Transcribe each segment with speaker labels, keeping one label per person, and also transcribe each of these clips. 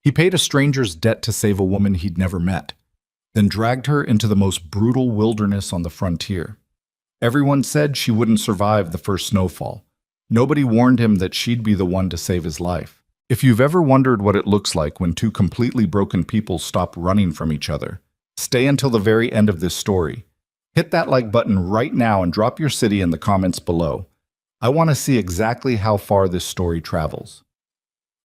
Speaker 1: He paid a stranger's debt to save a woman he'd never met, then dragged her into the most brutal wilderness on the frontier. Everyone said she wouldn't survive the first snowfall. Nobody warned him that she'd be the one to save his life. If you've ever wondered what it looks like when two completely broken people stop running from each other, stay until the very end of this story. Hit that like button right now and drop your city in the comments below. I want to see exactly how far this story travels.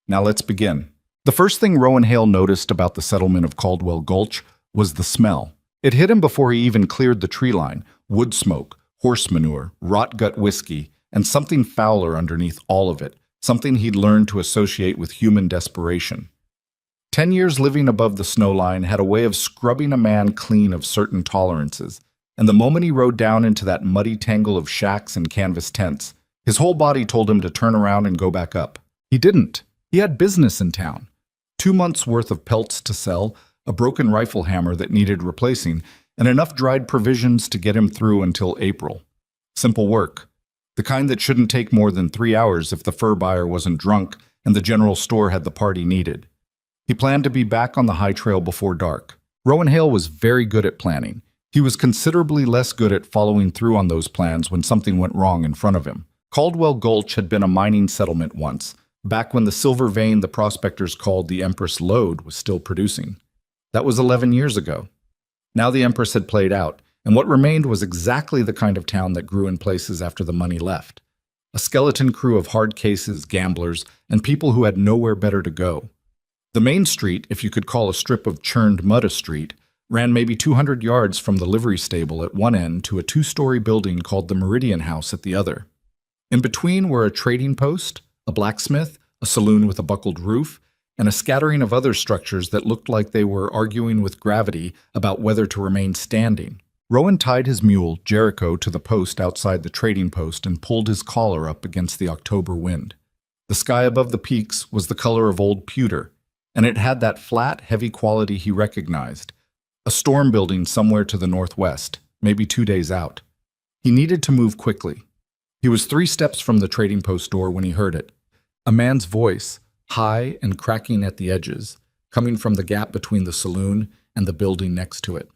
Speaker 1: Now let's begin. The first thing Rowan Hale noticed about the settlement of Caldwell Gulch was the smell. It hit him before he even cleared the tree line: wood smoke, horse manure, rot gut whiskey, and something fouler underneath all of it, something he'd learned to associate with human desperation. 10 years living above the snow line had a way of scrubbing a man clean of certain tolerances, and the moment he rode down into that muddy tangle of shacks and canvas tents, his whole body told him to turn around and go back up. He didn't. He had business in town. 2 months' worth of pelts to sell, a broken rifle hammer that needed replacing, and enough dried provisions to get him through until April. Simple work. The kind that shouldn't take more than 3 hours if the fur buyer wasn't drunk and the general store had the part he needed. He planned to be back on the high trail before dark. Rowan Hale was very good at planning. He was considerably less good at following through on those plans when something went wrong in front of him. Caldwell Gulch had been a mining settlement once, back when the silver vein the prospectors called the Empress Lode was still producing. That was 11 years ago. Now the Empress had played out, and what remained was exactly the kind of town that grew in places after the money left. A skeleton crew of hard cases, gamblers, and people who had nowhere better to go. The main street, if you could call a strip of churned mud a street, ran maybe 200 yards from the livery stable at one end to a 2-story building called the Meridian House at the other. In between were a trading post, a blacksmith, a saloon with a buckled roof, and a scattering of other structures that looked like they were arguing with gravity about whether to remain standing. Rowan tied his mule, Jericho, to the post outside the trading post and pulled his collar up against the October wind. The sky above the peaks was the color of old pewter, and it had that flat, heavy quality he recognized. A storm building somewhere to the northwest, maybe 2 days out. He needed to move quickly. He was 3 steps from the trading post door when he heard it. A man's voice, high and cracking at the edges, coming from the gap between the saloon and the building next to it.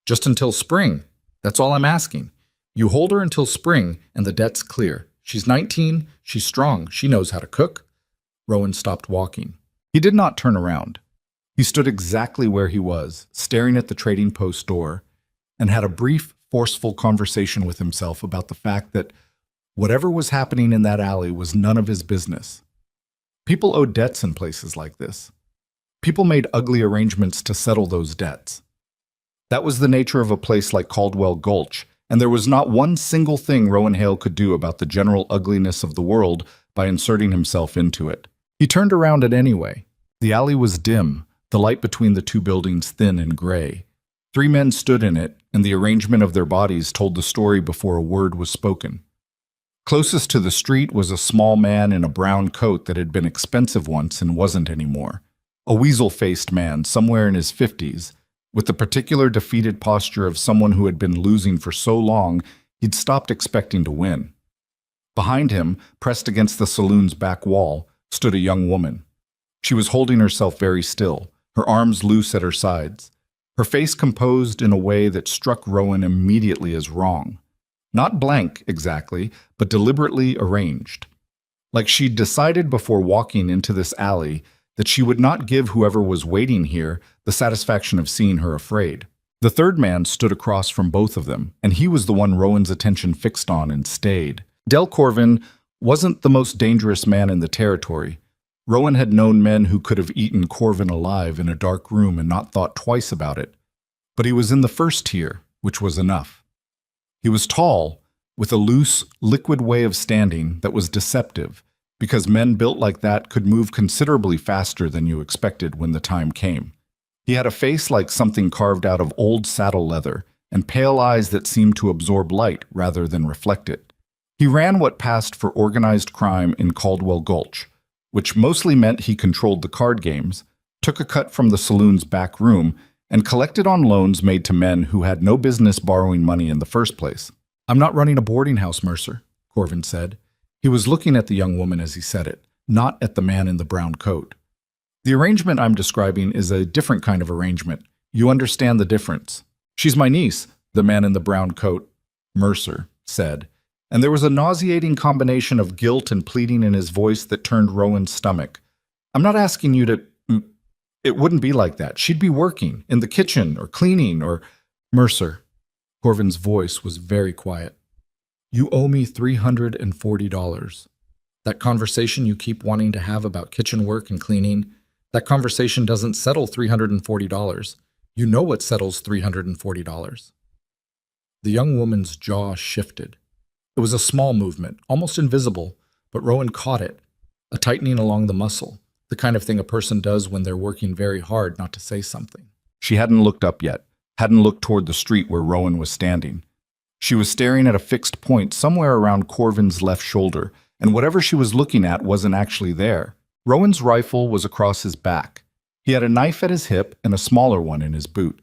Speaker 1: "Just until spring. That's all I'm asking. You hold her until spring and the debt's clear. She's 19, she's strong, she knows how to cook." Rowan stopped walking. He did not turn around. He stood exactly where he was, staring at the trading post door, and had a brief, forceful conversation with himself about the fact that whatever was happening in that alley was none of his business. People owed debts in places like this. People made ugly arrangements to settle those debts. That was the nature of a place like Caldwell Gulch, and there was not one single thing Rowan Hale could do about the general ugliness of the world by inserting himself into it. He turned around it anyway. The alley was dim, the light between the 2 buildings thin and gray. 3 men stood in it, and the arrangement of their bodies told the story before a word was spoken. Closest to the street was a small man in a brown coat that had been expensive once and wasn't anymore. A weasel-faced man, somewhere in his 50s, with the particular defeated posture of someone who had been losing for so long he'd stopped expecting to win. Behind him, pressed against the saloon's back wall, stood a young woman. She was holding herself very still, her arms loose at her sides, her face composed in a way that struck Rowan immediately as wrong. Not blank, exactly, but deliberately arranged. Like she'd decided before walking into this alley that she would not give whoever was waiting here the satisfaction of seeing her afraid. The third man stood across from both of them, and he was the one Rowan's attention fixed on and stayed. Del Corvin wasn't the most dangerous man in the territory. Rowan had known men who could have eaten Corvin alive in a dark room and not thought twice about it. But he was in the first tier, which was enough. He was tall, with a loose, liquid way of standing that was deceptive, because men built like that could move considerably faster than you expected when the time came. He had a face like something carved out of old saddle leather, and pale eyes that seemed to absorb light rather than reflect it. He ran what passed for organized crime in Caldwell Gulch, which mostly meant he controlled the card games, took a cut from the saloon's back room, and collected on loans made to men who had no business borrowing money in the first place. "I'm not running a boarding house, Mercer," Corvin said. He was looking at the young woman as he said it, not at the man in the brown coat. The arrangement I'm describing is a different kind of arrangement. You understand the difference. She's my niece, the man in the brown coat, Mercer, said, and there was a nauseating combination of guilt and pleading in his voice that turned Rowan's stomach. I'm not asking you to... It wouldn't be like that. She'd be working, in the kitchen, or cleaning, or... Mercer. Corvin's voice was very quiet. You owe me $340. That conversation you keep wanting to have about kitchen work and cleaning, that conversation doesn't settle $340. You know what settles $340. The young woman's jaw shifted. It was a small movement, almost invisible, but Rowan caught it, a tightening along the muscle, the kind of thing a person does when they're working very hard not to say something. She hadn't looked up yet, hadn't looked toward the street where Rowan was standing. She was staring at a fixed point somewhere around Corvin's left shoulder, and whatever she was looking at wasn't actually there. Rowan's rifle was across his back. He had a knife at his hip and a smaller one in his boot.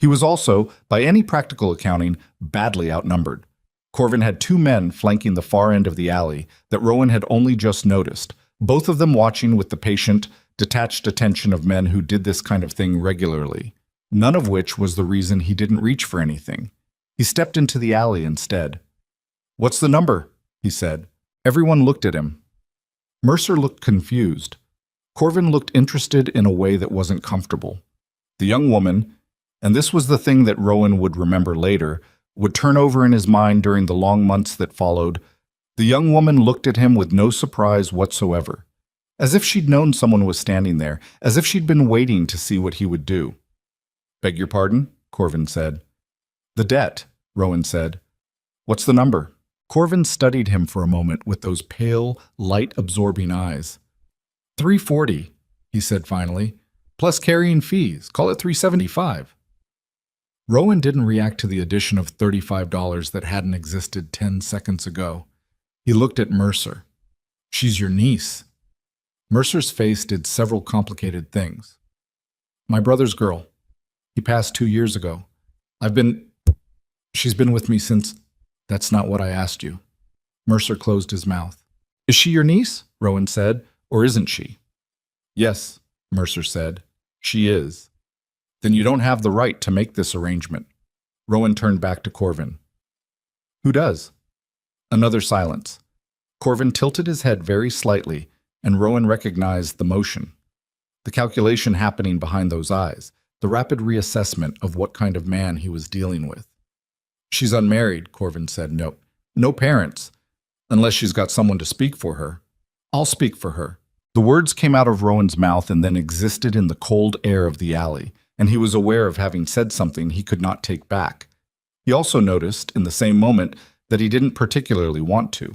Speaker 1: He was also, by any practical accounting, badly outnumbered. Corvin had two men flanking the far end of the alley that Rowan had only just noticed, both of them watching with the patient, detached attention of men who did this kind of thing regularly, none of which was the reason he didn't reach for anything. He stepped into the alley instead. "What's the number?" he said. Everyone looked at him. Mercer looked confused. Corvin looked interested in a way that wasn't comfortable. The young woman, and this was the thing that Rowan would remember later, would turn over in his mind during the long months that followed. The young woman looked at him with no surprise whatsoever, as if she'd known someone was standing there, as if she'd been waiting to see what he would do. "Beg your pardon?" Corvin said. "The debt," Rowan said. "What's the number?" Corvin studied him for a moment with those pale, light-absorbing eyes. $340, he said finally, plus carrying fees. Call it $375. Rowan didn't react to the addition of $35 that hadn't existed 10 seconds ago. He looked at Mercer. "She's your niece." Mercer's face did several complicated things. "My brother's girl. He passed 2 years ago. She's been with me since..." "That's not what I asked you." Mercer closed his mouth. "Is she your niece?" Rowan said. "Or isn't she?" "Yes," Mercer said. "She is." "Then you don't have the right to make this arrangement." Rowan turned back to Corvin. "Who does?" Another silence. Corvin tilted his head very slightly, and Rowan recognized the motion. The calculation happening behind those eyes, the rapid reassessment of what kind of man he was dealing with. "She's unmarried," Corvin said. No parents, unless she's got someone to speak for her." "I'll speak for her." The words came out of Rowan's mouth and then existed in the cold air of the alley, and he was aware of having said something he could not take back. He also noticed, in the same moment, that he didn't particularly want to.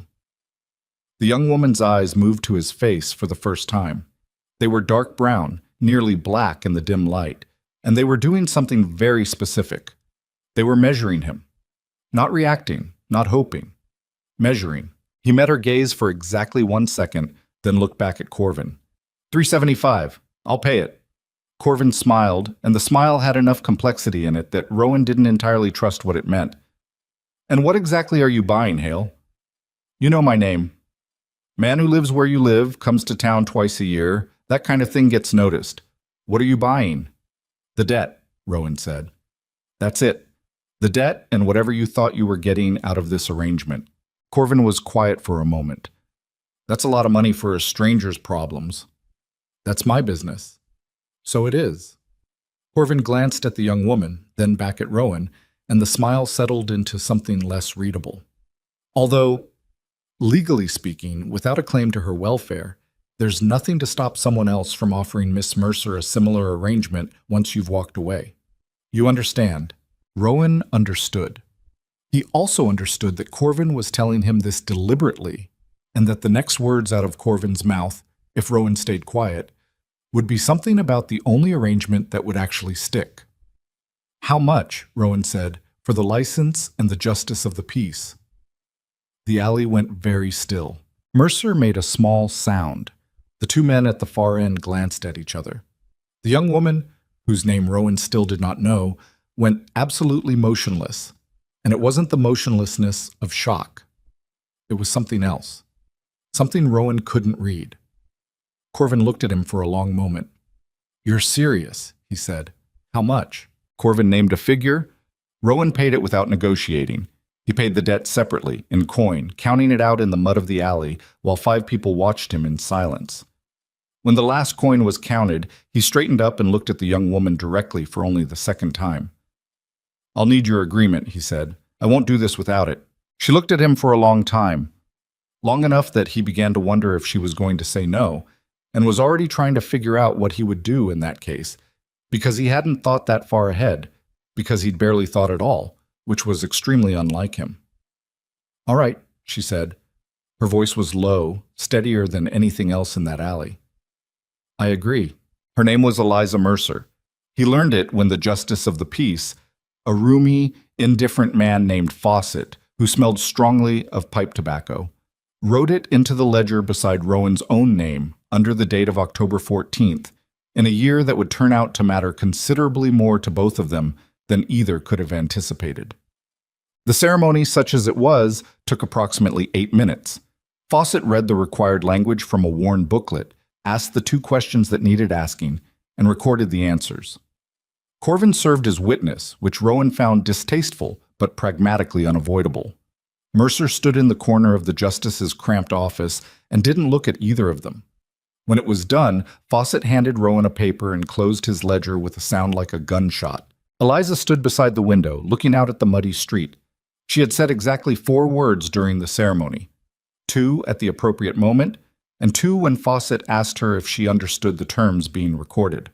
Speaker 1: The young woman's eyes moved to his face for the first time. They were dark brown, nearly black in the dim light, and they were doing something very specific. They were measuring him. Not reacting, not hoping. Measuring. He met her gaze for exactly 1 second, then looked back at Corvin. $375. I'll pay it." Corvin smiled, and the smile had enough complexity in it that Rowan didn't entirely trust what it meant. "And what exactly are you buying, Hale?" "You know my name. Man who lives where you live, comes to town twice a year, that kind of thing gets noticed. What are you buying?" "The debt," Rowan said. "That's it. The debt and whatever you thought you were getting out of this arrangement." Corvin was quiet for a moment. "That's a lot of money for a stranger's problems." "That's my business." "So it is." Corvin glanced at the young woman, then back at Rowan, and the smile settled into something less readable. "Although, legally speaking, without a claim to her welfare, there's nothing to stop someone else from offering Miss Mercer a similar arrangement once you've walked away. You understand?" Rowan understood. He also understood that Corvin was telling him this deliberately, and that the next words out of Corvin's mouth, if Rowan stayed quiet, would be something about the only arrangement that would actually stick. "How much," Rowan said, "for the license and the justice of the peace?" The alley went very still. Mercer made a small sound. The two men at the far end glanced at each other. The young woman, whose name Rowan still did not know, went absolutely motionless, and it wasn't the motionlessness of shock. It was something else, something Rowan couldn't read. Corvin looked at him for a long moment. You're serious, he said. How much? Corvin named a figure. Rowan paid it without negotiating. He paid the debt separately, in coin, counting it out in the mud of the alley, while 5 people watched him in silence. When the last coin was counted, he straightened up and looked at the young woman directly for only the second time. I'll need your agreement, he said. I won't do this without it. She looked at him for a long time, long enough that he began to wonder if she was going to say no, and was already trying to figure out what he would do in that case, because he hadn't thought that far ahead, because he'd barely thought at all, which was extremely unlike him. All right, she said. Her voice was low, steadier than anything else in that alley. I agree. Her name was Eliza Mercer. He learned it when the justice of the peace, a roomy, indifferent man named Fawcett, who smelled strongly of pipe tobacco, wrote it into the ledger beside Rowan's own name under the date of October 14th, in a year that would turn out to matter considerably more to both of them than either could have anticipated. The ceremony, such as it was, took approximately 8 minutes. Fawcett read the required language from a worn booklet, asked the 2 questions that needed asking, and recorded the answers. Corvin served as witness, which Rowan found distasteful but pragmatically unavoidable. Mercer stood in the corner of the justice's cramped office and didn't look at either of them. When it was done, Fawcett handed Rowan a paper and closed his ledger with a sound like a gunshot. Eliza stood beside the window, looking out at the muddy street. She had said exactly 4 words during the ceremony, 2 at the appropriate moment, and 2 when Fawcett asked her if she understood the terms being recorded.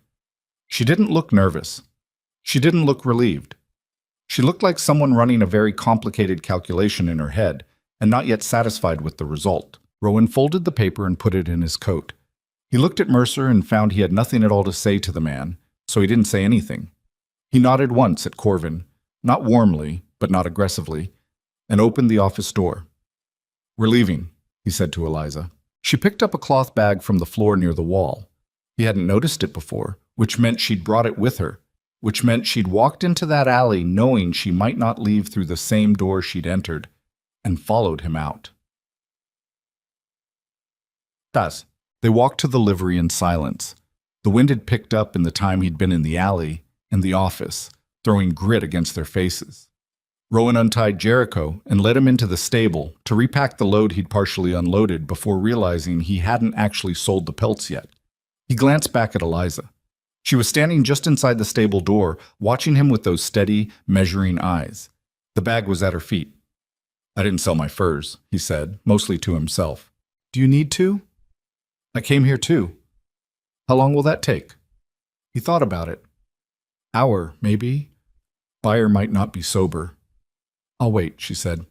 Speaker 1: She didn't look nervous. She didn't look relieved. She looked like someone running a very complicated calculation in her head and not yet satisfied with the result. Rowan folded the paper and put it in his coat. He looked at Mercer and found he had nothing at all to say to the man, so he didn't say anything. He nodded once at Corvin, not warmly, but not aggressively, and opened the office door. We're leaving, he said to Eliza. She picked up a cloth bag from the floor near the wall. He hadn't noticed it before, which meant she'd brought it with her, which meant she'd walked into that alley knowing she might not leave through the same door she'd entered, and followed him out. They walked to the livery in silence. The wind had picked up in the time he'd been in the alley and the office, throwing grit against their faces. Rowan untied Jericho and led him into the stable to repack the load he'd partially unloaded before realizing he hadn't actually sold the pelts yet. He glanced back at Eliza. She was standing just inside the stable door, watching him with those steady, measuring eyes. The bag was at her feet. I didn't sell my furs, he said, mostly to himself. Do you need to? I came here too. How long will that take? He thought about it. Hour, maybe. Buyer might not be sober. I'll wait, she said.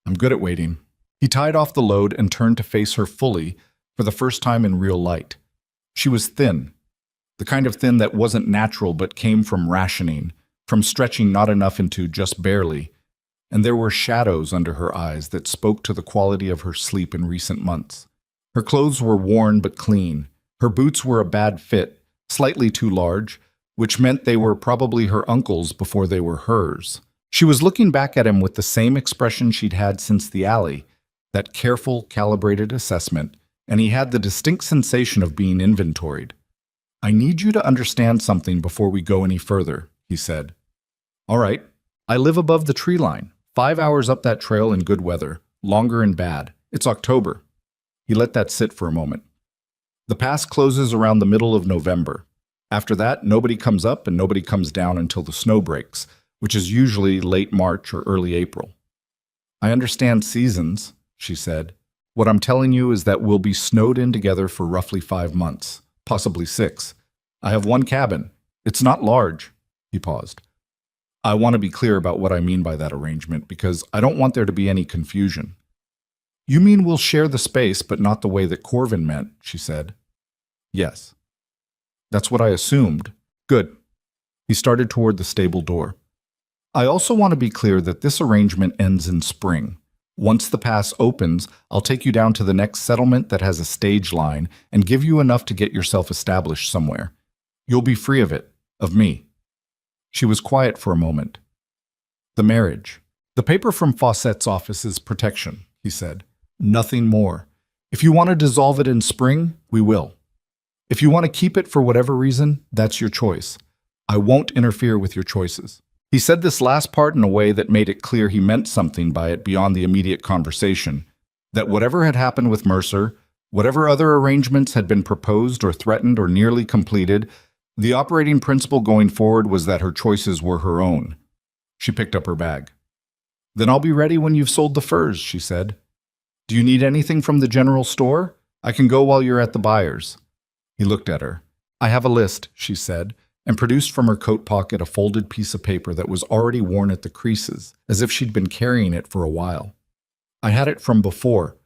Speaker 1: I'm good at waiting. He tied off the load and turned to face her fully for the first time in real light. She was thin, the kind of thin that wasn't natural but came from rationing, from stretching not enough into just barely, and there were shadows under her eyes that spoke to the quality of her sleep in recent months. Her clothes were worn but clean. Her boots were a bad fit, slightly too large, which meant they were probably her uncle's before they were hers. She was looking back at him with the same expression she'd had since the alley, that careful, calibrated assessment, and he had the distinct sensation of being inventoried. I need you to understand something before we go any further, he said. All right. I live above the tree line, 5 hours up that trail in good weather, longer in bad. It's October. He let that sit for a moment. The pass closes around the middle of November. After that, nobody comes up and nobody comes down until the snow breaks, which is usually late March or early April. I understand seasons, she said. What I'm telling you is that we'll be snowed in together for roughly 5 months, possibly 6. I have 1 cabin. It's not large. He paused. I want to be clear about what I mean by that arrangement because I don't want there to be any confusion. You mean we'll share the space, but not the way that Corvin meant, she said. Yes. That's what I assumed. Good. He started toward the stable door. I also want to be clear that this arrangement ends in spring. Once the pass opens, I'll take you down to the next settlement that has a stage line and give you enough to get yourself established somewhere. You'll be free of it, of me. She was quiet for a moment. The marriage. The paper from Fawcett's office is protection, he said. Nothing more. If you want to dissolve it in spring, we will. If you want to keep it for whatever reason, that's your choice. I won't interfere with your choices. He said this last part in a way that made it clear he meant something by it beyond the immediate conversation, that whatever had happened with Mercer, whatever other arrangements had been proposed or threatened or nearly completed, the operating principle going forward was that her choices were her own. She picked up her bag. Then I'll be ready when you've sold the furs, she said. Do you need anything from the general store? I can go while you're at the buyer's. He looked at her. I have a list, she said, and produced from her coat pocket a folded piece of paper that was already worn at the creases, as if she'd been carrying it for a while. I had it from before.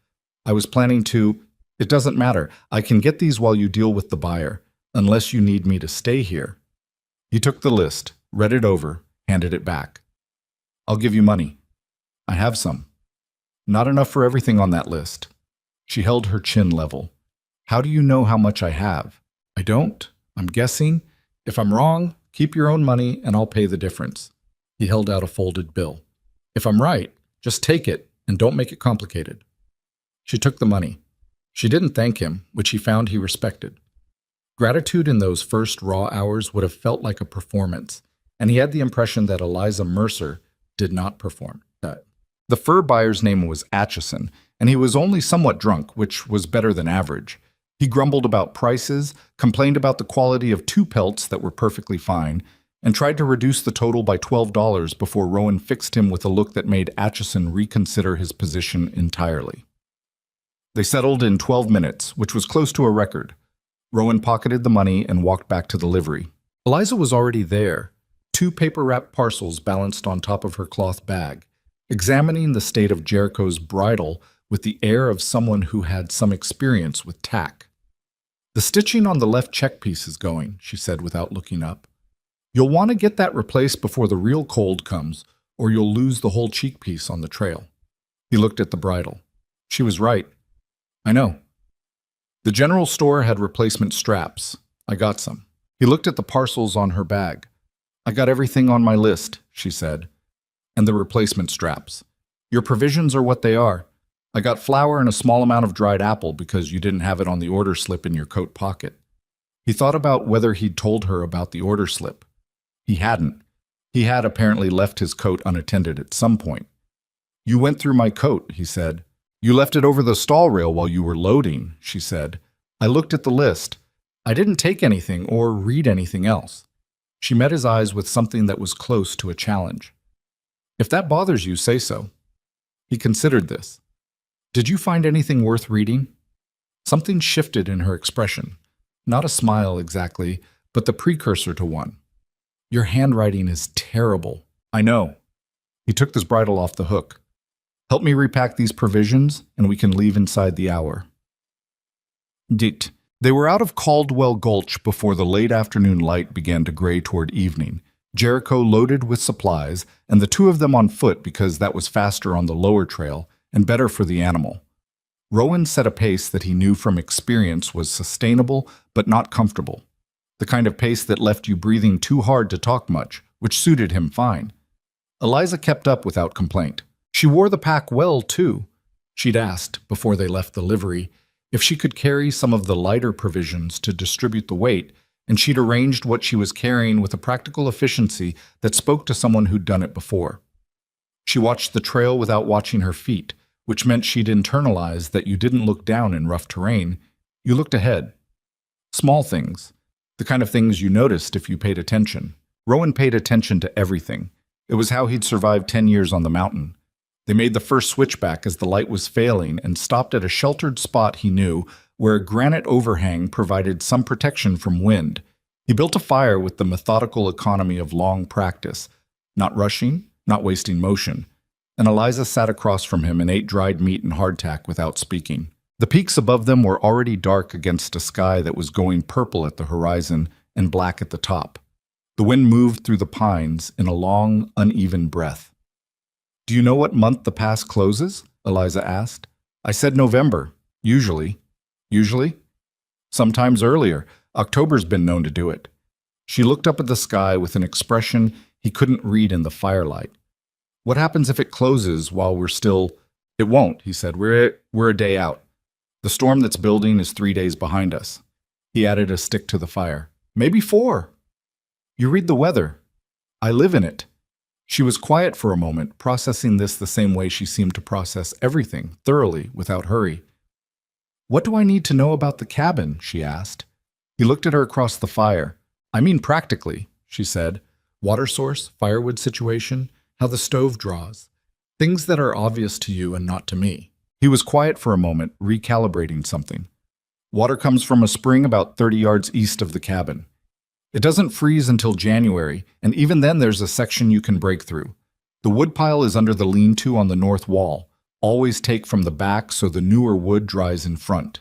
Speaker 1: I was planning to. It doesn't matter. I can get these while you deal with the buyer, unless you need me to stay here. He took the list, read it over, handed it back. I'll give you money. I have some. Not enough for everything on that list. She held her chin level. How do you know how much I have? I don't. I'm guessing. If I'm wrong, keep your own money and I'll pay the difference. He held out a folded bill. If I'm right, just take it and don't make it complicated. She took the money. She didn't thank him, which he found he respected. Gratitude in those first raw hours would have felt like a performance, and he had the impression that Eliza Mercer did not perform that. The fur buyer's name was Atchison, and he was only somewhat drunk, which was better than average. He grumbled about prices, complained about the quality of two pelts that were perfectly fine, and tried to reduce the total by $12 before Rowan fixed him with a look that made Atchison reconsider his position entirely. They settled in 12 minutes, which was close to a record. Rowan pocketed the money and walked back to the livery. Eliza was already there, two paper-wrapped parcels balanced on top of her cloth bag, examining the state of Jericho's bridle with the air of someone who had some experience with tack. The stitching on the left check piece is going, she said without looking up. You'll want to get that replaced before the real cold comes, or you'll lose the whole cheek piece on the trail. He looked at the bridle. She was right. I know. The general store had replacement straps. I got some. He looked at the parcels on her bag. I got everything on my list, she said. And the replacement straps. Your provisions are what they are. I got flour and a small amount of dried apple because you didn't have it on the order slip in your coat pocket. He thought about whether he'd told her about the order slip. He hadn't. He had apparently left his coat unattended at some point. You went through my coat, he said. You left it over the stall rail while you were loading, she said. I looked at the list. I didn't take anything or read anything else. She met his eyes with something that was close to a challenge. If that bothers you, say so. He considered this. Did you find anything worth reading? Something shifted in her expression. Not a smile exactly, but the precursor to one. Your handwriting is terrible. I know. He took his bridle off the hook. Help me repack these provisions, and we can leave inside the hour. Dit. They were out of Caldwell Gulch before the late afternoon light began to gray toward evening, Jericho loaded with supplies, and the two of them on foot because that was faster on the lower trail and better for the animal. Rowan set a pace that he knew from experience was sustainable but not comfortable, the kind of pace that left you breathing too hard to talk much, which suited him fine. Eliza kept up without complaint. She wore the pack well, too. She'd asked, before they left the livery, if she could carry some of the lighter provisions to distribute the weight, and she'd arranged what she was carrying with a practical efficiency that spoke to someone who'd done it before. She watched the trail without watching her feet, which meant she'd internalized that you didn't look down in rough terrain, you looked ahead. Small things, the kind of things you noticed if you paid attention. Rowan paid attention to everything. It was how he'd survived 10 years on the mountain. They made the first switchback as the light was failing and stopped at a sheltered spot he knew where a granite overhang provided some protection from wind. He built a fire with the methodical economy of long practice, not rushing, not wasting motion, and Eliza sat across from him and ate dried meat and hardtack without speaking. The peaks above them were already dark against a sky that was going purple at the horizon and black at the top. The wind moved through the pines in a long, uneven breath. "Do you know what month the pass closes?" Eliza asked. "I said November. Usually." "Usually?" "Sometimes earlier. October's been known to do it." She looked up at the sky with an expression he couldn't read in the firelight. "What happens if it closes while we're still—" "It won't," he said. We're a day out. The storm that's building is 3 days behind us." He added a stick to the fire. Maybe 4. You read the weather. I live in it. She was quiet for a moment, processing this the same way she seemed to process everything, thoroughly, without hurry. What do I need to know about the cabin? She asked. He looked at her across the fire. I mean practically, she said. Water source, firewood situation, how the stove draws. Things that are obvious to you and not to me. He was quiet for a moment, recalibrating something. Water comes from a spring about 30 yards east of the cabin. It doesn't freeze until January, and even then there's a section you can break through. The woodpile is under the lean-to on the north wall. Always take from the back so the newer wood dries in front.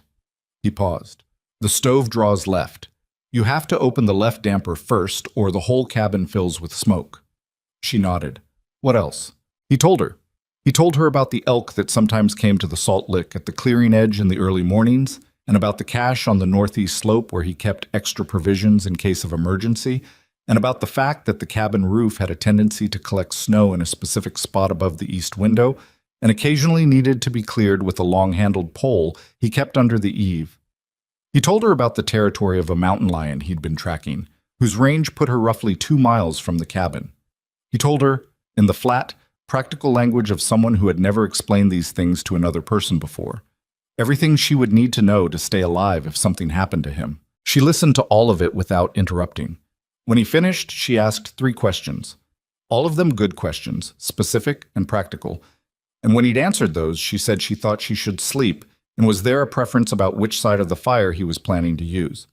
Speaker 1: He paused. The stove draws left. You have to open the left damper first, or the whole cabin fills with smoke. She nodded. What else? He told her. He told her about the elk that sometimes came to the salt lick at the clearing edge in the early mornings, and about the cache on the northeast slope where he kept extra provisions in case of emergency, and about the fact that the cabin roof had a tendency to collect snow in a specific spot above the east window, and occasionally needed to be cleared with a long-handled pole he kept under the eave. He told her about the territory of a mountain lion he'd been tracking, whose range put her roughly 2 miles from the cabin. He told her, in the flat, practical language of someone who had never explained these things to another person before, everything she would need to know to stay alive if something happened to him. She listened to all of it without interrupting. When he finished, she asked 3 questions. All of them good questions, specific and practical. And when he'd answered those, she said she thought she should sleep, and was there a preference about which side of the fire he was planning to use.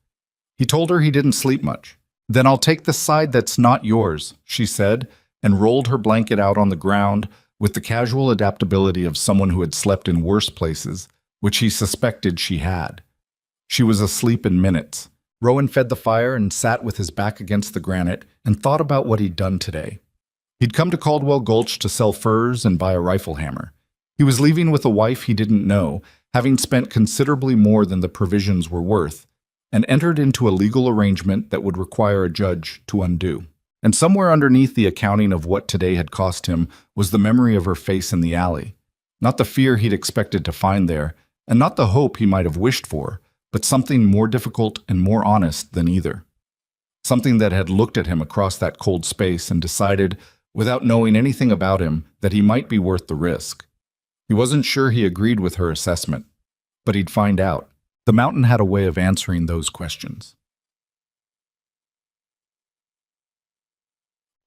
Speaker 1: He told her he didn't sleep much. Then I'll take the side that's not yours, she said, and rolled her blanket out on the ground with the casual adaptability of someone who had slept in worse places, which he suspected she had. She was asleep in minutes. Rowan fed the fire and sat with his back against the granite and thought about what he'd done today. He'd come to Caldwell Gulch to sell furs and buy a rifle hammer. He was leaving with a wife he didn't know, having spent considerably more than the provisions were worth, and entered into a legal arrangement that would require a judge to undo. And somewhere underneath the accounting of what today had cost him was the memory of her face in the alley. Not the fear he'd expected to find there, and not the hope he might have wished for, but something more difficult and more honest than either. Something that had looked at him across that cold space and decided, without knowing anything about him, that he might be worth the risk. He wasn't sure he agreed with her assessment, but he'd find out. The mountain had a way of answering those questions.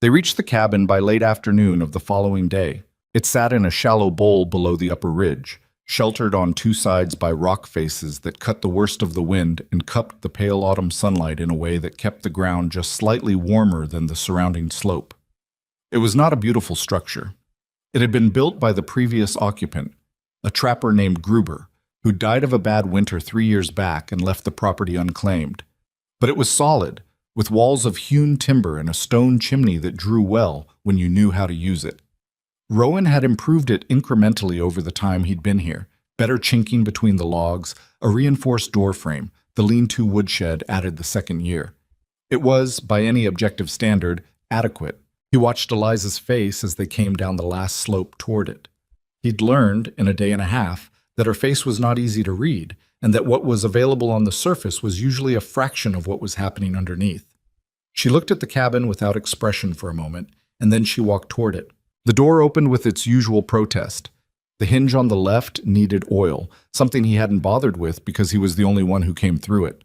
Speaker 1: They reached the cabin by late afternoon of the following day. It sat in a shallow bowl below the upper ridge, sheltered on 2 sides by rock faces that cut the worst of the wind and cupped the pale autumn sunlight in a way that kept the ground just slightly warmer than the surrounding slope. It was not a beautiful structure. It had been built by the previous occupant, a trapper named Gruber, who died of a bad winter 3 years back and left the property unclaimed. But it was solid, with walls of hewn timber and a stone chimney that drew well when you knew how to use it. Rowan had improved it incrementally over the time he'd been here, better chinking between the logs, a reinforced door frame, the lean-to woodshed added the second year. It was, by any objective standard, adequate. He watched Eliza's face as they came down the last slope toward it. He'd learned, in a day and a half, that her face was not easy to read, and that what was available on the surface was usually a fraction of what was happening underneath. She looked at the cabin without expression for a moment, and then she walked toward it. The door opened with its usual protest. The hinge on the left needed oil, something he hadn't bothered with because he was the only one who came through it.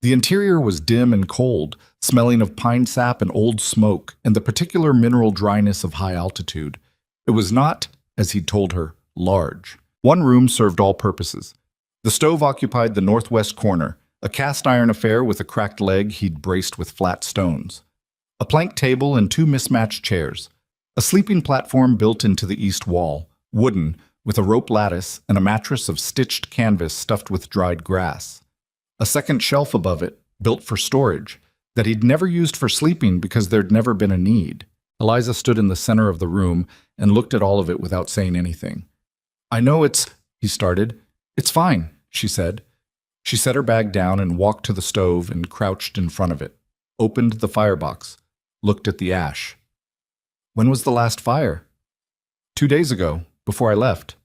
Speaker 1: The interior was dim and cold, smelling of pine sap and old smoke and the particular mineral dryness of high altitude. It was not, as he'd told her, large. One room served all purposes. The stove occupied the northwest corner, a cast iron affair with a cracked leg he'd braced with flat stones. A plank table and 2 mismatched chairs. A sleeping platform built into the east wall, wooden, with a rope lattice and a mattress of stitched canvas stuffed with dried grass. A second shelf above it, built for storage, that he'd never used for sleeping because there'd never been a need. Eliza stood in the center of the room and looked at all of it without saying anything. I know he started. It's fine, she said. She set her bag down and walked to the stove and crouched in front of it, opened the firebox, looked at the ash. When was the last fire? 2 days ago, before I left.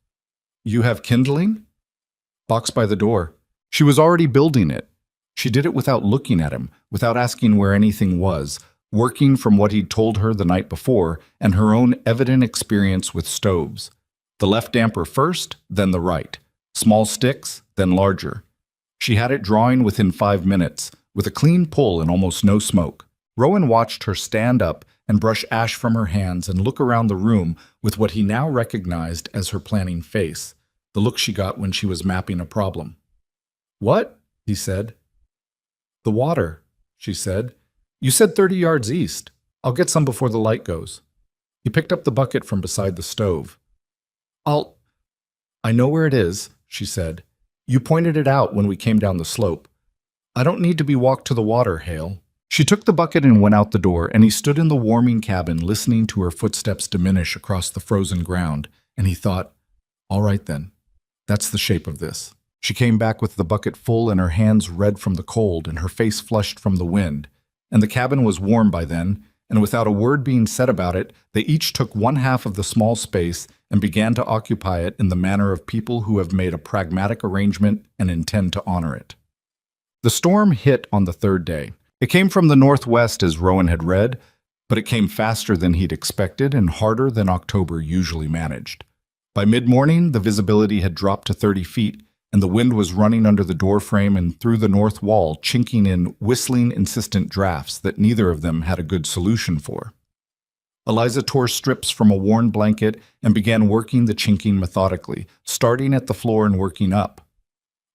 Speaker 1: You have kindling? Box by the door. She was already building it. She did it without looking at him, without asking where anything was, working from what he'd told her the night before and her own evident experience with stoves. The left damper first, then the right. Small sticks, then larger. She had it drawing within 5 minutes, with a clean pull and almost no smoke. Rowan watched her stand up and brush ash from her hands and look around the room with what he now recognized as her planning face, the look she got when she was mapping a problem. "What?" he said. "The water," she said. "You said 30 yards east. I'll get some before the light goes." He picked up the bucket from beside the stove. "I know where it is," she said. "You pointed it out when we came down the slope. I don't need to be walked to the water, Hale." She took the bucket and went out the door, and he stood in the warming cabin listening to her footsteps diminish across the frozen ground, and he thought, all right then, that's the shape of this. She came back with the bucket full and her hands red from the cold and her face flushed from the wind, and the cabin was warm by then, and without a word being said about it, they each took one half of the small space and began to occupy it in the manner of people who have made a pragmatic arrangement and intend to honor it. The storm hit on the third day. It came from the northwest as Rowan had read, but it came faster than he'd expected and harder than October usually managed. By mid-morning, the visibility had dropped to 30 feet, and the wind was running under the doorframe and through the north wall, chinking in whistling, insistent drafts that neither of them had a good solution for. Eliza tore strips from a worn blanket and began working the chinking methodically, starting at the floor and working up.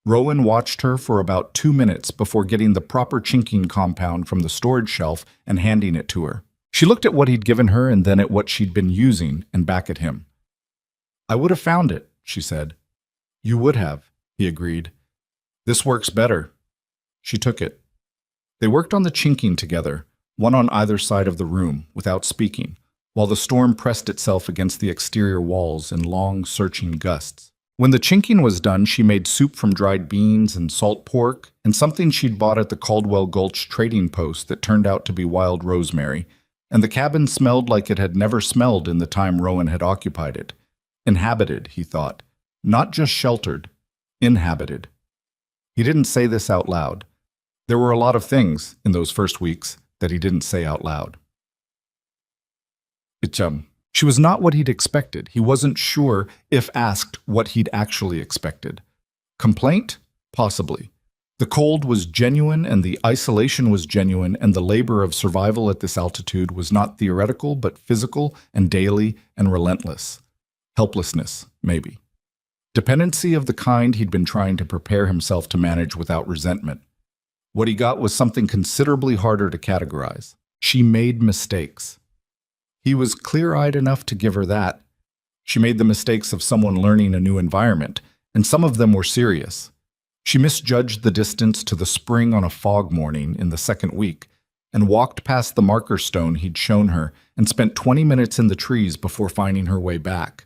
Speaker 1: Rowan watched her for about 2 minutes before getting the proper chinking compound from the storage shelf and handing it to her. She looked at what he'd given her and then at what she'd been using and back at him. "I would have found it," she said. "You would have," he agreed. "This works better." She took it. They worked on the chinking together, one on either side of the room, without speaking, while the storm pressed itself against the exterior walls in long, searching gusts. When the chinking was done, she made soup from dried beans and salt pork and something she'd bought at the Caldwell Gulch trading post that turned out to be wild rosemary, and the cabin smelled like it had never smelled in the time Rowan had occupied it. Inhabited, he thought. Not just sheltered. Inhabited. He didn't say this out loud. There were a lot of things in those first weeks that he didn't say out loud. She was not what he'd expected. He wasn't sure, if asked, what he'd actually expected. Complaint? Possibly. The cold was genuine and the isolation was genuine, and the labor of survival at this altitude was not theoretical but physical and daily and relentless. Helplessness, maybe. Dependency of the kind he'd been trying to prepare himself to manage without resentment. What he got was something considerably harder to categorize. She made mistakes. He was clear-eyed enough to give her that. She made the mistakes of someone learning a new environment, and some of them were serious. She misjudged the distance to the spring on a fog morning in the second week, and walked past the marker stone he'd shown her and spent 20 minutes in the trees before finding her way back.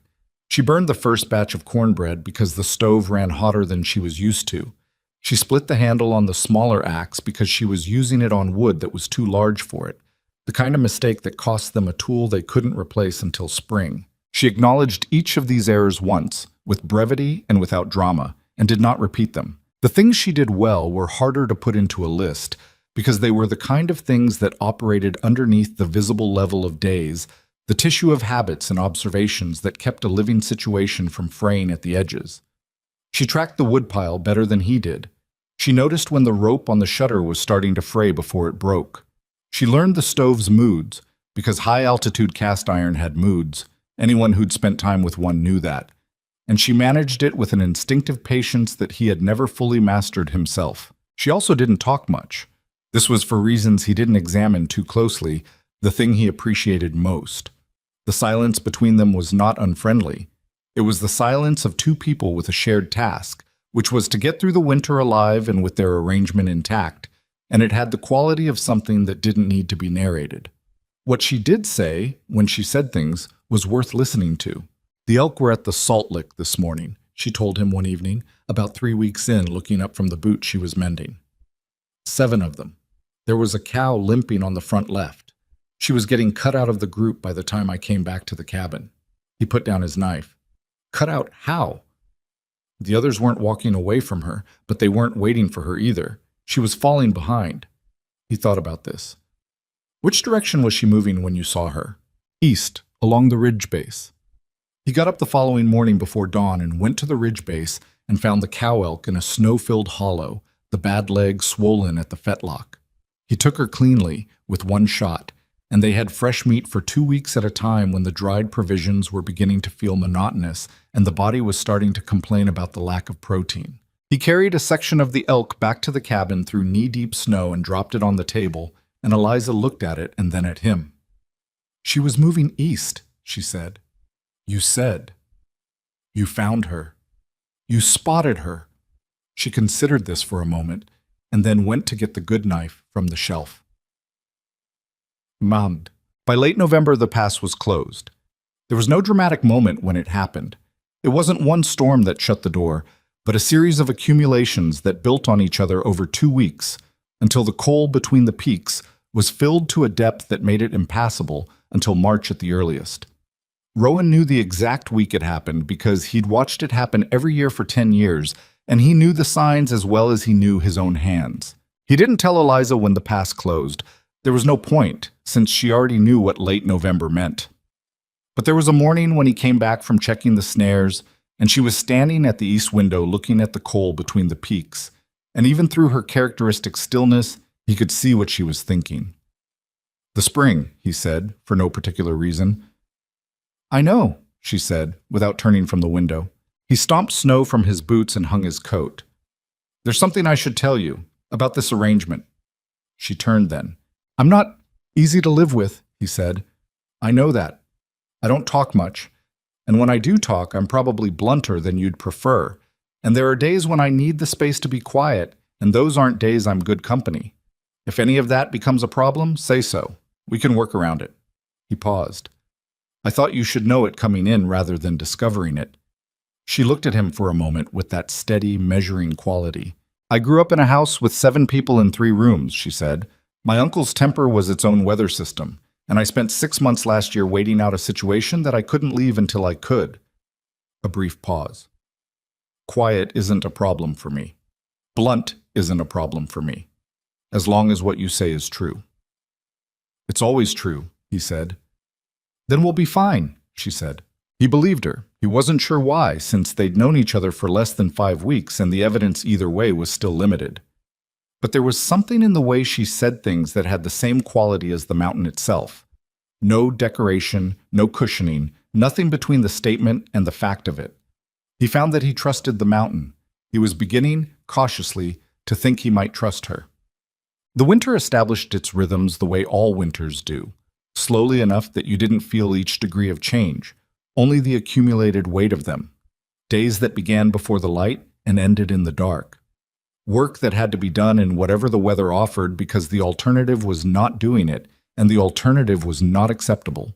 Speaker 1: She burned the first batch of cornbread because the stove ran hotter than she was used to. She split the handle on the smaller axe because she was using it on wood that was too large for it. The kind of mistake that cost them a tool they couldn't replace until spring. She acknowledged each of these errors once, with brevity and without drama, and did not repeat them. The things she did well were harder to put into a list, because they were the kind of things that operated underneath the visible level of days, the tissue of habits and observations that kept a living situation from fraying at the edges. She tracked the woodpile better than he did. She noticed when the rope on the shutter was starting to fray before it broke. She learned the stove's moods, because high-altitude cast iron had moods. Anyone who'd spent time with one knew that. And she managed it with an instinctive patience that he had never fully mastered himself. She also didn't talk much. This was for reasons he didn't examine too closely, the thing he appreciated most. The silence between them was not unfriendly. It was the silence of two people with a shared task, which was to get through the winter alive and with their arrangement intact, and it had the quality of something that didn't need to be narrated. What she did say, when she said things, was worth listening to. "The elk were at the salt lick this morning," she told him one evening, about 3 weeks in, looking up from the boot she was mending. 7 of them. There was a cow limping on the front left. She was getting cut out of the group by the time I came back to the cabin. He put down his knife. Cut out how? The others weren't walking away from her, but they weren't waiting for her either. She was falling behind. He thought about this. Which direction was she moving when you saw her? East, along the ridge base. He got up the following morning before dawn and went to the ridge base and found the cow elk in a snow-filled hollow, the bad leg swollen at the fetlock. He took her cleanly, with one shot, and they had fresh meat for 2 weeks at a time when the dried provisions were beginning to feel monotonous and the body was starting to complain about the lack of protein. He carried a section of the elk back to the cabin through knee-deep snow and dropped it on the table, and Eliza looked at it and then at him. "She was moving east," she said. "You said. You found her. You spotted her." She considered this for a moment and then went to get the good knife from the shelf. Mound. By late November, the pass was closed. There was no dramatic moment when it happened. It wasn't one storm that shut the door, but a series of accumulations that built on each other over 2 weeks, until the coal between the peaks was filled to a depth that made it impassable until March at the earliest. Rowan knew the exact week it happened because he'd watched it happen every year for 10 years, and he knew the signs as well as he knew his own hands. He didn't tell Eliza when the pass closed. There was no point, since she already knew what late November meant. But there was a morning when he came back from checking the snares, and she was standing at the east window looking at the coal between the peaks, and even through her characteristic stillness, he could see what she was thinking. "The spring," he said, for no particular reason. "I know," she said, without turning from the window. He stomped snow from his boots and hung his coat. "There's something I should tell you, about this arrangement." She turned then. "I'm not easy to live with," he said. "I know that. I don't talk much, and when I do talk, I'm probably blunter than you'd prefer, and there are days when I need the space to be quiet, and those aren't days I'm good company. If any of that becomes a problem, say so. We can work around it." He paused. "I thought you should know it coming in rather than discovering it." She looked at him for a moment with that steady, measuring quality. "I grew up in a house with 7 people in 3 rooms," she said. "My uncle's temper was its own weather system, and I spent 6 months last year waiting out a situation that I couldn't leave until I could." A brief pause. "Quiet isn't a problem for me. Blunt isn't a problem for me, as long as what you say is true." "It's always true," he said. "Then we'll be fine," she said. He believed her. He wasn't sure why, since they'd known each other for less than 5 weeks and the evidence either way was still limited. But there was something in the way she said things that had the same quality as the mountain itself. No decoration, no cushioning, nothing between the statement and the fact of it. He found that he trusted the mountain. He was beginning, cautiously, to think he might trust her. The winter established its rhythms the way all winters do, slowly enough that you didn't feel each degree of change, only the accumulated weight of them. Days that began before the light and ended in the dark. Work that had to be done in whatever the weather offered because the alternative was not doing it, and the alternative was not acceptable.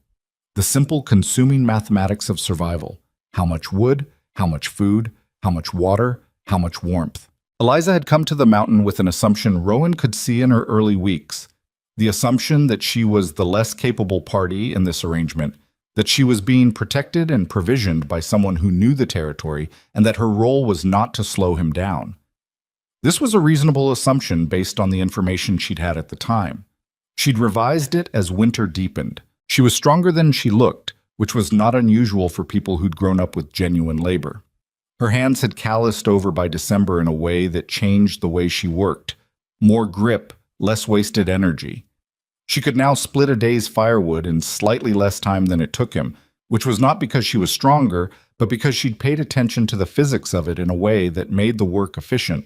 Speaker 1: The simple consuming mathematics of survival. How much wood, how much food, how much water, how much warmth. Eliza had come to the mountain with an assumption Rowan could see in her early weeks. The assumption that she was the less capable party in this arrangement, that she was being protected and provisioned by someone who knew the territory, and that her role was not to slow him down. This was a reasonable assumption based on the information she'd had at the time. She'd revised it as winter deepened. She was stronger than she looked, which was not unusual for people who'd grown up with genuine labor. Her hands had calloused over by December in a way that changed the way she worked. More grip, less wasted energy. She could now split a day's firewood in slightly less time than it took him, which was not because she was stronger, but because she'd paid attention to the physics of it in a way that made the work efficient.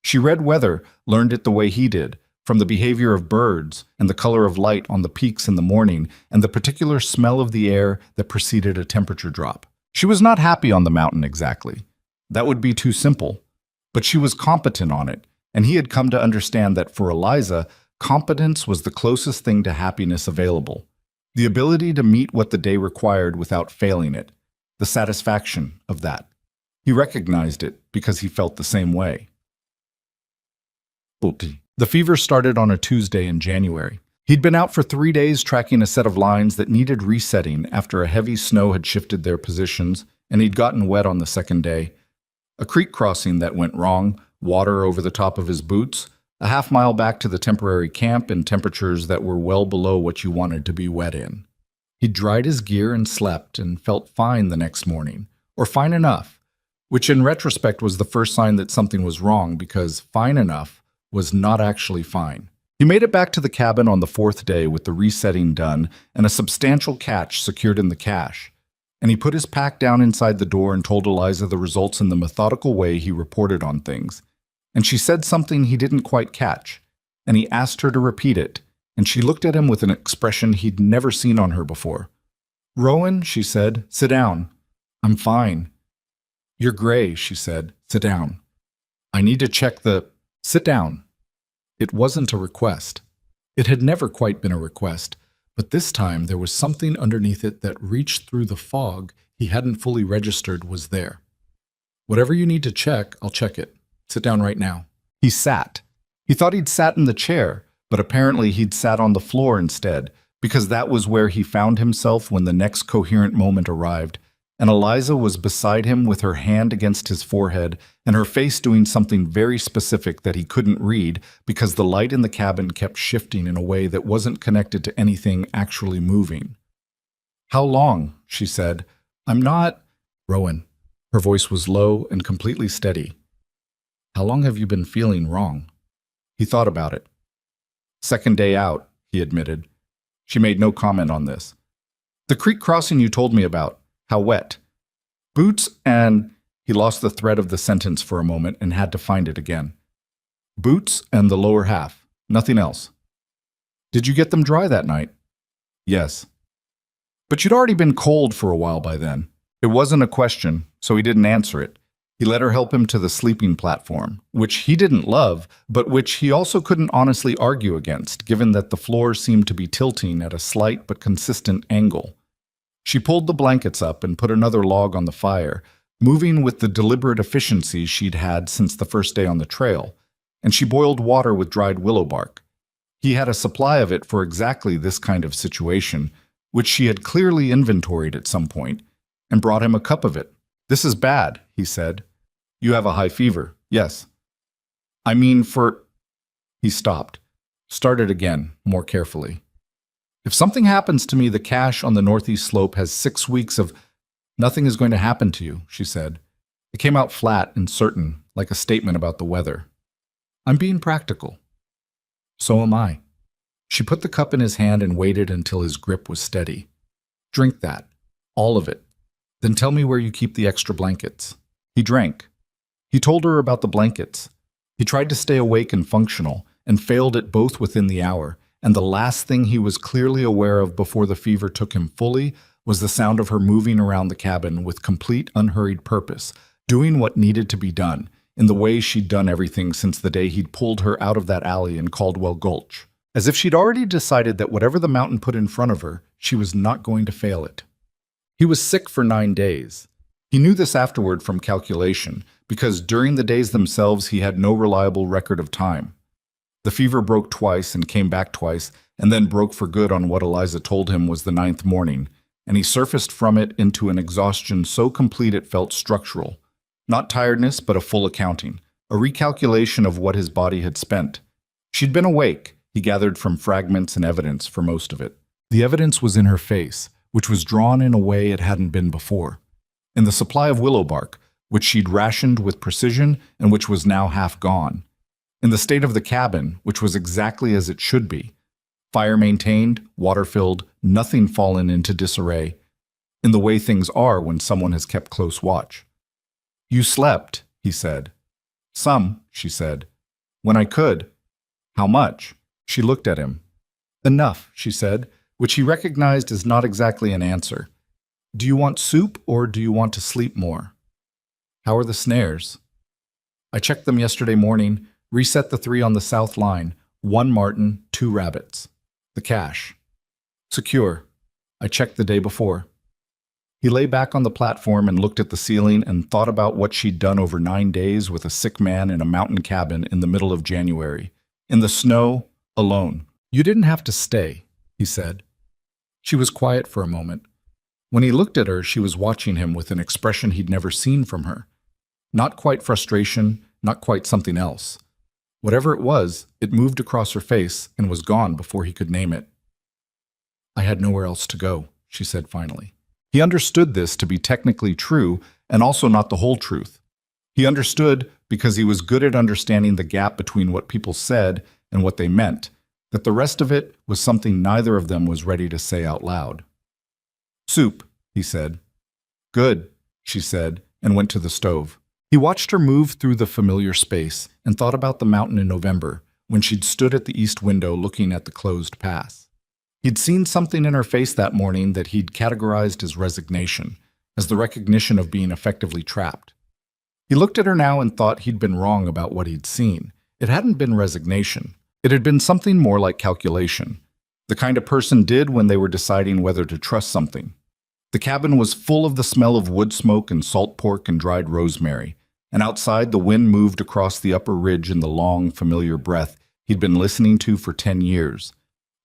Speaker 1: She read weather, learned it the way he did, from the behavior of birds and the color of light on the peaks in the morning and the particular smell of the air that preceded a temperature drop. She was not happy on the mountain exactly. That would be too simple. But she was competent on it, and he had come to understand that for Eliza, competence was the closest thing to happiness available. The ability to meet what the day required without failing it. The satisfaction of that. He recognized it because he felt the same way. The fever started on a Tuesday in January. He'd been out for 3 days tracking a set of lines that needed resetting after a heavy snow had shifted their positions, and he'd gotten wet on the second day. A creek crossing that went wrong, water over the top of his boots, a half-mile back to the temporary camp in temperatures that were well below what you wanted to be wet in. He dried his gear and slept and felt fine the next morning, or fine enough, which in retrospect was the first sign that something was wrong because fine enough was not actually fine. He made it back to the cabin on the fourth day with the resetting done and a substantial catch secured in the cache, and he put his pack down inside the door and told Eliza the results in the methodical way he reported on things. And she said something he didn't quite catch, and he asked her to repeat it, and she looked at him with an expression he'd never seen on her before. "Rowan," she said, "sit down." "I'm fine." "You're gray," she said. "Sit down." "I need to check the—" "Sit down." It wasn't a request. It had never quite been a request, but this time there was something underneath it that reached through the fog he hadn't fully registered was there. "Whatever you need to check, I'll check it. Sit down right now." He sat. He thought he'd sat in the chair, but apparently he'd sat on the floor instead, because that was where he found himself when the next coherent moment arrived, and Eliza was beside him with her hand against his forehead and her face doing something very specific that he couldn't read because the light in the cabin kept shifting in a way that wasn't connected to anything actually moving. "How long?" she said. "I'm not—" "Rowan." Her voice was low and completely steady. "How long have you been feeling wrong?" He thought about it. "Second day out," he admitted. She made no comment on this. "The creek crossing you told me about. How wet?" "Boots and—" He lost the thread of the sentence for a moment and had to find it again. "Boots and the lower half. Nothing else." "Did you get them dry that night?" "Yes." "But you'd already been cold for a while by then." It wasn't a question, so he didn't answer it. He let her help him to the sleeping platform, which he didn't love, but which he also couldn't honestly argue against, given that the floor seemed to be tilting at a slight but consistent angle. She pulled the blankets up and put another log on the fire, moving with the deliberate efficiency she'd had since the first day on the trail, and she boiled water with dried willow bark. He had a supply of it for exactly this kind of situation, which she had clearly inventoried at some point, and brought him a cup of it. "This is bad," he said. "You have a high fever." "Yes." "I mean for—" He stopped, started again, more carefully. "If something happens to me, the cache on the northeast slope has 6 weeks of—" "Nothing is going to happen to you," she said. It came out flat and certain, like a statement about the weather. "I'm being practical." "So am I." She put the cup in his hand and waited until his grip was steady. "Drink that. All of it. Then tell me where you keep the extra blankets." He drank. He told her about the blankets. He tried to stay awake and functional, and failed at both within the hour, and the last thing he was clearly aware of before the fever took him fully was the sound of her moving around the cabin with complete unhurried purpose, doing what needed to be done, in the way she'd done everything since the day he'd pulled her out of that alley in Caldwell Gulch, as if she'd already decided that whatever the mountain put in front of her, she was not going to fail it. He was sick for 9 days. He knew this afterward from calculation, because during the days themselves he had no reliable record of time. The fever broke twice and came back twice, and then broke for good on what Eliza told him was the 9th morning, and he surfaced from it into an exhaustion so complete it felt structural. Not tiredness, but a full accounting, a recalculation of what his body had spent. She'd been awake, he gathered from fragments and evidence for most of it. The evidence was in her face, which was drawn in a way it hadn't been before. In the supply of willow bark, which she'd rationed with precision and which was now half gone. In the state of the cabin, which was exactly as it should be. Fire maintained, water filled, nothing fallen into disarray. In the way things are when someone has kept close watch. "You slept," he said. "Some," she said. "When I could." "How much?" She looked at him. "Enough," she said, which he recognized as not exactly an answer. "Do you want soup or do you want to sleep more?" "How are the snares?" "I checked them yesterday morning, reset the 3 on the south line, 1 marten, 2 rabbits. The cache." "Secure. I checked the day before." He lay back on the platform and looked at the ceiling and thought about what she'd done over 9 days with a sick man in a mountain cabin in the middle of January. In the snow, alone. "You didn't have to stay," he said. She was quiet for a moment. When he looked at her, she was watching him with an expression he'd never seen from her. Not quite frustration, not quite something else. Whatever it was, it moved across her face and was gone before he could name it. I had nowhere else to go, she said finally. He understood this to be technically true and also not the whole truth. He understood because he was good at understanding the gap between what people said and what they meant, that the rest of it was something neither of them was ready to say out loud. Soup, he said. Good, she said, and went to the stove. He watched her move through the familiar space and thought about the mountain in November when she'd stood at the east window looking at the closed pass. He'd seen something in her face that morning that he'd categorized as resignation, as the recognition of being effectively trapped. He looked at her now and thought he'd been wrong about what he'd seen. It hadn't been resignation. It had been something more like calculation, the kind a person did when they were deciding whether to trust something. The cabin was full of the smell of wood smoke and salt pork and dried rosemary, and outside the wind moved across the upper ridge in the long, familiar breath he'd been listening to for 10 years.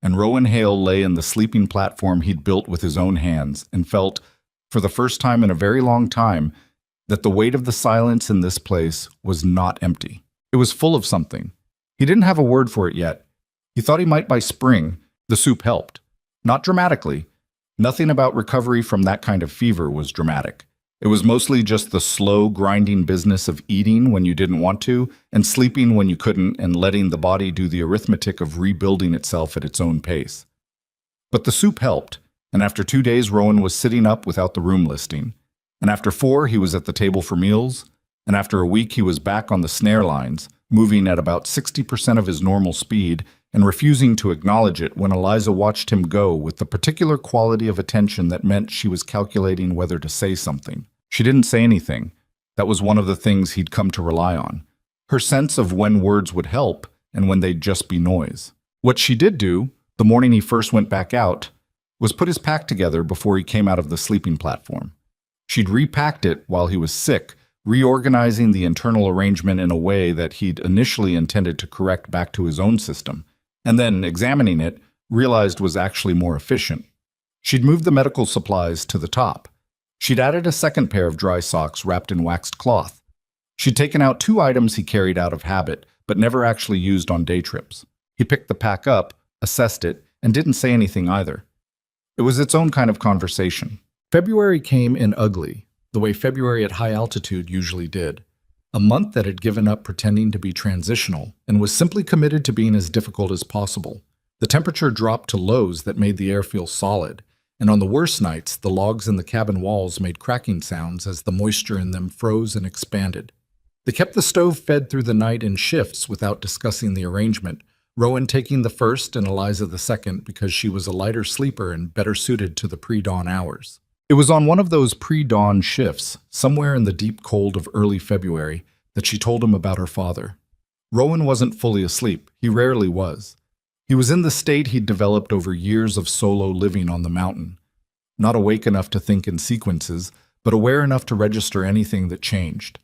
Speaker 1: And Rowan Hale lay in the sleeping platform he'd built with his own hands and felt, for the first time in a very long time, that the weight of the silence in this place was not empty. It was full of something. He didn't have a word for it yet. He thought he might by spring. The soup helped. Not dramatically. Nothing about recovery from that kind of fever was dramatic. It was mostly just the slow, grinding business of eating when you didn't want to, and sleeping when you couldn't, and letting the body do the arithmetic of rebuilding itself at its own pace. But the soup helped, and after 2 days Rowan was sitting up without the room listing. And after 4 he was at the table for meals, and after a week he was back on the snare lines, moving at about 60% of his normal speed, and refusing to acknowledge it when Eliza watched him go with the particular quality of attention that meant she was calculating whether to say something. She didn't say anything. That was one of the things he'd come to rely on. Her sense of when words would help and when they'd just be noise. What she did do, the morning he first went back out, was put his pack together before he came out of the sleeping platform. She'd repacked it while he was sick, reorganizing the internal arrangement in a way that he'd initially intended to correct back to his own system, and then, examining it, realized was actually more efficient. She'd moved the medical supplies to the top. She'd added a second pair of dry socks wrapped in waxed cloth. She'd taken out 2 items he carried out of habit, but never actually used on day trips. He picked the pack up, assessed it, and didn't say anything either. It was its own kind of conversation. February came in ugly, the way February at high altitude usually did. A month that had given up pretending to be transitional and was simply committed to being as difficult as possible. The temperature dropped to lows that made the air feel solid, and on the worst nights, the logs in the cabin walls made cracking sounds as the moisture in them froze and expanded. They kept the stove fed through the night in shifts without discussing the arrangement, Rowan taking the first and Eliza the second because she was a lighter sleeper and better suited to the pre-dawn hours. It was on one of those pre-dawn shifts, somewhere in the deep cold of early February, that she told him about her father. Rowan wasn't fully asleep. He rarely was. He was in the state he'd developed over years of solo living on the mountain. Not awake enough to think in sequences, but aware enough to register anything that changed.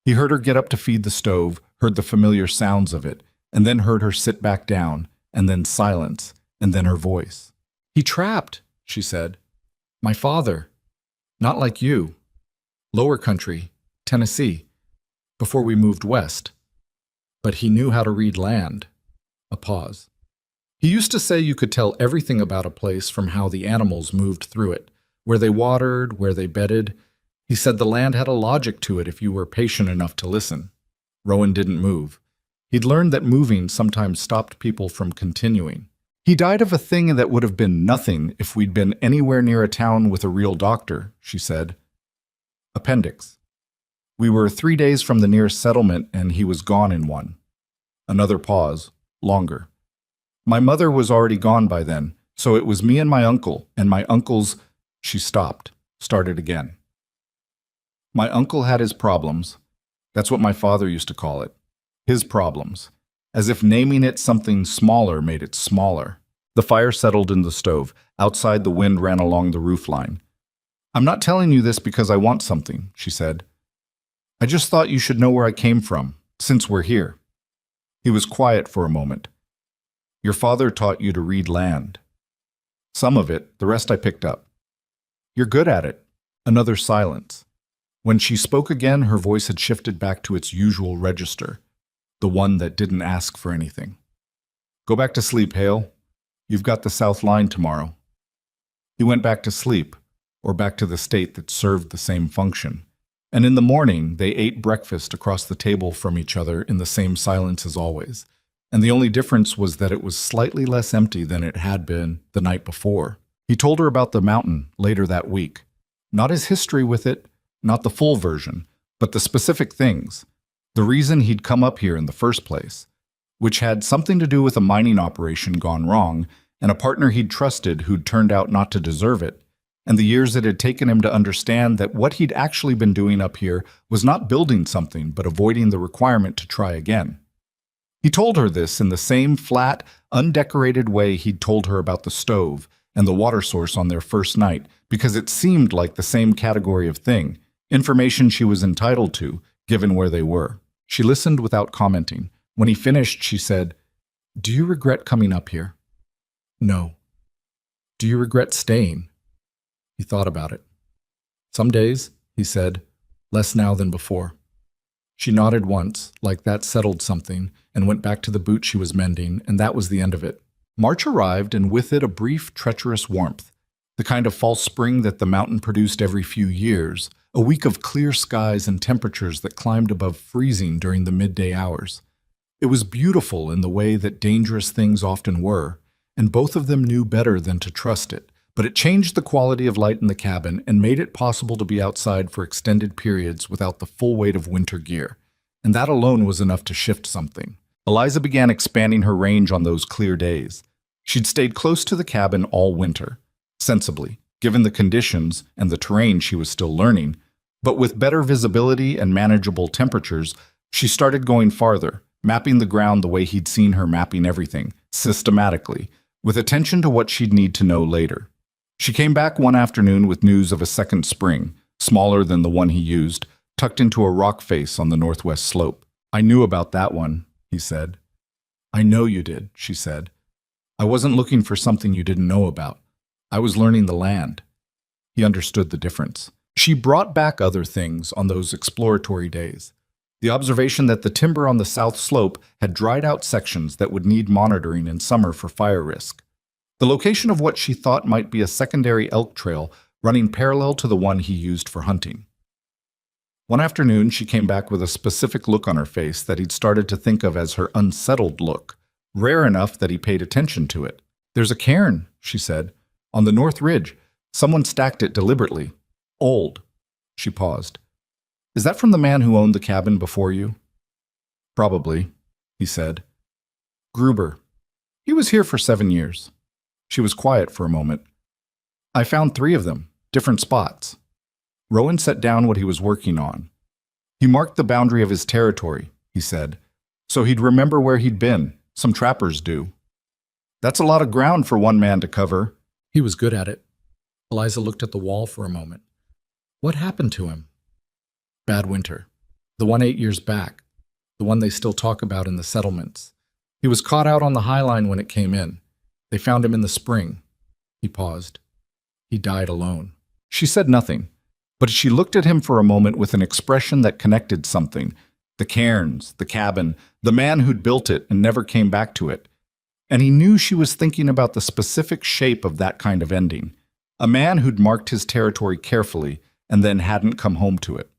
Speaker 1: He heard her get up to feed the stove, heard the familiar sounds of it, and then heard her sit back down, and then silence, and then her voice. "He trapped," she said. "My father. Not like you. Lower country, Tennessee, before we moved west. But he knew how to read land." A pause. "He used to say you could tell everything about a place from how the animals moved through it, where they watered, where they bedded. He said the land had a logic to it if you were patient enough to listen." Rowan didn't move. He'd learned that moving sometimes stopped people from continuing. "He died of a thing that would have been nothing if we'd been anywhere near a town with a real doctor," she said. Appendix. "We were 3 days from the nearest settlement and he was gone in one." Another pause, longer. "My mother was already gone by then, so it was me and my uncle, and my uncle's—" She stopped, started again. "My uncle had his problems. That's what my father used to call it. His problems. As if naming it something smaller made it smaller." The fire settled in the stove. Outside, the wind ran along the roofline. "I'm not telling you this because I want something," she said. "I just thought you should know where I came from, since we're here." He was quiet for a moment. "Your father taught you to read land." "Some of it, the rest I picked up." "You're good at it." Another silence. When she spoke again, her voice had shifted back to its usual register. the one that didn't ask for anything. Go back to sleep, Hale. You've got the South Line tomorrow. He went back to sleep, or back to the state that served the same function. And in the morning, they ate breakfast across the table from each other in the same silence as always. And the only difference was that it was slightly less empty than it had been the night before. He told her about the mountain later that week. Not his history with it, not the full version, but the specific things. The reason he'd come up here in the first place, which had something to do with a mining operation gone wrong and a partner he'd trusted who'd turned out not to deserve it, and the years it had taken him to understand that what he'd actually been doing up here was not building something but avoiding the requirement to try again. He told her this in the same flat, undecorated way he'd told her about the stove and the water source on their first night, because it seemed like the same category of thing, information she was entitled to, given where they were. She listened without commenting. When he finished, she said, "Do you regret coming up here?" "No." "Do you regret staying?" He thought about it. "Some days," he said, "less now than before." She nodded once, like that settled something, and went back to the boot she was mending, and that was the end of it. March arrived, and with it a brief, treacherous warmth, the kind of false spring that the mountain produced every few years, a week of clear skies and temperatures that climbed above freezing during the midday hours. It was beautiful in the way that dangerous things often were, and both of them knew better than to trust it. But it changed the quality of light in the cabin and made it possible to be outside for extended periods without the full weight of winter gear. And that alone was enough to shift something. Eliza began expanding her range on those clear days. She'd stayed close to the cabin all winter, sensibly, given the conditions and the terrain she was still learning. But with better visibility and manageable temperatures, she started going farther, mapping the ground the way he'd seen her mapping everything, systematically, with attention to what she'd need to know later. She came back one afternoon with news of a second spring, smaller than the one he used, tucked into a rock face on the northwest slope. "I knew about that one," he said. "I know you did," she said. "I wasn't looking for something you didn't know about. I was learning the land." He understood the difference. She brought back other things on those exploratory days. The observation that the timber on the south slope had dried out sections that would need monitoring in summer for fire risk. The location of what she thought might be a secondary elk trail running parallel to the one he used for hunting. One afternoon, she came back with a specific look on her face that he'd started to think of as her unsettled look, rare enough that he paid attention to it. "There's a cairn," she said, "on the north ridge. Someone stacked it deliberately. Old." She paused. "Is that from the man who owned the cabin before you?" "Probably," he said. "Gruber. He was here for 7 years. She was quiet for a moment. "I found 3 of them, different spots." Rowan set down what he was working on. "He marked the boundary of his territory," he said, "so he'd remember where he'd been. Some trappers do." "That's a lot of ground for one man to cover." "He was good at it." Eliza looked at the wall for a moment. "What happened to him?" "Bad winter. The one 8 years back. The one they still talk about in the settlements. He was caught out on the High Line when it came in. They found him in the spring." He paused. "He died alone." She said nothing, but she looked at him for a moment with an expression that connected something. The cairns, the cabin, the man who'd built it and never came back to it. And he knew she was thinking about the specific shape of that kind of ending. A man who'd marked his territory carefully and then hadn't come home to it.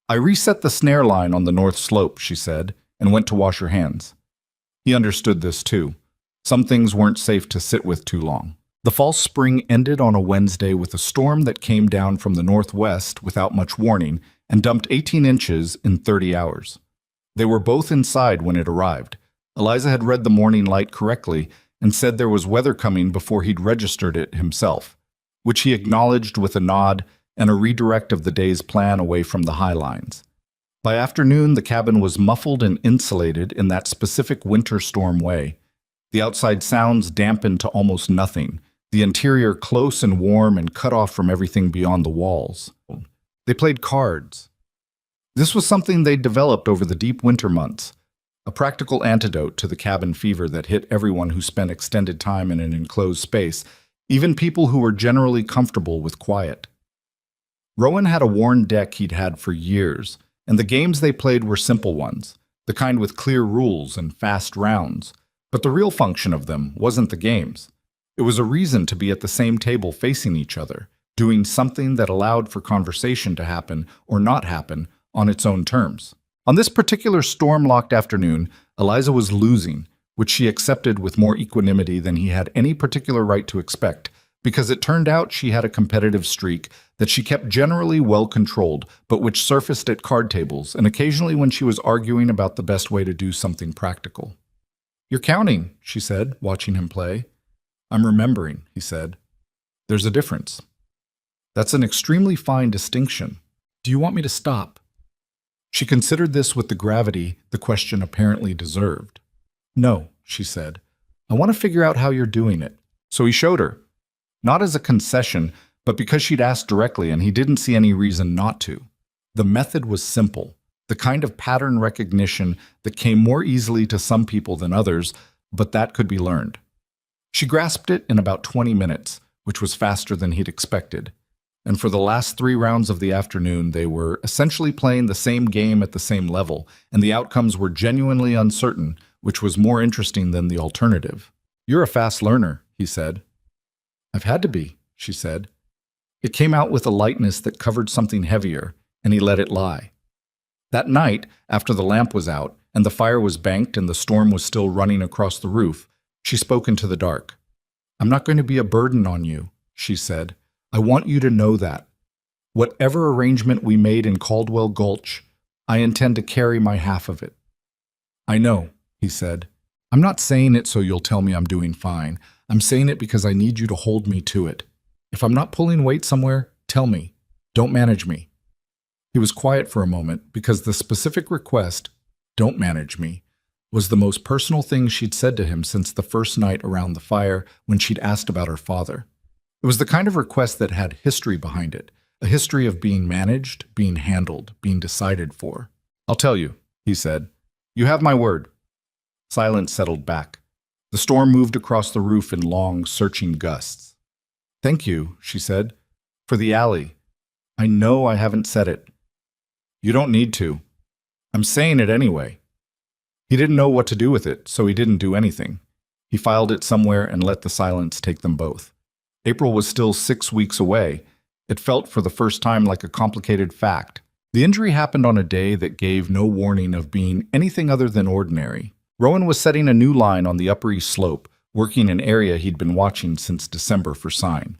Speaker 1: "I reset the snare line on the north slope," she said, and went to wash her hands. He understood this too. Some things weren't safe to sit with too long. The false spring ended on a Wednesday with a storm that came down from the northwest without much warning and dumped 18 inches in 30 hours. They were both inside when it arrived. Eliza had read the morning light correctly and said there was weather coming before he'd registered it himself, which he acknowledged with a nod and a redirect of the day's plan away from the high lines. By afternoon, the cabin was muffled and insulated in that specific winter storm way. The outside sounds dampened to almost nothing, the interior close and warm and cut off from everything beyond the walls. They played cards. This was something they'd developed over the deep winter months, a practical antidote to the cabin fever that hit everyone who spent extended time in an enclosed space, even people who were generally comfortable with quiet. Rowan had a worn deck he'd had for years, and the games they played were simple ones. the kind with clear rules and fast rounds. But the real function of them wasn't the games. It was a reason to be at the same table facing each other, doing something that allowed for conversation to happen or not happen on its own terms. On this particular storm-locked afternoon, Eliza was losing, which she accepted with more equanimity than he had any particular right to expect, because it turned out she had a competitive streak that she kept generally well controlled, but which surfaced at card tables and occasionally when she was arguing about the best way to do something practical. "You're counting," she said, watching him play. "I'm remembering," he said. "There's a difference." "That's an extremely fine distinction. Do you want me to stop?" She considered this with the gravity the question apparently deserved. "No," she said. "I want to figure out how you're doing it." So he showed her. Not as a concession, but because she'd asked directly and he didn't see any reason not to. The method was simple, the kind of pattern recognition that came more easily to some people than others, but that could be learned. She grasped it in about 20 minutes, which was faster than he'd expected. And for the last 3 rounds of the afternoon, they were essentially playing the same game at the same level, and the outcomes were genuinely uncertain, which was more interesting than the alternative. "You're a fast learner," he said. "I've had to be," she said. It came out with a lightness that covered something heavier, and he let it lie. That night, after the lamp was out, and the fire was banked and the storm was still running across the roof, she spoke into the dark. "I'm not going to be a burden on you," she said. "I want you to know that. Whatever arrangement we made in Caldwell Gulch, I intend to carry my half of it." "I know," he said. "I'm not saying it so you'll tell me I'm doing fine. I'm saying it because I need you to hold me to it. If I'm not pulling weight somewhere, tell me. Don't manage me." He was quiet for a moment because the specific request, "Don't manage me," was the most personal thing she'd said to him since the first night around the fire when she'd asked about her father. It was the kind of request that had history behind it, a history of being managed, being handled, being decided for. "I'll tell you," he said. "You have my word." Silence settled back. The storm moved across the roof in long, searching gusts. "Thank you," she said, "for the alley. I know I haven't said it." "You don't need to. I'm saying it anyway." He didn't know what to do with it, so he didn't do anything. He filed it somewhere and let the silence take them both. April was still 6 weeks away. It felt for the first time like a complicated fact. The injury happened on a day that gave no warning of being anything other than ordinary. Rowan was setting a new line on the Upper East Slope, working an area he'd been watching since December for sign.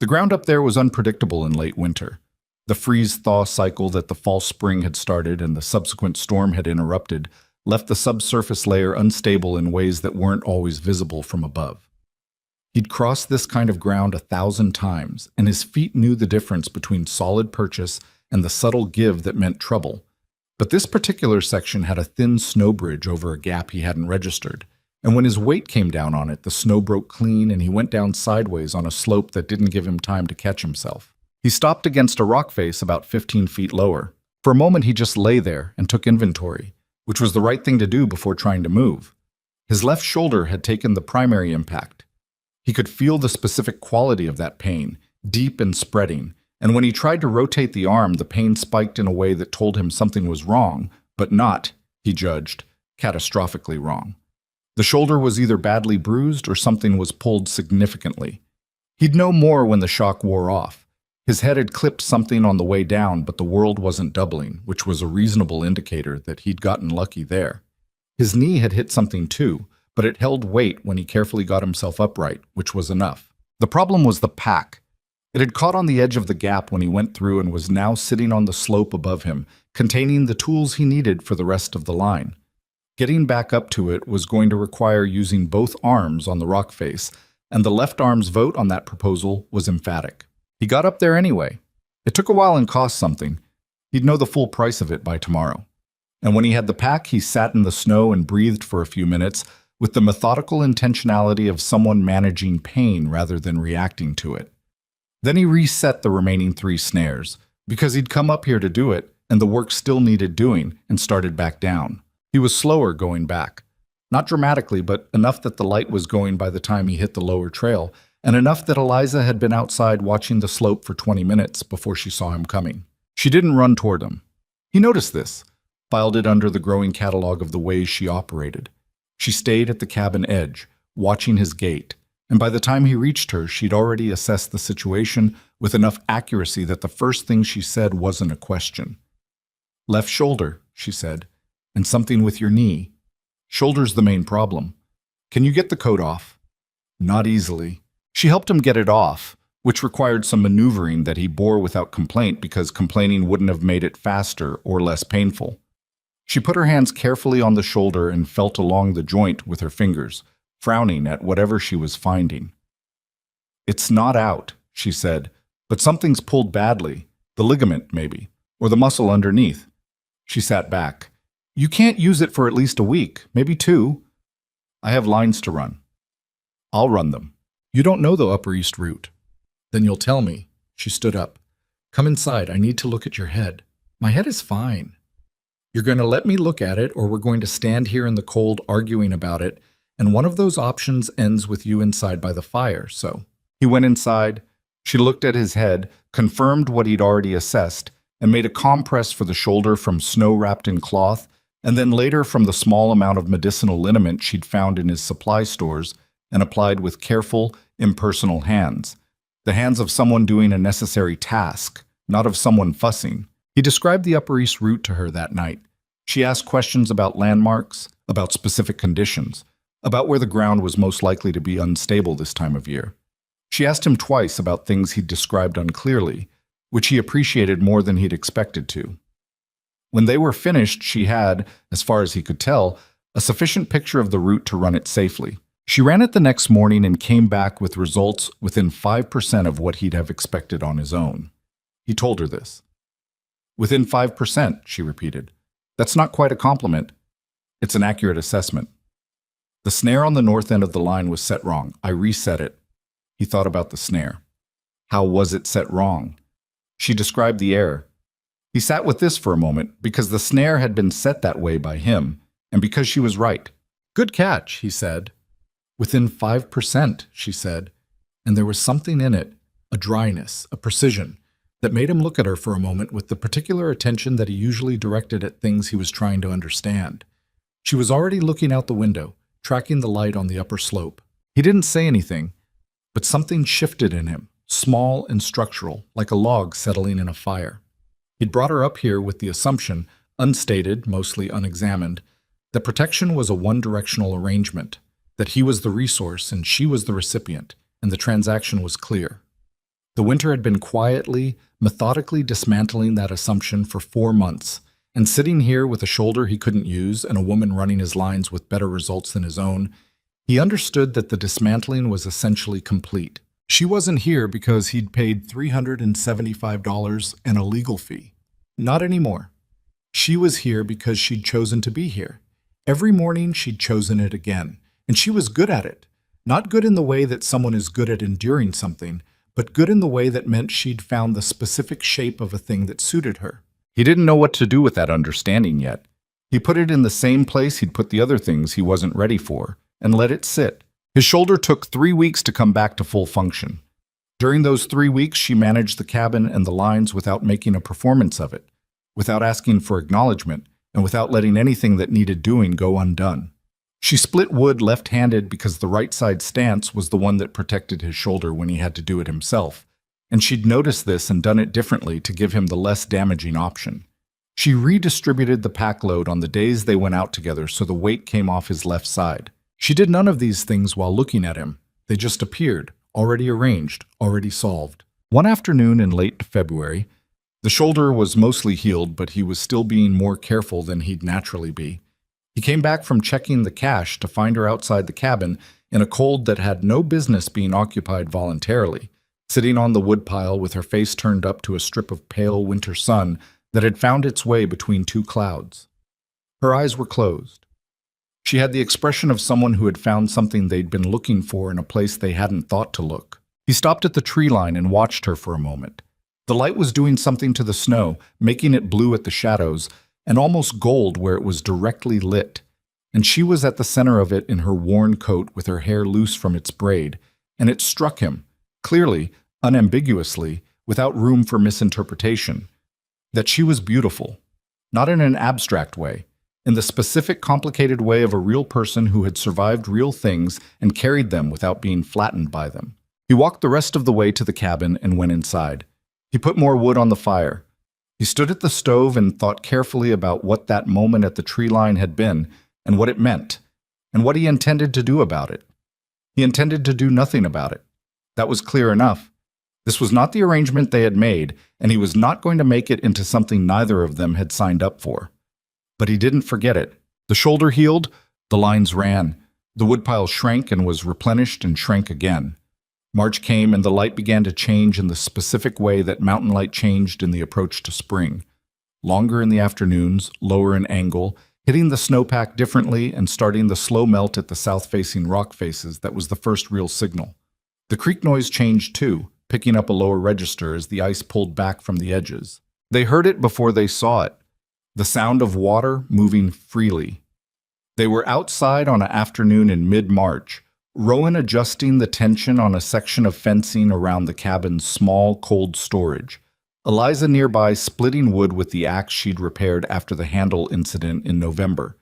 Speaker 1: The ground up there was unpredictable in late winter. The freeze-thaw cycle that the false spring had started and the subsequent storm had interrupted left the subsurface layer unstable in ways that weren't always visible from above. He'd crossed this kind of ground 1,000 times, and his feet knew the difference between solid purchase and the subtle give that meant trouble. But this particular section had a thin snow bridge over a gap he hadn't registered, and when his weight came down on it, the snow broke clean and he went down sideways on a slope that didn't give him time to catch himself. He stopped against a rock face about 15 feet lower. For a moment he just lay there and took inventory, which was the right thing to do before trying to move. His left shoulder had taken the primary impact. He could feel the specific quality of that pain, deep and spreading, and when he tried to rotate the arm, the pain spiked in a way that told him something was wrong, but not, he judged, catastrophically wrong. The shoulder was either badly bruised or something was pulled significantly. He'd know more when the shock wore off. His head had clipped something on the way down, but the world wasn't doubling, which was a reasonable indicator that he'd gotten lucky there. His knee had hit something too, but it held weight when he carefully got himself upright, which was enough. The problem was the pack. It had caught on the edge of the gap when he went through and was now sitting on the slope above him, containing the tools he needed for the rest of the line. Getting back up to it was going to require using both arms on the rock face, and the left arm's vote on that proposal was emphatic. He got up there anyway. It took a while and cost something. He'd know the full price of it by tomorrow. And when he had the pack, he sat in the snow and breathed for a few minutes, with the methodical intentionality of someone managing pain rather than reacting to it. Then he reset the remaining 3 snares, because he'd come up here to do it, and the work still needed doing, and started back down. He was slower going back. Not dramatically, but enough that the light was going by the time he hit the lower trail, and enough that Eliza had been outside watching the slope for 20 minutes before she saw him coming. She didn't run toward him. He noticed this. filed it under the growing catalog of the ways she operated. She stayed at the cabin edge, watching his gait, and by the time he reached her, she'd already assessed the situation with enough accuracy that the first thing she said wasn't a question. "Left shoulder," she said, "and something with your knee. Shoulder's the main problem. Can you get the coat off?" Not easily. She helped him get it off, which required some maneuvering that he bore without complaint because complaining wouldn't have made it faster or less painful. She put her hands carefully on the shoulder and felt along the joint with her fingers, frowning at whatever she was finding. "It's not out," she said, "but something's pulled badly. The ligament, maybe, or the muscle underneath." She sat back. "You can't use it for at least a week, maybe 2. I have lines to run." "I'll run them." "You don't know the Upper East route." "Then you'll tell me." She stood up. "Come inside. I need to look at your head." "My head is fine." "You're going to let me look at it, or we're going to stand here in the cold arguing about it, and one of those options ends with you inside by the fire, so." He went inside. She looked at his head, confirmed what he'd already assessed, and made a compress for the shoulder from snow wrapped in cloth, and then later from the small amount of medicinal liniment she'd found in his supply stores and applied with careful, impersonal hands. The hands of someone doing a necessary task, not of someone fussing. He described the Upper East route to her that night. She asked questions about landmarks, about specific conditions, about where the ground was most likely to be unstable this time of year. She asked him twice about things he'd described unclearly, which he appreciated more than he'd expected to. When they were finished, she had, as far as he could tell, a sufficient picture of the route to run it safely. She ran it the next morning and came back with results within 5% of what he'd have expected on his own. He told her this. "Within 5%, she repeated. "That's not quite a compliment. It's an accurate assessment." "The snare on the north end of the line was set wrong. I reset it." He thought about the snare. How was it set wrong? She described the error. He sat with this for a moment because the snare had been set that way by him, and because she was right. "Good catch," he said. "Within 5%, she said, and there was something in it, a dryness, a precision, that made him look at her for a moment with the particular attention that he usually directed at things he was trying to understand. She was already looking out the window, tracking the light on the upper slope. He didn't say anything, but something shifted in him, small and structural, like a log settling in a fire. He'd brought her up here with the assumption, unstated, mostly unexamined, that protection was a one-directional arrangement, that he was the resource and she was the recipient, and the transaction was clear. The winter had been quietly, methodically dismantling that assumption for 4 months, and sitting here with a shoulder he couldn't use and a woman running his lines with better results than his own, he understood that the dismantling was essentially complete. She wasn't here because he'd paid $375 and a legal fee. Not anymore. She was here because she'd chosen to be here. Every morning she'd chosen it again, and she was good at it. Not good in the way that someone is good at enduring something, but good in the way that meant she'd found the specific shape of a thing that suited her. He didn't know what to do with that understanding yet. He put it in the same place he'd put the other things he wasn't ready for, and let it sit. His shoulder took 3 weeks to come back to full function. During those 3 weeks, she managed the cabin and the lines without making a performance of it, without asking for acknowledgement, and without letting anything that needed doing go undone. She split wood left-handed because the right side stance was the one that protected his shoulder when he had to do it himself, and she'd noticed this and done it differently to give him the less damaging option. She redistributed the pack load on the days they went out together so the weight came off his left side. She did none of these things while looking at him. They just appeared, already arranged, already solved. One afternoon in late February, the shoulder was mostly healed, but he was still being more careful than he'd naturally be. He came back from checking the cache to find her outside the cabin in a cold that had no business being occupied voluntarily, sitting on the woodpile with her face turned up to a strip of pale winter sun that had found its way between 2 clouds. Her eyes were closed. She had the expression of someone who had found something they'd been looking for in a place they hadn't thought to look. He stopped at the tree line and watched her for a moment. The light was doing something to the snow, making it blue at the shadows, and almost gold where it was directly lit, and she was at the center of it in her worn coat with her hair loose from its braid, and it struck him, clearly, unambiguously, without room for misinterpretation, that she was beautiful. Not in an abstract way, in the specific, complicated way of a real person who had survived real things and carried them without being flattened by them. He walked the rest of the way to the cabin and went inside. He put more wood on the fire. He stood at the stove and thought carefully about what that moment at the tree line had been and what it meant, and what he intended to do about it. He intended to do nothing about it. That was clear enough. This was not the arrangement they had made, and he was not going to make it into something neither of them had signed up for. But he didn't forget it. The shoulder healed, the lines ran, the woodpile shrank and was replenished and shrank again. March came and the light began to change in the specific way that mountain light changed in the approach to spring. Longer in the afternoons, lower in angle, hitting the snowpack differently and starting the slow melt at the south-facing rock faces that was the first real signal. The creek noise changed too, picking up a lower register as the ice pulled back from the edges. They heard it before they saw it, the sound of water moving freely. They were outside on an afternoon in mid-March, Rowan adjusting the tension on a section of fencing around the cabin's small, cold storage. Eliza nearby splitting wood with the axe she'd repaired after the handle incident in November.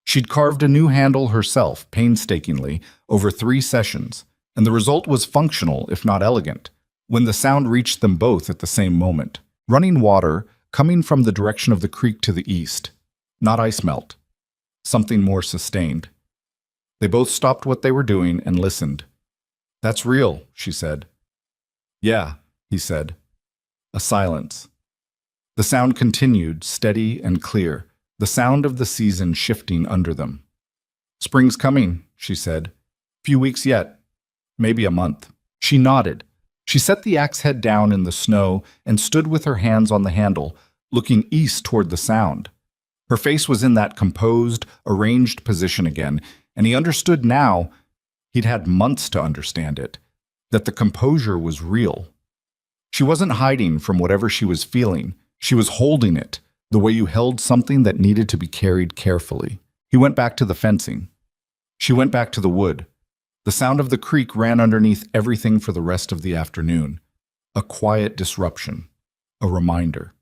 Speaker 1: She'd carved a new handle herself, painstakingly, over 3 sessions, and the result was functional, if not elegant, when the sound reached them both at the same moment. Running water, coming from the direction of the creek to the east. Not ice melt. Something more sustained. They both stopped what they were doing and listened. "That's real," she said. "Yeah," he said. A silence. The sound continued, steady and clear, the sound of the season shifting under them. "Spring's coming," she said. "Few weeks yet. Maybe a month." She nodded. She set the axe head down in the snow and stood with her hands on the handle, looking east toward the sound. Her face was in that composed, arranged position again, and he understood now, he'd had months to understand it, that the composure was real. She wasn't hiding from whatever she was feeling. She was holding it, the way you held something that needed to be carried carefully. He went back to the fencing. She went back to the wood. The sound of the creek ran underneath everything for the rest of the afternoon. A quiet disruption. A reminder.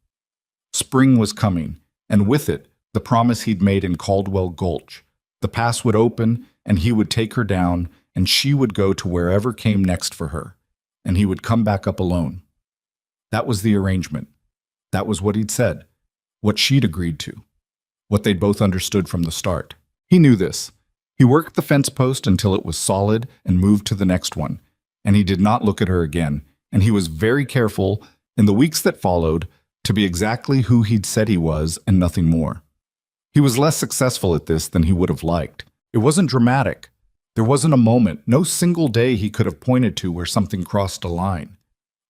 Speaker 1: Spring was coming, and with it, the promise he'd made in Caldwell Gulch. The pass would open, and he would take her down, and she would go to wherever came next for her, and he would come back up alone. That was the arrangement. That was what he'd said, what she'd agreed to, what they'd both understood from the start. He knew this. He worked the fence post until it was solid and moved to the next one, and he did not look at her again, and he was very careful, in the weeks that followed, to be exactly who he'd said he was and nothing more. He was less successful at this than he would have liked. It wasn't dramatic. There wasn't a moment, no single day he could have pointed to where something crossed a line.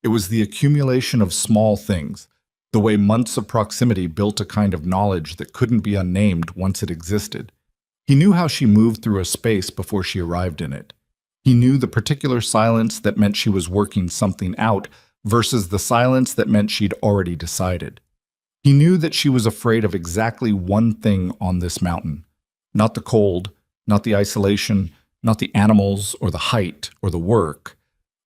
Speaker 1: It was the accumulation of small things, the way months of proximity built a kind of knowledge that couldn't be unnamed once it existed. He knew how she moved through a space before she arrived in it. He knew the particular silence that meant she was working something out versus the silence that meant she'd already decided. He knew that she was afraid of exactly one thing on this mountain. Not the cold, not the isolation, not the animals or the height or the work,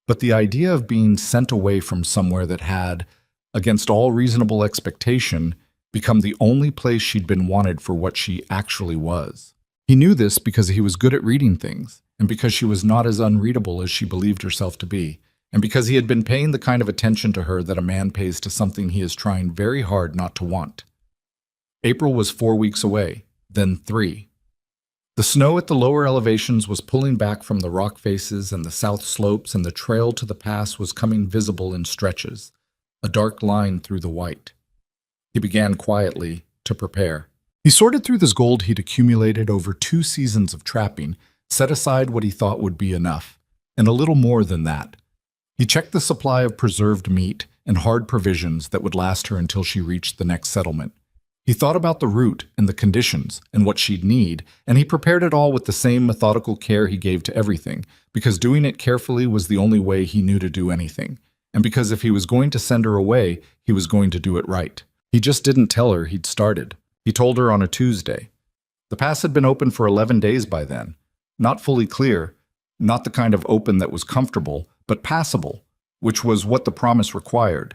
Speaker 1: but the idea of being sent away from somewhere that had, against all reasonable expectation, become the only place she'd been wanted for what she actually was. He knew this because he was good at reading things, and because she was not as unreadable as she believed herself to be, and because he had been paying the kind of attention to her that a man pays to something he is trying very hard not to want. April was 4 weeks away, then 3. The snow at the lower elevations was pulling back from the rock faces and the south slopes, and the trail to the pass was coming visible in stretches, a dark line through the white. He began quietly to prepare. He sorted through the gold he'd accumulated over 2 seasons of trapping, set aside what he thought would be enough, and a little more than that. He checked the supply of preserved meat and hard provisions that would last her until she reached the next settlement. He thought about the route and the conditions and what she'd need, and he prepared it all with the same methodical care he gave to everything, because doing it carefully was the only way he knew to do anything, and because if he was going to send her away, he was going to do it right. He just didn't tell her he'd started. He told her on a Tuesday. The pass had been open for 11 days by then. Not fully clear, not the kind of open that was comfortable, but passable, which was what the promise required.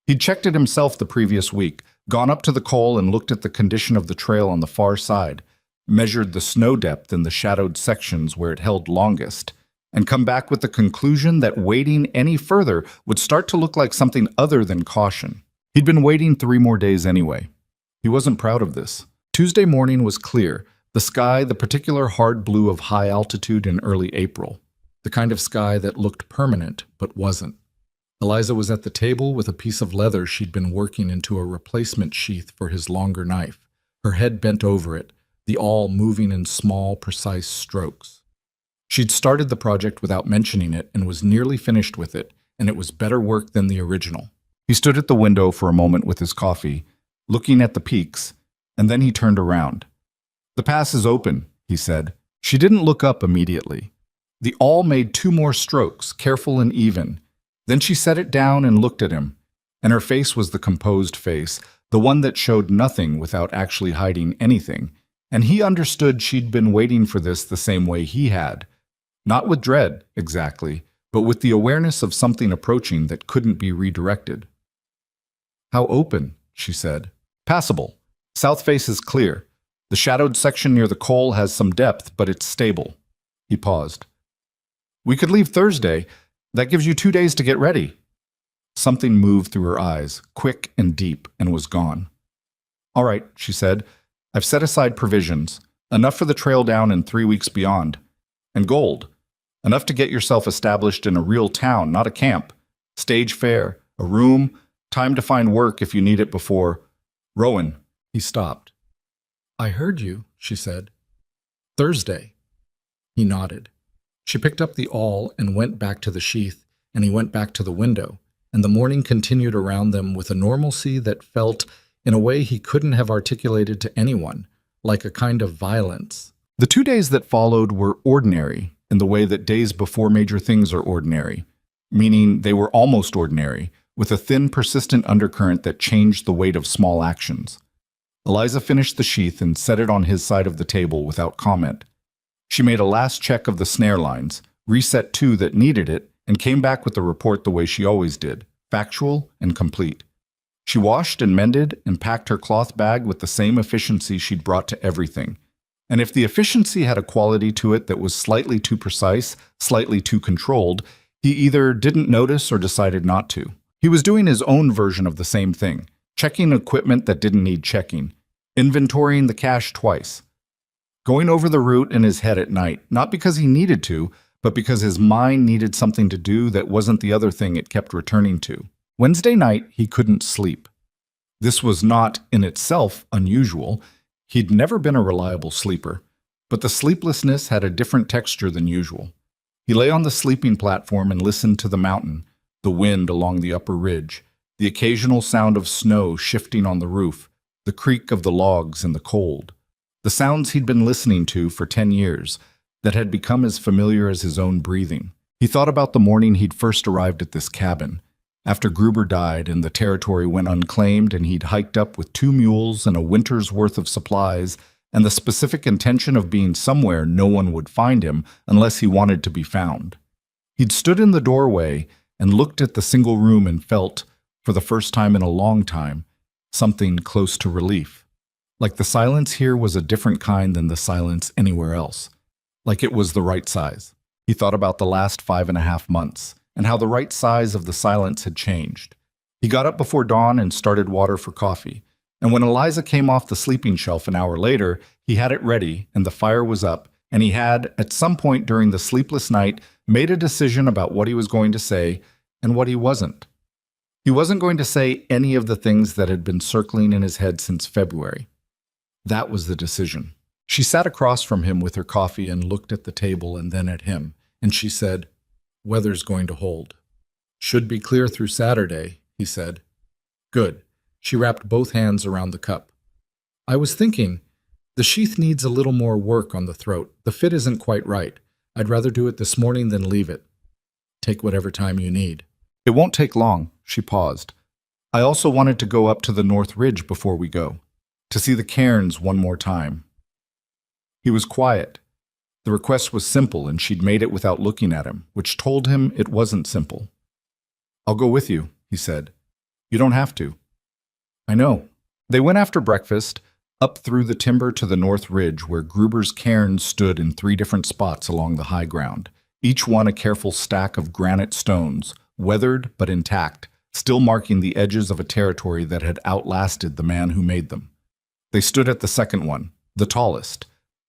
Speaker 1: He'd checked it himself the previous week, gone up to the coal and looked at the condition of the trail on the far side, measured the snow depth in the shadowed sections where it held longest, and come back with the conclusion that waiting any further would start to look like something other than caution. He'd been waiting 3 more days anyway. He wasn't proud of this. Tuesday morning was clear, the sky the particular hard blue of high altitude in early April, the kind of sky that looked permanent but wasn't. Eliza was at the table with a piece of leather she'd been working into a replacement sheath for his longer knife, her head bent over it, the awl moving in small, precise strokes. She'd started the project without mentioning it and was nearly finished with it, and it was better work than the original. He stood at the window for a moment with his coffee, looking at the peaks, and then he turned around. "The pass is open," he said. She didn't look up immediately. The awl made 2 more strokes, careful and even. Then she set it down and looked at him, and her face was the composed face, the one that showed nothing without actually hiding anything, and he understood she'd been waiting for this the same way he had. Not with dread, exactly, but with the awareness of something approaching that couldn't be redirected. "How open?" she said. "Passable. South face is clear. The shadowed section near the coal has some depth, but it's stable." He paused. "We could leave Thursday. That gives you 2 days to get ready." Something moved through her eyes, quick and deep, and was gone. "All right," she said. "I've set aside provisions, enough for the trail down and 3 weeks beyond. And gold, enough to get yourself established in a real town, not a camp. Stage fare, a room, time to find work if you need it before. Rowan." He stopped. "I heard you," she said. "Thursday." He nodded. She picked up the awl and went back to the sheath, and he went back to the window, and the morning continued around them with a normalcy that felt, in a way he couldn't have articulated to anyone, like a kind of violence. The 2 days that followed were ordinary in the way that days before major things are ordinary, meaning they were almost ordinary, with a thin, persistent undercurrent that changed the weight of small actions. Eliza finished the sheath and set it on his side of the table without comment. She made a last check of the snare lines, reset 2 that needed it, and came back with the report the way she always did, factual and complete. She washed and mended and packed her cloth bag with the same efficiency she'd brought to everything. And if the efficiency had a quality to it that was slightly too precise, slightly too controlled, he either didn't notice or decided not to. He was doing his own version of the same thing, checking equipment that didn't need checking, inventorying the cache twice, going over the route in his head at night, not because he needed to, but because his mind needed something to do that wasn't the other thing it kept returning to. Wednesday night, he couldn't sleep. This was not, in itself, unusual. He'd never been a reliable sleeper, but the sleeplessness had a different texture than usual. He lay on the sleeping platform and listened to the mountain, the wind along the upper ridge, the occasional sound of snow shifting on the roof, the creak of the logs in the cold. The sounds he'd been listening to for 10 years, that had become as familiar as his own breathing. He thought about the morning he'd first arrived at this cabin, after Gruber died and the territory went unclaimed and he'd hiked up with 2 mules and a winter's worth of supplies and the specific intention of being somewhere no one would find him unless he wanted to be found. He'd stood in the doorway and looked at the single room and felt, for the first time in a long time, something close to relief. Like the silence here was a different kind than the silence anywhere else. Like it was the right size. He thought about the last 5.5 months and how the right size of the silence had changed. He got up before dawn and started water for coffee. And when Eliza came off the sleeping shelf an hour later, he had it ready and the fire was up, and he had, at some point during the sleepless night, made a decision about what he was going to say and what he wasn't. He wasn't going to say any of the things that had been circling in his head since February. That was the decision. She sat across from him with her coffee and looked at the table and then at him, and she said, "Weather's going to hold." "Should be clear through Saturday," he said. "Good." She wrapped both hands around the cup. "I was thinking, the sheath needs a little more work on the throat. The fit isn't quite right. I'd rather do it this morning than leave it. Take whatever time you need." "It won't take long," she paused. "I also wanted to go up to the North Ridge before we go, to see the cairns one more time." He was quiet. The request was simple, and she'd made it without looking at him, which told him it wasn't simple. "I'll go with you," he said. "You don't have to." "I know." They went after breakfast, up through the timber to the north ridge where Gruber's cairn stood in 3 different spots along the high ground, each one a careful stack of granite stones, weathered but intact, still marking the edges of a territory that had outlasted the man who made them. They stood at the second one, the tallest,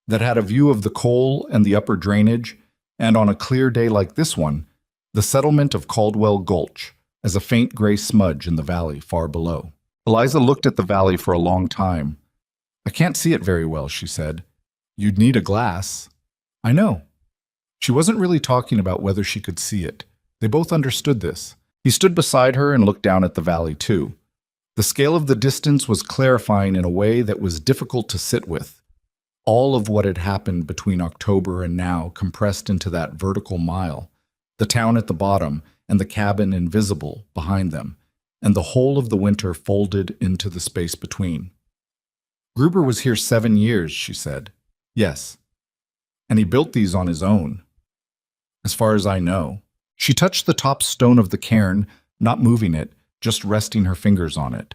Speaker 1: that had a view of the coal and the upper drainage, and on a clear day like this one, the settlement of Caldwell Gulch, as a faint gray smudge in the valley far below. Eliza looked at the valley for a long time. "I can't see it very well," she said. "You'd need a glass." "I know." She wasn't really talking about whether she could see it. They both understood this. He stood beside her and looked down at the valley too. The scale of the distance was clarifying in a way that was difficult to sit with. All of what had happened between October and now compressed into that vertical mile, the town at the bottom and the cabin invisible behind them, and the whole of the winter folded into the space between. "Gruber was here 7 years, she said. "Yes. And he built these on his own. As far as I know." She touched the top stone of the cairn, not moving it, just resting her fingers on it.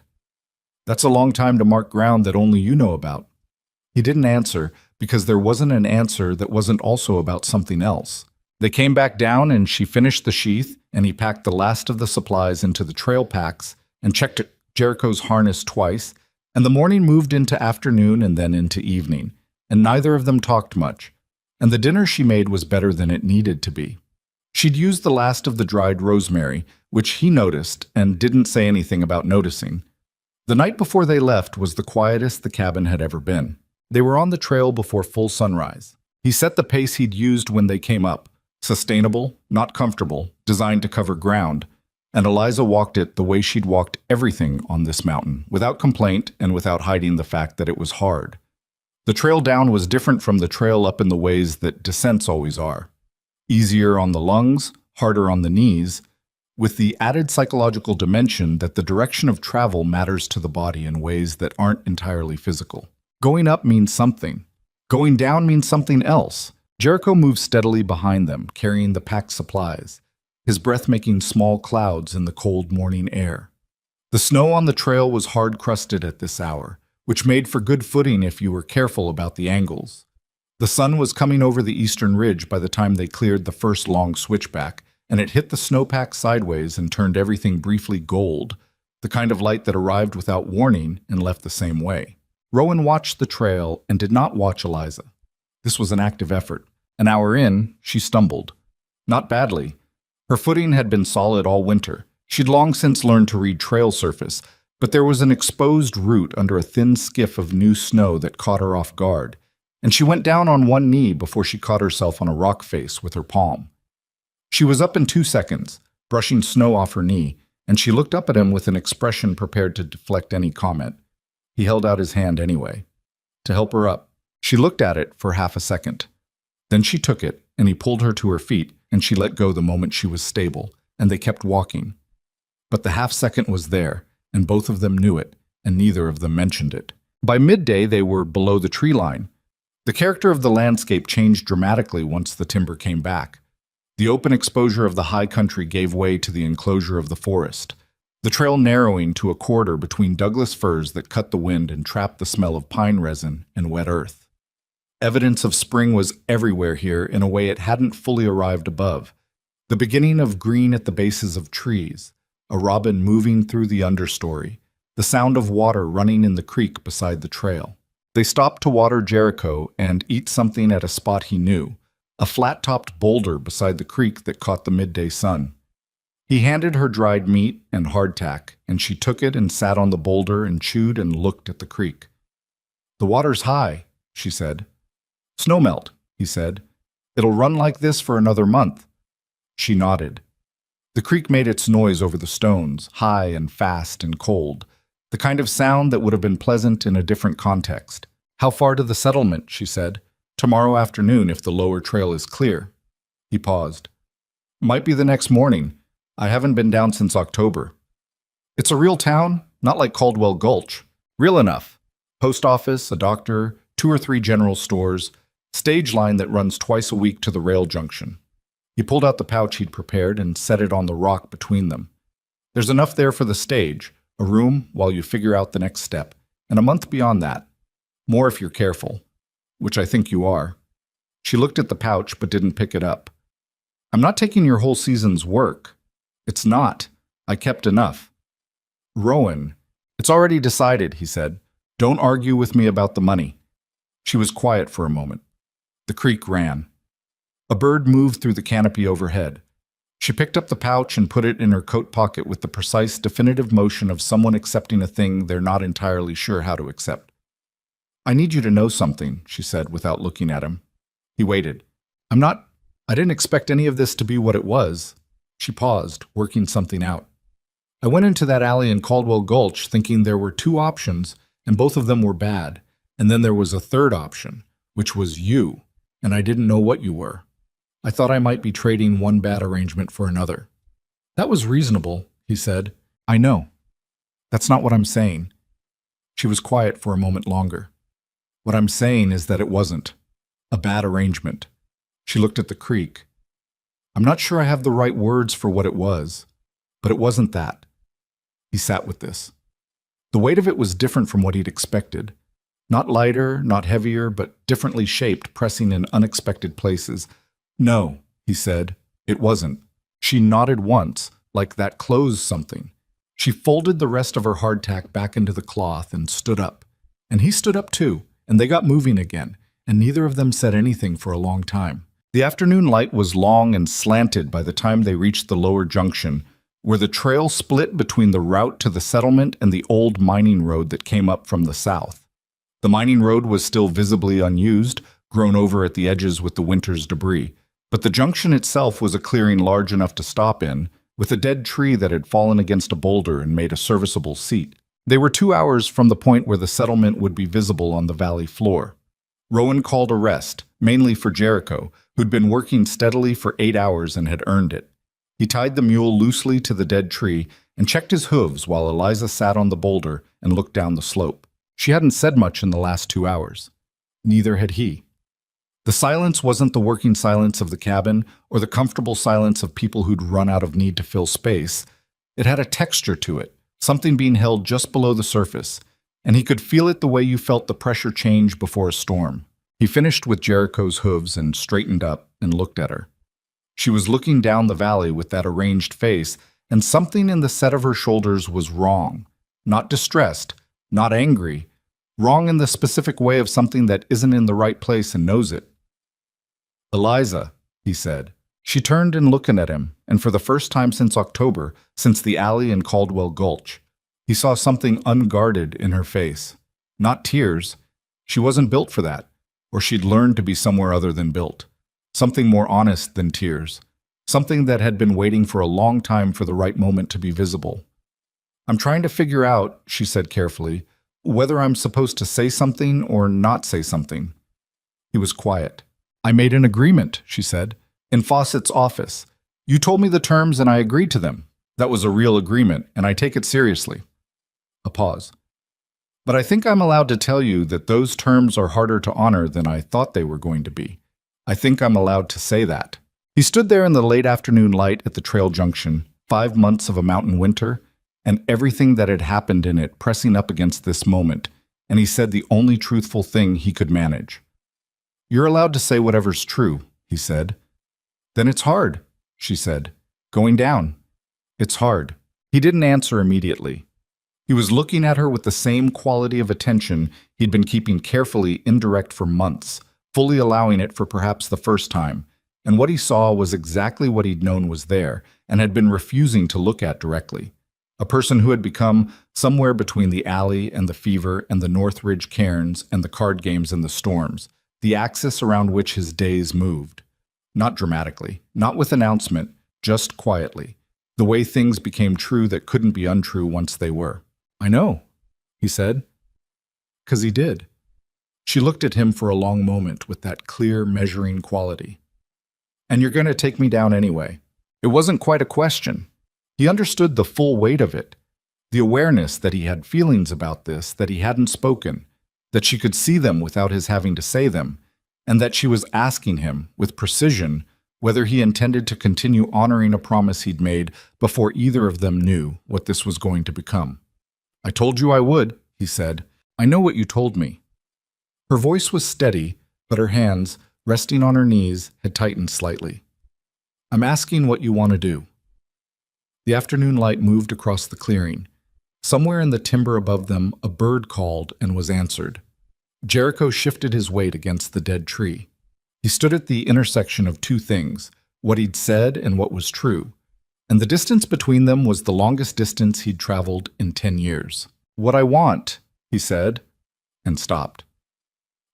Speaker 1: "That's a long time to mark ground that only you know about." He didn't answer, because there wasn't an answer that wasn't also about something else. They came back down and she finished the sheath, and he packed the last of the supplies into the trail packs and checked Jericho's harness twice, and the morning moved into afternoon and then into evening, and neither of them talked much, and the dinner she made was better than it needed to be. She'd used the last of the dried rosemary, which he noticed and didn't say anything about noticing. The night before they left was the quietest the cabin had ever been. They were on the trail before full sunrise. He set the pace he'd used when they came up, sustainable, not comfortable, designed to cover ground, and Eliza walked it the way she'd walked everything on this mountain, without complaint and without hiding the fact that it was hard. The trail down was different from the trail up in the ways that descents always are. Easier on the lungs, harder on the knees, with the added psychological dimension that the direction of travel matters to the body in ways that aren't entirely physical. Going up means something. Going down means something else. Jericho moved steadily behind them, carrying the packed supplies, his breath making small clouds in the cold morning air. The snow on the trail was hard-crusted at this hour, which made for good footing if you were careful about the angles. The sun was coming over the eastern ridge by the time they cleared the first long switchback, and it hit the snowpack sideways and turned everything briefly gold, the kind of light that arrived without warning and left the same way. Rowan watched the trail and did not watch Eliza. This was an active effort. An hour in, she stumbled. Not badly. Her footing had been solid all winter. She'd long since learned to read trail surface, but there was an exposed root under a thin skiff of new snow that caught her off guard, and she went down on one knee before she caught herself on a rock face with her palm. She was up in 2 seconds, brushing snow off her knee, and she looked up at him with an expression prepared to deflect any comment. He held out his hand anyway, to help her up. She looked at it for half a second. Then she took it, and he pulled her to her feet, and she let go the moment she was stable, and they kept walking. But the half second was there, and both of them knew it, and neither of them mentioned it. By midday, they were below the tree line. The character of the landscape changed dramatically once the timber came back. The open exposure of the high country gave way to the enclosure of the forest, the trail narrowing to a corridor between Douglas firs that cut the wind and trapped the smell of pine resin and wet earth. Evidence of spring was everywhere here in a way it hadn't fully arrived above. The beginning of green at the bases of trees, a robin moving through the understory, the sound of water running in the creek beside the trail. They stopped to water Jericho and eat something at a spot he knew, a flat-topped boulder beside the creek that caught the midday sun. He handed her dried meat and hardtack, and she took it and sat on the boulder and chewed and looked at the creek. "The water's high," she said. "Snowmelt," he said. "It'll run like this for another month." She nodded. The creek made its noise over the stones, high and fast and cold, the kind of sound that would have been pleasant in a different context. "How far to the settlement?" she said. "Tomorrow afternoon if the lower trail is clear." He paused. "Might be the next morning. I haven't been down since October." "It's a real town, not like Caldwell Gulch. Real enough. Post office, a doctor, 2 or 3 general stores, stage line that runs twice a week to the rail junction." He pulled out the pouch he'd prepared and set it on the rock between them. "There's enough there for the stage, a room while you figure out the next step. and a month beyond that. More if you're careful, which I think you are. She looked at the pouch but didn't pick it up. I'm not taking your whole season's work. It's not. I kept enough. Rowan, it's already decided, he said. Don't argue with me about the money. She was quiet for a moment. The creek ran. A bird moved through the canopy overhead. She picked up the pouch and put it in her coat pocket with the precise, definitive motion of someone accepting a thing they're not entirely sure how to accept. I need you to know something, she said without looking at him. He waited. I didn't expect any of this to be what it was. She paused, working something out. I went into that alley in Caldwell Gulch thinking there were two options, and both of them were bad. And then there was a third option, which was you, and I didn't know what you were. I thought I might be trading one bad arrangement for another. That was reasonable, he said. I know. That's not what I'm saying. She was quiet for a moment longer. What I'm saying is that it wasn't a bad arrangement. She looked at the creek. I'm not sure I have the right words for what it was, but it wasn't that. He sat with this. The weight of it was different from what he'd expected. Not lighter, not heavier, but differently shaped, pressing in unexpected places. No, he said, it wasn't. She nodded once, like that closed something. She folded the rest of her hardtack back into the cloth and stood up. And he stood up too, and they got moving again, and neither of them said anything for a long time. The afternoon light was long and slanted by the time they reached the lower junction, where the trail split between the route to the settlement and the old mining road that came up from the south. The mining road was still visibly unused, grown over at the edges with the winter's debris, but the junction itself was a clearing large enough to stop in, with a dead tree that had fallen against a boulder and made a serviceable seat. They were 2 hours from the point where the settlement would be visible on the valley floor. Rowan called a rest, mainly for Jericho, who'd been working steadily for 8 hours and had earned it. He tied the mule loosely to the dead tree and checked his hooves while Eliza sat on the boulder and looked down the slope. She hadn't said much in the last 2 hours. Neither had he. The silence wasn't the working silence of the cabin or the comfortable silence of people who'd run out of need to fill space. It had a texture to it, something being held just below the surface, and he could feel it the way you felt the pressure change before a storm. He finished with Jericho's hooves and straightened up and looked at her. She was looking down the valley with that arranged face, and something in the set of her shoulders was wrong. Not distressed, not angry, wrong in the specific way of something that isn't in the right place and knows it. Eliza, he said. She turned and looked at him, and for the first time since October, since the alley in Caldwell Gulch, he saw something unguarded in her face. Not tears. She wasn't built for that, or she'd learned to be somewhere other than built. Something more honest than tears. Something that had been waiting for a long time for the right moment to be visible. I'm trying to figure out, she said carefully, whether I'm supposed to say something or not say something. He was quiet. I made an agreement, she said, in Fawcett's office. You told me the terms and I agreed to them. That was a real agreement, and I take it seriously. A pause. But I think I'm allowed to tell you that those terms are harder to honor than I thought they were going to be. I think I'm allowed to say that. He stood there in the late afternoon light at the trail junction, 5 months of a mountain winter, and everything that had happened in it pressing up against this moment, and he said the only truthful thing he could manage. You're allowed to say whatever's true, he said. Then it's hard, she said. Going down. It's hard. He didn't answer immediately. He was looking at her with the same quality of attention he'd been keeping carefully indirect for months, fully allowing it for perhaps the first time, and what he saw was exactly what he'd known was there and had been refusing to look at directly. A person who had become somewhere between the alley and the fever and the Northridge cairns and the card games and the storms, the axis around which his days moved. Not dramatically, not with announcement, just quietly, the way things became true that couldn't be untrue once they were. I know, he said. 'Cause he did. She looked at him for a long moment with that clear, measuring quality. And you're going to take me down anyway. It wasn't quite a question. He understood the full weight of it, the awareness that he had feelings about this that he hadn't spoken, that she could see them without his having to say them, and that she was asking him, with precision, whether he intended to continue honoring a promise he'd made before either of them knew what this was going to become. I told you I would, he said. I know what you told me. Her voice was steady, but her hands, resting on her knees, had tightened slightly. I'm asking what you want to do. The afternoon light moved across the clearing. Somewhere in the timber above them, a bird called and was answered. Jericho shifted his weight against the dead tree. He stood at the intersection of two things, what he'd said and what was true, and the distance between them was the longest distance he'd traveled in 10 years. What I want, he said, and stopped.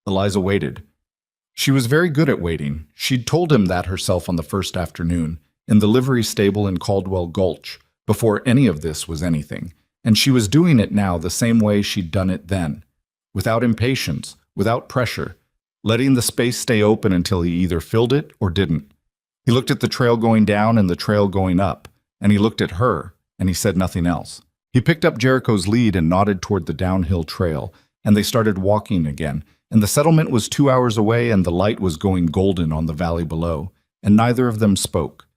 Speaker 1: Eliza waited. She was very good at waiting. She'd told him that herself on the first afternoon, in the livery stable in Caldwell Gulch, before any of this was anything, and she was doing it now the same way she'd done it then, without impatience, without pressure, letting the space stay open until he either filled it or didn't. He looked at the trail going down and the trail going up, and he looked at her, and he said nothing else. He picked up Jericho's lead and nodded toward the downhill trail, and they started walking again, and the settlement was 2 hours away and the light was going golden on the valley below, and neither of them spoke.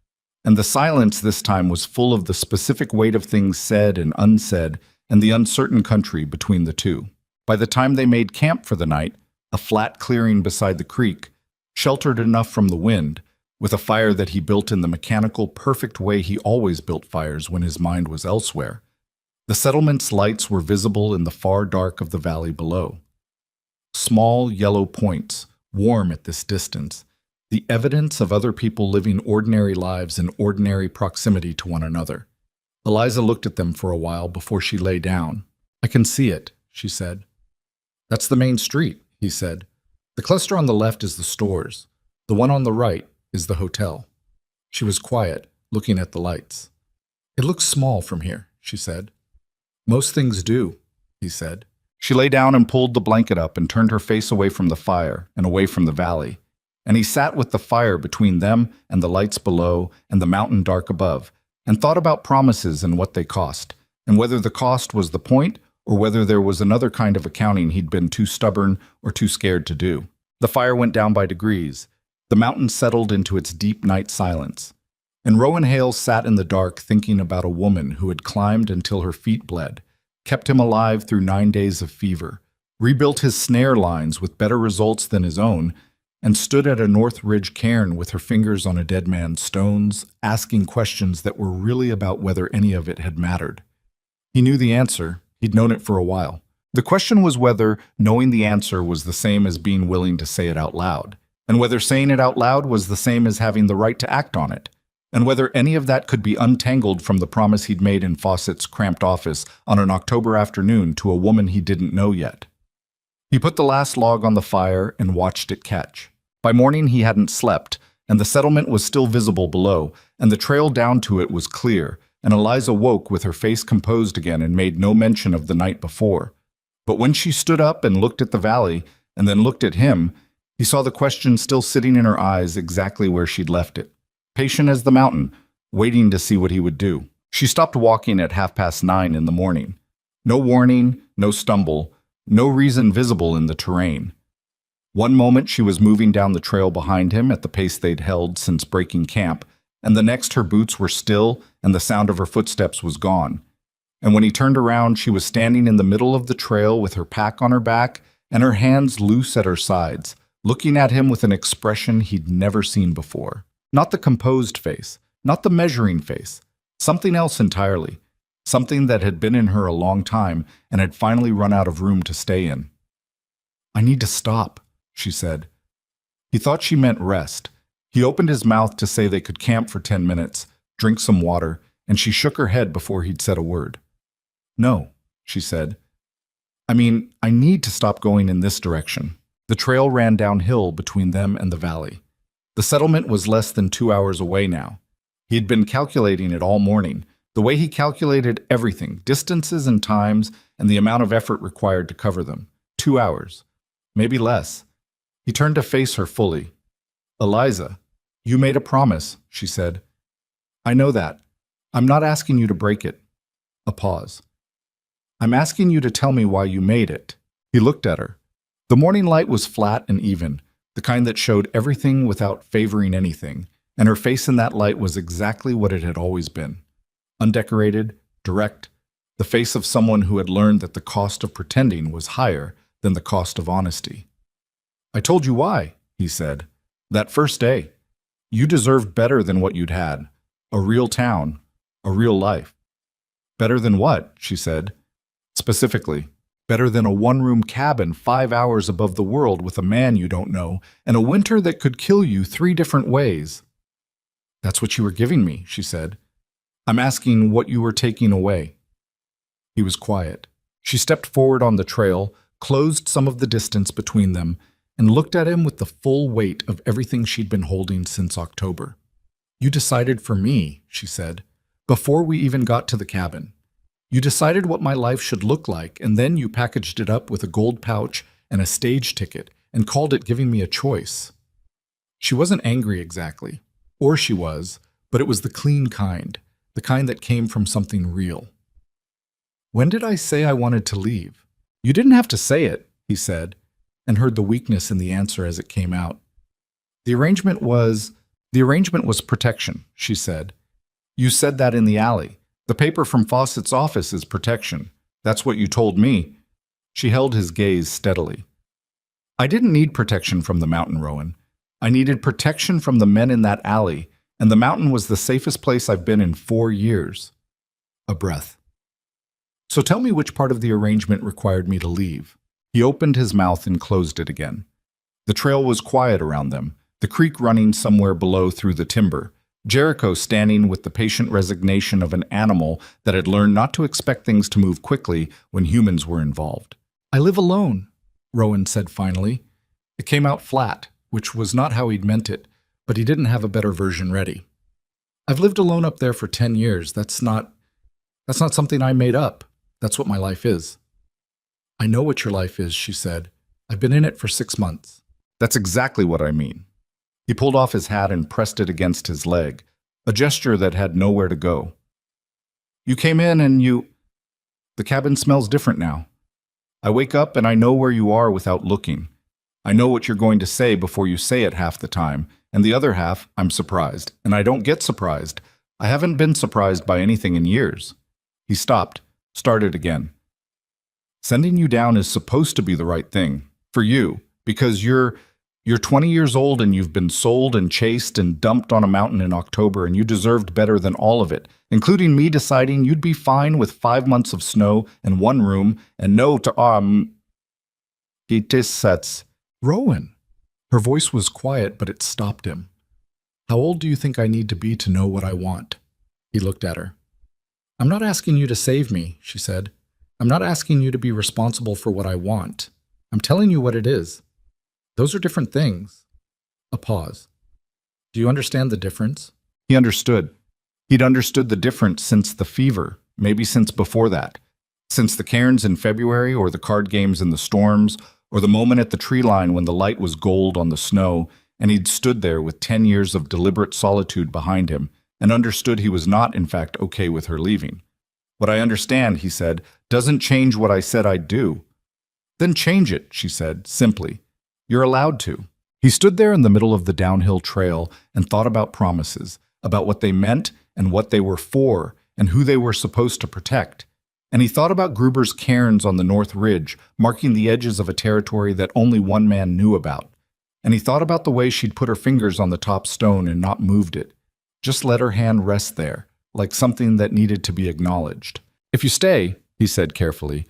Speaker 1: And the silence this time was full of the specific weight of things said and unsaid and the uncertain country between the two. By the time they made camp for the night, a flat clearing beside the creek, sheltered enough from the wind, with a fire that he built in the mechanical, perfect way he always built fires when his mind was elsewhere, the settlement's lights were visible in the far dark of the valley below. Small yellow points, warm at this distance, the evidence of other people living ordinary lives in ordinary proximity to one another. Eliza looked at them for a while before she lay down. I can see it, she said. That's the main street, he said. The cluster on the left is the stores. The one on the right is the hotel. She was quiet, looking at the lights. It looks small from here, she said. Most things do, he said. She lay down and pulled the blanket up and turned her face away from the fire and away from the valley. And he sat with the fire between them and the lights below and the mountain dark above, and thought about promises and what they cost, and whether the cost was the point or whether there was another kind of accounting he'd been too stubborn or too scared to do. The fire went down by degrees. The mountain settled into its deep night silence. And Rowan Hale sat in the dark thinking about a woman who had climbed until her feet bled, kept him alive through 9 days of fever, rebuilt his snare lines with better results than his own, and stood at a North Ridge cairn with her fingers on a dead man's stones, asking questions that were really about whether any of it had mattered. He knew the answer. He'd known it for a while. The question was whether knowing the answer was the same as being willing to say it out loud, and whether saying it out loud was the same as having the right to act on it, and whether any of that could be untangled from the promise he'd made in Fawcett's cramped office on an October afternoon to a woman he didn't know yet. He put the last log on the fire and watched it catch. By morning he hadn't slept, and the settlement was still visible below, and the trail down to it was clear, and Eliza woke with her face composed again and made no mention of the night before. But when she stood up and looked at the valley, and then looked at him, he saw the question still sitting in her eyes exactly where she'd left it, patient as the mountain, waiting to see what he would do. She stopped walking at 9:30 in the morning. No warning, no stumble, no reason visible in the terrain. One moment she was moving down the trail behind him at the pace they'd held since breaking camp, and the next her boots were still and the sound of her footsteps was gone. And when he turned around, she was standing in the middle of the trail with her pack on her back and her hands loose at her sides, looking at him with an expression he'd never seen before. Not the composed face, not the measuring face, something else entirely, something that had been in her a long time and had finally run out of room to stay in. I need to stop, she said. He thought she meant rest. He opened his mouth to say they could camp for 10 minutes, drink some water, and she shook her head before he'd said a word. No, she said. I mean, I need to stop going in this direction. The trail ran downhill between them and the valley. The settlement was less than 2 hours away now. He had been calculating it all morning, the way he calculated everything, distances and times, and the amount of effort required to cover them. 2 hours. Maybe less. He turned to face her fully. Eliza, you made a promise, she said. I know that. I'm not asking you to break it. A pause. I'm asking you to tell me why you made it. He looked at her. The morning light was flat and even, the kind that showed everything without favoring anything, and her face in that light was exactly what it had always been. Undecorated, direct, the face of someone who had learned that the cost of pretending was higher than the cost of honesty. "I told you why," he said. "That first day. You deserved better than what you'd had. A real town, a real life." "Better than what?" she said. "Specifically, better than a one-room cabin 5 hours above the world with a man you don't know, and a winter that could kill you 3 different ways." "That's what you were giving me," she said. "I'm asking what you were taking away." He was quiet. She stepped forward on the trail, closed some of the distance between them, and looked at him with the full weight of everything she'd been holding since October. "You decided for me," she said, "before we even got to the cabin. You decided what my life should look like, and then you packaged it up with a gold pouch and a stage ticket and called it giving me a choice." She wasn't angry exactly, or she was, but it was the clean kind, the kind that came from something real. "When did I say I wanted to leave?" "You didn't have to say it," he said, and heard the weakness in the answer as it came out. The arrangement was protection," she said. "You said that in the alley. The paper from Fawcett's office is protection. That's what you told me." She held his gaze steadily. "I didn't need protection from the mountain, Rowan. I needed protection from the men in that alley, and the mountain was the safest place I've been in 4 years." A breath. "So tell me which part of the arrangement required me to leave." He opened his mouth and closed it again. The trail was quiet around them, the creek running somewhere below through the timber, Jericho standing with the patient resignation of an animal that had learned not to expect things to move quickly when humans were involved. "I live alone," Rowan said finally. It came out flat, which was not how he'd meant it, but he didn't have a better version ready. "I've lived alone up there for 10 years. That's not something I made up. That's what my life is." "I know what your life is," she said. "I've been in it for 6 months." "That's exactly what I mean." He pulled off his hat and pressed it against his leg, a gesture that had nowhere to go. "You came in and the cabin smells different now. I wake up and I know where you are without looking. I know what you're going to say before you say it half the time, and the other half, I'm surprised, and I don't get surprised. I haven't been surprised by anything in years." He stopped, started again. "Sending you down is supposed to be the right thing, for you, because you're 20 years old and you've been sold and chased and dumped on a mountain in October, and you deserved better than all of it, including me deciding you'd be fine with 5 months of snow and 1 room and no to sets." "Rowan." Her voice was quiet, but it stopped him. "How old do you think I need to be to know what I want?" He looked at her. "I'm not asking you to save me," she said. "I'm not asking you to be responsible for what I want. I'm telling you what it is. Those are different things." A pause. "Do you understand the difference?" He understood. He'd understood the difference since the fever, maybe since before that. Since the cairns in February, or the card games in the storms, or the moment at the tree line when the light was gold on the snow, and he'd stood there with 10 years of deliberate solitude behind him, and understood he was not, in fact, okay with her leaving. "What I understand," he said, "doesn't change what I said I'd do." "Then change it," she said, simply. "You're allowed to." He stood there in the middle of the downhill trail and thought about promises, about what they meant and what they were for and who they were supposed to protect. And he thought about Gruber's cairns on the North Ridge, marking the edges of a territory that only one man knew about. And he thought about the way she'd put her fingers on the top stone and not moved it. Just let her hand rest there, like something that needed to be acknowledged. "If you stay," he said carefully,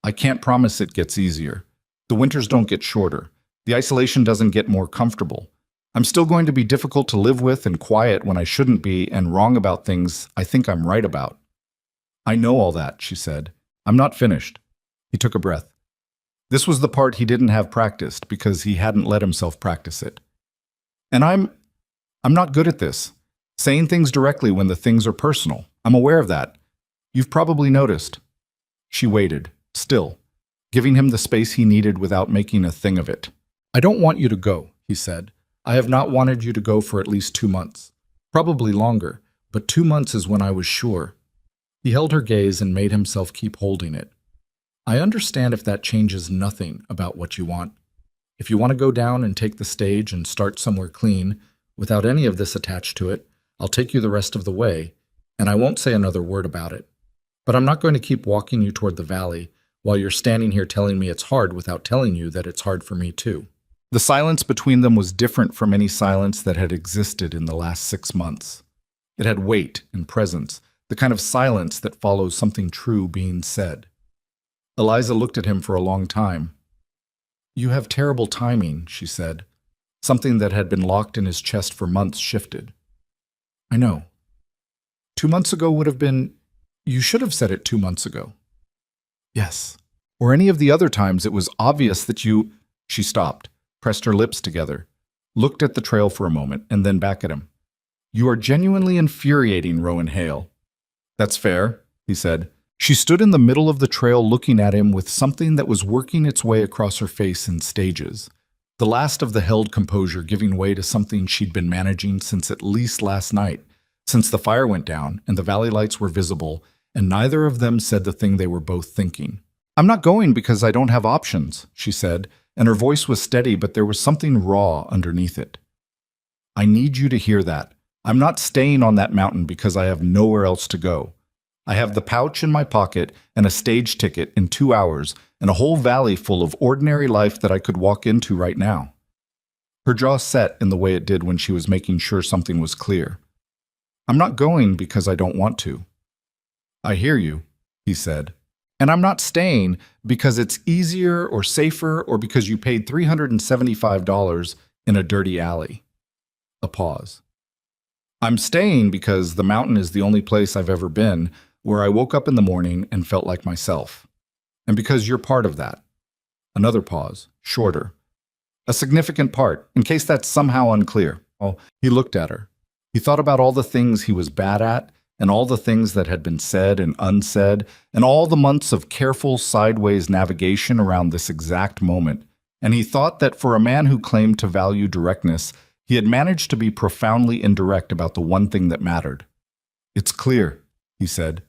Speaker 1: I can't promise it gets easier. The winters don't get shorter. The isolation doesn't get more comfortable. I'm still going to be difficult to live with and quiet when I shouldn't be and wrong about things I think I'm right about." "I know all that," she said. "I'm not finished." He took a breath. This was the part he didn't have practiced because he hadn't let himself practice it. "And I'm not good at this. Saying things directly when the things are personal. I'm aware of that. You've probably noticed." She waited, still, giving him the space he needed without making a thing of it. "I don't want you to go," he said. "I have not wanted you to go for at least 2 months. Probably longer, but 2 months is when I was sure." He held her gaze and made himself keep holding it. "I understand if that changes nothing about what you want. If you want to go down and take the stage and start somewhere clean, without any of this attached to it, I'll take you the rest of the way, and I won't say another word about it. But I'm not going to keep walking you toward the valley while you're standing here telling me it's hard without telling you that it's hard for me too. The silence between them was different from any silence that had existed in the last 6 months. It had weight and presence, the kind of silence that follows something true being said. Eliza looked at him for a long time. "You have terrible timing," she said. Something that had been locked in his chest for months shifted. "I know. 2 months ago would have been... You should have said it 2 months ago." "Yes. Or any of the other times it was obvious that you..." She stopped, pressed her lips together, looked at the trail for a moment, and then back at him. "You are genuinely infuriating, Rowan Hale." "That's fair," he said. She stood in the middle of the trail looking at him with something that was working its way across her face in stages. The last of the held composure giving way to something she'd been managing since at least last night, since the fire went down and the valley lights were visible, and neither of them said the thing they were both thinking. "I'm not going because I don't have options," she said, and her voice was steady, but there was something raw underneath it. "I need you to hear that. I'm not staying on that mountain because I have nowhere else to go. I have the pouch in my pocket and a stage ticket in 2 hours and a whole valley full of ordinary life that I could walk into right now." Her jaw set in the way it did when she was making sure something was clear. "I'm not going because I don't want to." "I hear you," he said. "And I'm not staying because it's easier or safer or because you paid $375 in a dirty alley." A pause. "I'm staying because the mountain is the only place I've ever been where I woke up in the morning and felt like myself. And because you're part of that." Another pause, shorter. "A significant part, in case that's somehow unclear." Oh, he looked at her. He thought about all the things he was bad at, and all the things that had been said and unsaid, and all the months of careful sideways navigation around this exact moment, and he thought that for a man who claimed to value directness, he had managed to be profoundly indirect about the one thing that mattered. "It's clear," he said.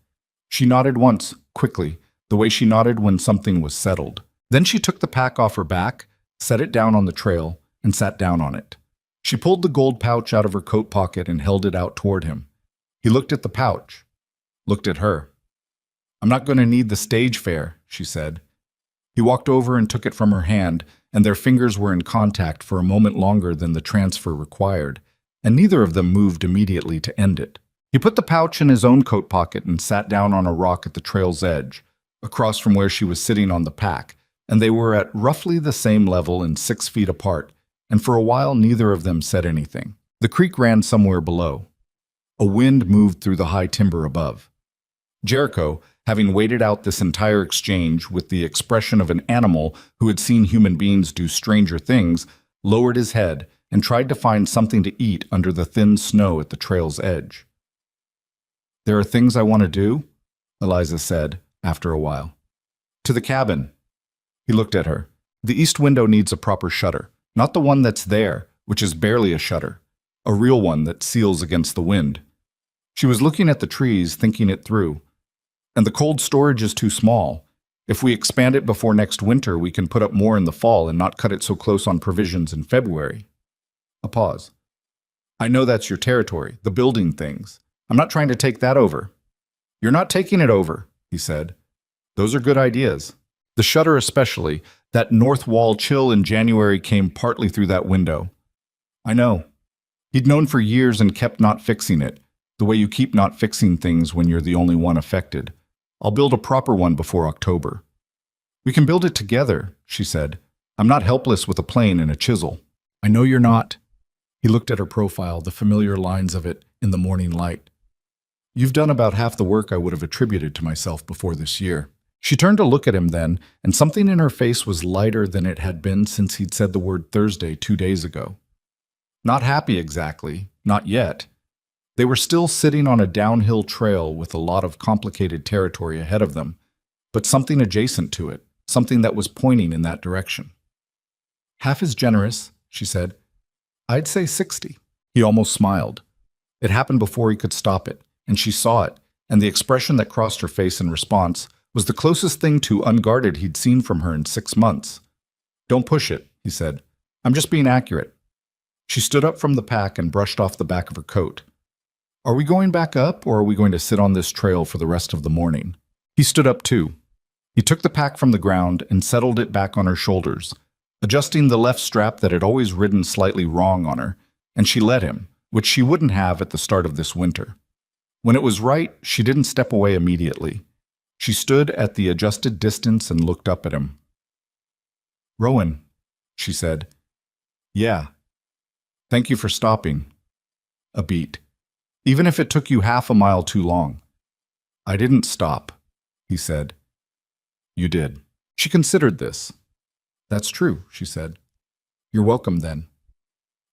Speaker 1: She nodded once, quickly, the way she nodded when something was settled. Then she took the pack off her back, set it down on the trail, and sat down on it. She pulled the gold pouch out of her coat pocket and held it out toward him. He looked at the pouch, looked at her. "I'm not going to need the stage fare," she said. He walked over and took it from her hand, and their fingers were in contact for a moment longer than the transfer required, and neither of them moved immediately to end it. He put the pouch in his own coat pocket and sat down on a rock at the trail's edge, across from where she was sitting on the pack, and they were at roughly the same level and 6 feet apart, and for a while neither of them said anything. The creek ran somewhere below. A wind moved through the high timber above. Jericho, having waited out this entire exchange with the expression of an animal who had seen human beings do stranger things, lowered his head and tried to find something to eat under the thin snow at the trail's edge. "There are things I want to do," Eliza said, after a while. "To the cabin." He looked at her. "The east window needs a proper shutter, not the one that's there, which is barely a shutter, a real one that seals against the wind." She was looking at the trees, thinking it through. "And the cold storage is too small. If we expand it before next winter, we can put up more in the fall and not cut it so close on provisions in February." A pause. "I know that's your territory, the building things. I'm not trying to take that over." "You're not taking it over," he said. "Those are good ideas. The shutter especially. That north wall chill in January came partly through that window." "I know." He'd known for years and kept not fixing it, the way you keep not fixing things when you're the only one affected. "I'll build a proper one before October." "We can build it together," she said. "I'm not helpless with a plane and a chisel." "I know you're not." He looked at her profile, the familiar lines of it in the morning light. "You've done about half the work I would have attributed to myself before this year." She turned to look at him then, and something in her face was lighter than it had been since he'd said the word Thursday 2 days ago. Not happy exactly, not yet. They were still sitting on a downhill trail with a lot of complicated territory ahead of them, but something adjacent to it, something that was pointing in that direction. "Half is generous," she said. "I'd say 60. He almost smiled. It happened before he could stop it, and she saw it, and the expression that crossed her face in response was the closest thing to unguarded he'd seen from her in 6 months. "Don't push it," he said. "I'm just being accurate." She stood up from the pack and brushed off the back of her coat. "Are we going back up, or are we going to sit on this trail for the rest of the morning?" He stood up too. He took the pack from the ground and settled it back on her shoulders, adjusting the left strap that had always ridden slightly wrong on her, and she let him, which she wouldn't have at the start of this winter. When it was right, she didn't step away immediately. She stood at the adjusted distance and looked up at him. "Rowan," she said. "Yeah. Thank you for stopping." A beat. "Even if it took you half a mile too long." "I didn't stop," he said. "You did." She considered this. "That's true," she said. "You're welcome then."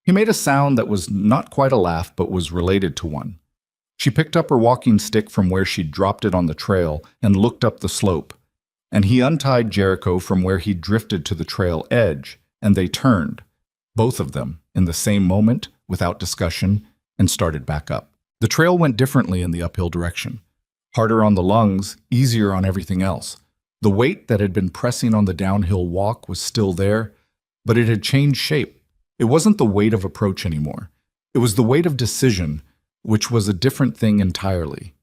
Speaker 1: He made a sound that was not quite a laugh but was related to one. She picked up her walking stick from where she'd dropped it on the trail and looked up the slope, and he untied Jericho from where he'd drifted to the trail edge, and they turned, both of them, in the same moment, without discussion, and started back up. The trail went differently in the uphill direction. Harder on the lungs, easier on everything else. The weight that had been pressing on the downhill walk was still there, but it had changed shape. It wasn't the weight of approach anymore. It was the weight of decision, which was a different thing entirely.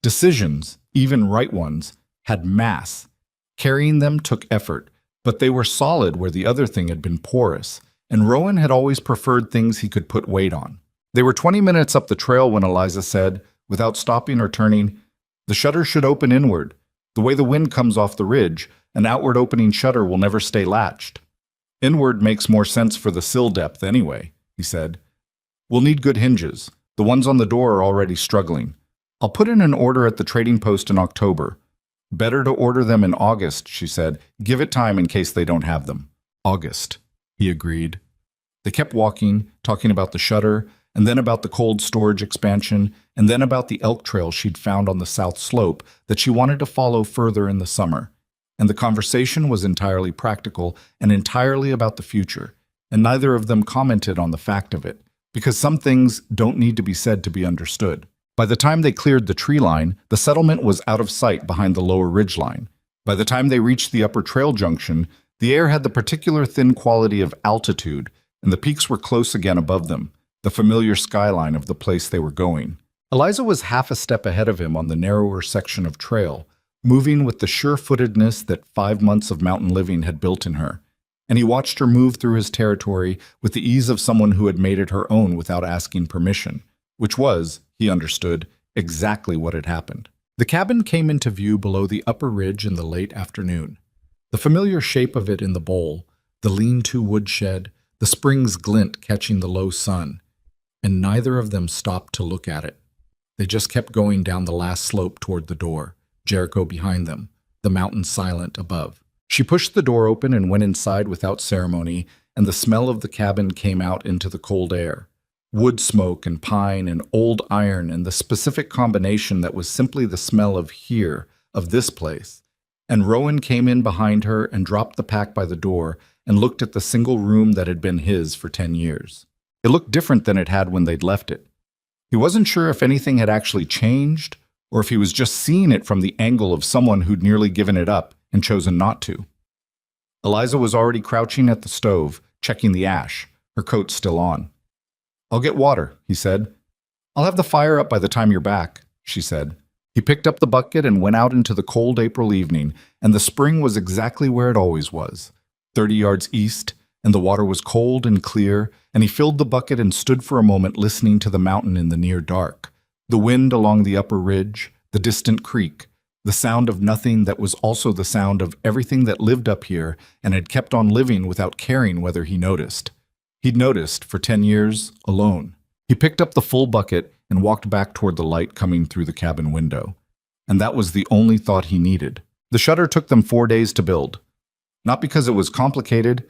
Speaker 1: Decisions, even right ones, had mass. Carrying them took effort, but they were solid where the other thing had been porous, and Rowan had always preferred things he could put weight on. They were 20 minutes up the trail when Eliza said, without stopping or turning, "The shutter should open inward. The way the wind comes off the ridge, an outward opening shutter will never stay latched." "Inward makes more sense for the sill depth anyway," he said. "We'll need good hinges. The ones on the door are already struggling. I'll put in an order at the trading post in October." "Better to order them in August," she said. "Give it time in case they don't have them." "August," he agreed. They kept walking, talking about the shutter, and then about the cold storage expansion, and then about the elk trail she'd found on the south slope that she wanted to follow further in the summer. And the conversation was entirely practical and entirely about the future, and neither of them commented on the fact of it, because some things don't need to be said to be understood. By the time they cleared the tree line, the settlement was out of sight behind the lower ridge line. By the time they reached the upper trail junction, the air had the particular thin quality of altitude, and the peaks were close again above them, the familiar skyline of the place they were going. Eliza was half a step ahead of him on the narrower section of trail, moving with the sure-footedness that 5 months of mountain living had built in her, and he watched her move through his territory with the ease of someone who had made it her own without asking permission, which was, he understood, exactly what had happened. The cabin came into view below the upper ridge in the late afternoon. The familiar shape of it in the bowl, the lean-to woodshed, the spring's glint catching the low sun, and neither of them stopped to look at it. They just kept going down the last slope toward the door, Jericho behind them, the mountain silent above. She pushed the door open and went inside without ceremony, and the smell of the cabin came out into the cold air. Wood smoke and pine and old iron and the specific combination that was simply the smell of here, of this place. And Rowan came in behind her and dropped the pack by the door and looked at the single room that had been his for 10 years. It looked different than it had when they'd left it. He wasn't sure if anything had actually changed, or if he was just seeing it from the angle of someone who'd nearly given it up and chosen not to. Eliza was already crouching at the stove, checking the ash, her coat still on. "I'll get water," he said. "I'll have the fire up by the time you're back," she said. He picked up the bucket and went out into the cold April evening, and the spring was exactly where it always was, 30 yards east, and the water was cold and clear, and he filled the bucket and stood for a moment listening to the mountain in the near dark, the wind along the upper ridge, the distant creek, the sound of nothing that was also the sound of everything that lived up here and had kept on living without caring whether he noticed. He'd noticed for 10 years, alone. He picked up the full bucket and walked back toward the light coming through the cabin window. And that was the only thought he needed. The shutter took them 4 days to build. Not because it was complicated,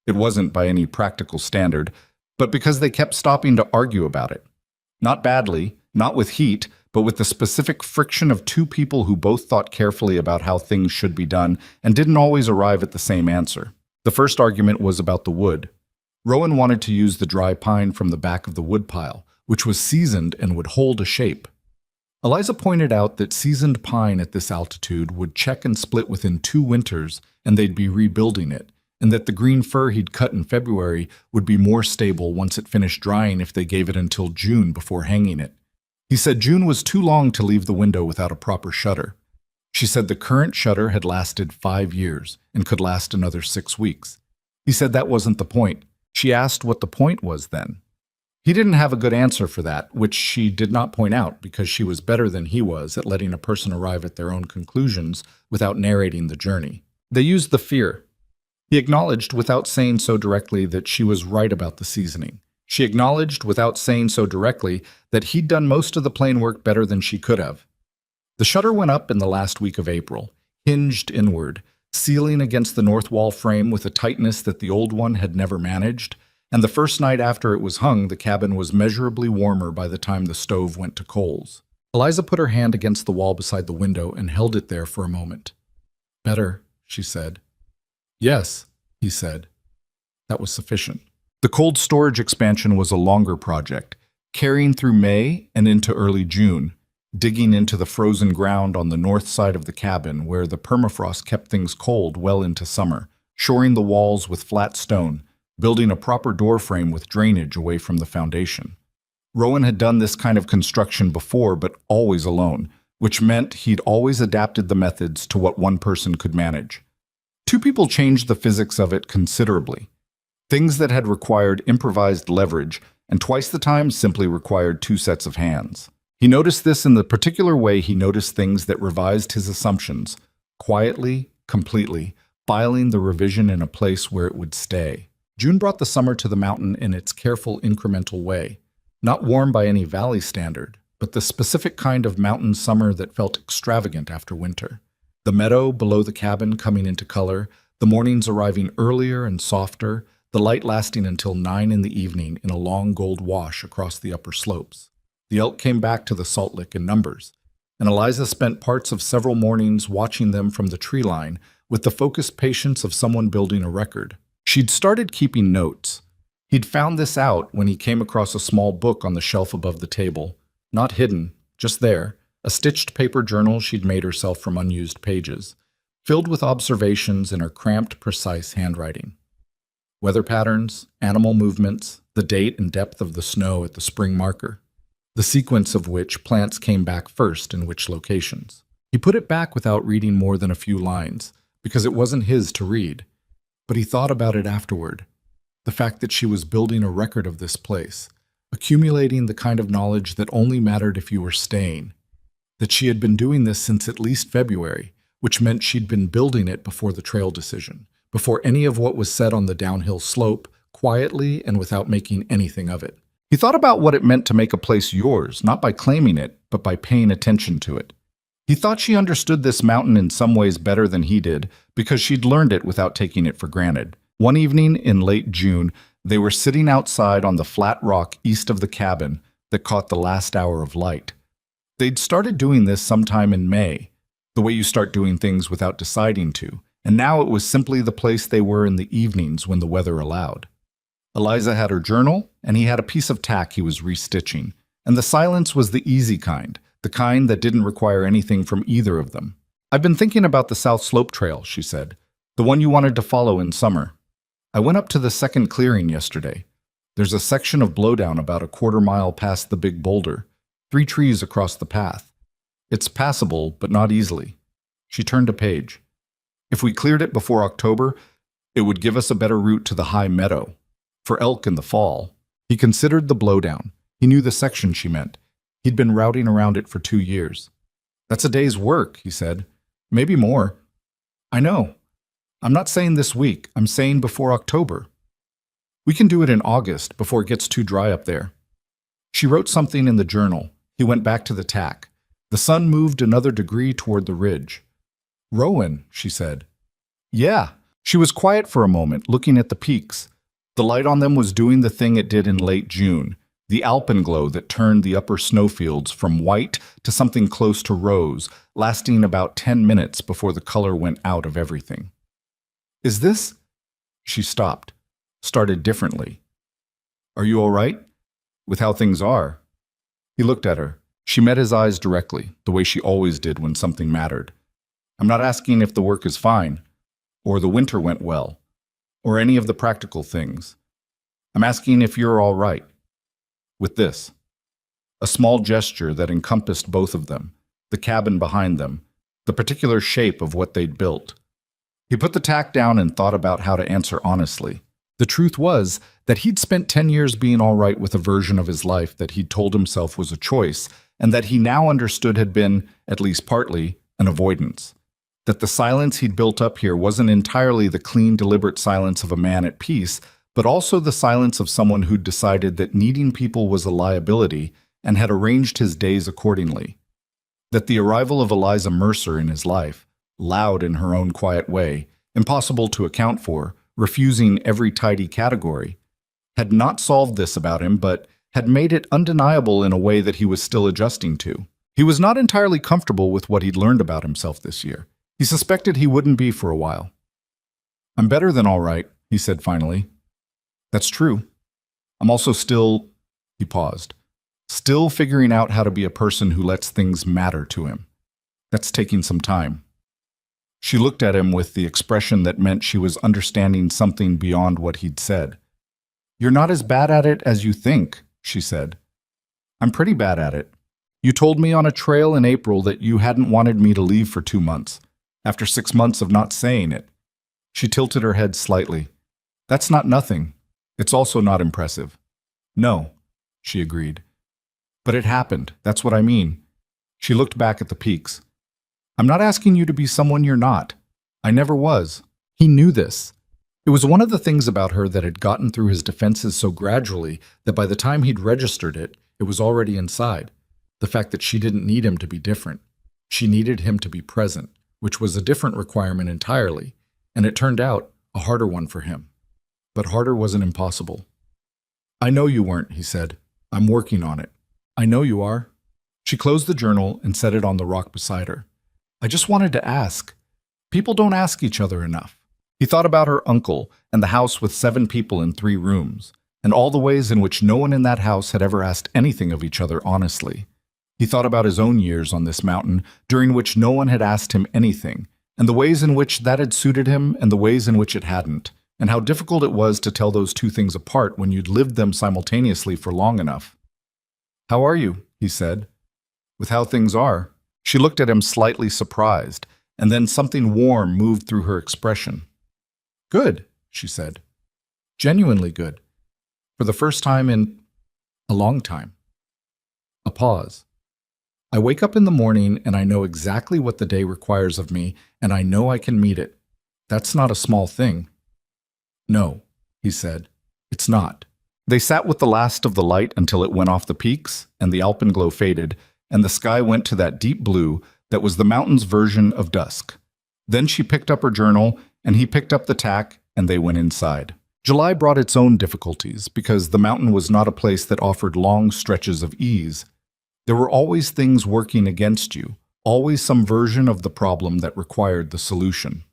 Speaker 1: it wasn't by any practical standard, but because they kept stopping to argue about it. Not badly, not with heat, but with the specific friction of two people who both thought carefully about how things should be done and didn't always arrive at the same answer. The first argument was about the wood. Rowan wanted to use the dry pine from the back of the woodpile, which was seasoned and would hold a shape. Eliza pointed out that seasoned pine at this altitude would check and split within 2 winters and they'd be rebuilding it, and that the green fir he'd cut in February would be more stable once it finished drying if they gave it until June before hanging it. He said June was too long to leave the window without a proper shutter. She said the current shutter had lasted 5 years and could last another 6 weeks. He said that wasn't the point. She asked what the point was then. He didn't have a good answer for that, which she did not point out because she was better than he was at letting a person arrive at their own conclusions without narrating the journey. They used the fear. He acknowledged without saying so directly that she was right about the seasoning. She acknowledged without saying so directly that he'd done most of the plain work better than she could have. The shutter went up in the last week of April, hinged inward, sealing against the north wall frame with a tightness that the old one had never managed, and the first night after it was hung, the cabin was measurably warmer by the time the stove went to coals. Eliza put her hand against the wall beside the window and held it there for a moment. "Better," she said. "Yes," he said. That was sufficient. The cold storage expansion was a longer project, carrying through May and into early June, digging into the frozen ground on the north side of the cabin where the permafrost kept things cold well into summer, shoring the walls with flat stone, building a proper door frame with drainage away from the foundation. Rowan had done this kind of construction before, but always alone, which meant he'd always adapted the methods to what one person could manage. Two people changed the physics of it considerably. Things that had required improvised leverage, and twice the time simply required two sets of hands. He noticed this in the particular way he noticed things that revised his assumptions, quietly, completely, filing the revision in a place where it would stay. June brought the summer to the mountain in its careful, incremental way, not warm by any valley standard, but the specific kind of mountain summer that felt extravagant after winter. The meadow below the cabin coming into color, the mornings arriving earlier and softer, the light lasting until 9 in the evening in a long gold wash across the upper slopes. The elk came back to the Salt Lick in numbers, and Eliza spent parts of several mornings watching them from the tree line with the focused patience of someone building a record. She'd started keeping notes. He'd found this out when he came across a small book on the shelf above the table, not hidden, just there, a stitched paper journal she'd made herself from unused pages, filled with observations in her cramped, precise handwriting. Weather patterns, animal movements, the date and depth of the snow at the spring marker, the sequence of which plants came back first in which locations. He put it back without reading more than a few lines, because it wasn't his to read. But he thought about it afterward, the fact that she was building a record of this place, accumulating the kind of knowledge that only mattered if you were staying, that she had been doing this since at least February, which meant she'd been building it before the trail decision, before any of what was said on the downhill slope, quietly and without making anything of it. He thought about what it meant to make a place yours, not by claiming it, but by paying attention to it. He thought she understood this mountain in some ways better than he did, because she'd learned it without taking it for granted. One evening in late June, they were sitting outside on the flat rock east of the cabin that caught the last hour of light. They'd started doing this sometime in May, the way you start doing things without deciding to, and now it was simply the place they were in the evenings when the weather allowed. Eliza had her journal, and he had a piece of tack he was restitching, and the silence was the easy kind, the kind that didn't require anything from either of them. "I've been thinking about the South Slope Trail," she said, "the one you wanted to follow in summer. I went up to the second clearing yesterday. There's a section of blowdown about a quarter-mile past the big boulder, 3 trees across the path. It's passable, but not easily." She turned a page. "If we cleared it before October, it would give us a better route to the high meadow. For elk in the fall." He considered the blowdown. He knew the section she meant. He'd been routing around it for 2 years. "That's a day's work," he said. "Maybe more." "I know. I'm not saying this week. I'm saying before October. We can do it in August, before it gets too dry up there." She wrote something in the journal. He went back to the tack. The sun moved another degree toward the ridge. "Rowan," she said. "Yeah." She was quiet for a moment, looking at the peaks. The light on them was doing the thing it did in late June, the alpenglow that turned the upper snowfields from white to something close to rose, lasting about 10 minutes before the color went out of everything. "Is this—" She stopped, started differently. "Are you all right? With how things are?" He looked at her. She met his eyes directly, the way she always did when something mattered. "I'm not asking if the work is fine, or the winter went well, or any of the practical things. I'm asking if you're all right with this." A small gesture that encompassed both of them, the cabin behind them, the particular shape of what they'd built. He put the tack down and thought about how to answer honestly. The truth was that he'd spent 10 years being all right with a version of his life that he'd told himself was a choice, and that he now understood had been, at least partly, an avoidance. That the silence he'd built up here wasn't entirely the clean, deliberate silence of a man at peace, but also the silence of someone who'd decided that needing people was a liability and had arranged his days accordingly. That the arrival of Eliza Mercer in his life, loud in her own quiet way, impossible to account for, refusing every tidy category, had not solved this about him, but had made it undeniable in a way that he was still adjusting to. He was not entirely comfortable with what he'd learned about himself this year. He suspected he wouldn't be for a while. "I'm better than all right," he said finally. "That's true. I'm also still—" He paused. "Still figuring out how to be a person who lets things matter to him. That's taking some time." She looked at him with the expression that meant she was understanding something beyond what he'd said. "You're not as bad at it as you think," she said. "I'm pretty bad at it. You told me on a trail in April that you hadn't wanted me to leave for 2 months, after 6 months of not saying it." She tilted her head slightly. "That's not nothing. It's also not impressive." "No," she agreed. "But it happened. That's what I mean." She looked back at the peaks. "I'm not asking you to be someone you're not. I never was." He knew this. It was one of the things about her that had gotten through his defenses so gradually that by the time he'd registered it, it was already inside. The fact that she didn't need him to be different. She needed him to be present, which was a different requirement entirely, and it turned out a harder one for him. But harder wasn't impossible. "I know you weren't," he said. "I'm working on it." "I know you are." She closed the journal and set it on the rock beside her. "I just wanted to ask. People don't ask each other enough." He thought about her uncle and the house with 7 people in 3 rooms, and all the ways in which no one in that house had ever asked anything of each other honestly. He thought about his own years on this mountain, during which no one had asked him anything, and the ways in which that had suited him and the ways in which it hadn't, and how difficult it was to tell those two things apart when you'd lived them simultaneously for long enough. "How are you?" he said. "With how things are." She looked at him slightly surprised, and then something warm moved through her expression. "Good," she said. "Genuinely good. For the first time in a long time." A pause. "I wake up in the morning and I know exactly what the day requires of me, and I know I can meet it. That's not a small thing." "No," he said. "It's not." They sat with the last of the light until it went off the peaks, and the alpenglow faded, and the sky went to that deep blue that was the mountain's version of dusk. Then she picked up her journal, and he picked up the tack, and they went inside. July brought its own difficulties, because the mountain was not a place that offered long stretches of ease. There were always things working against you, always some version of the problem that required the solution.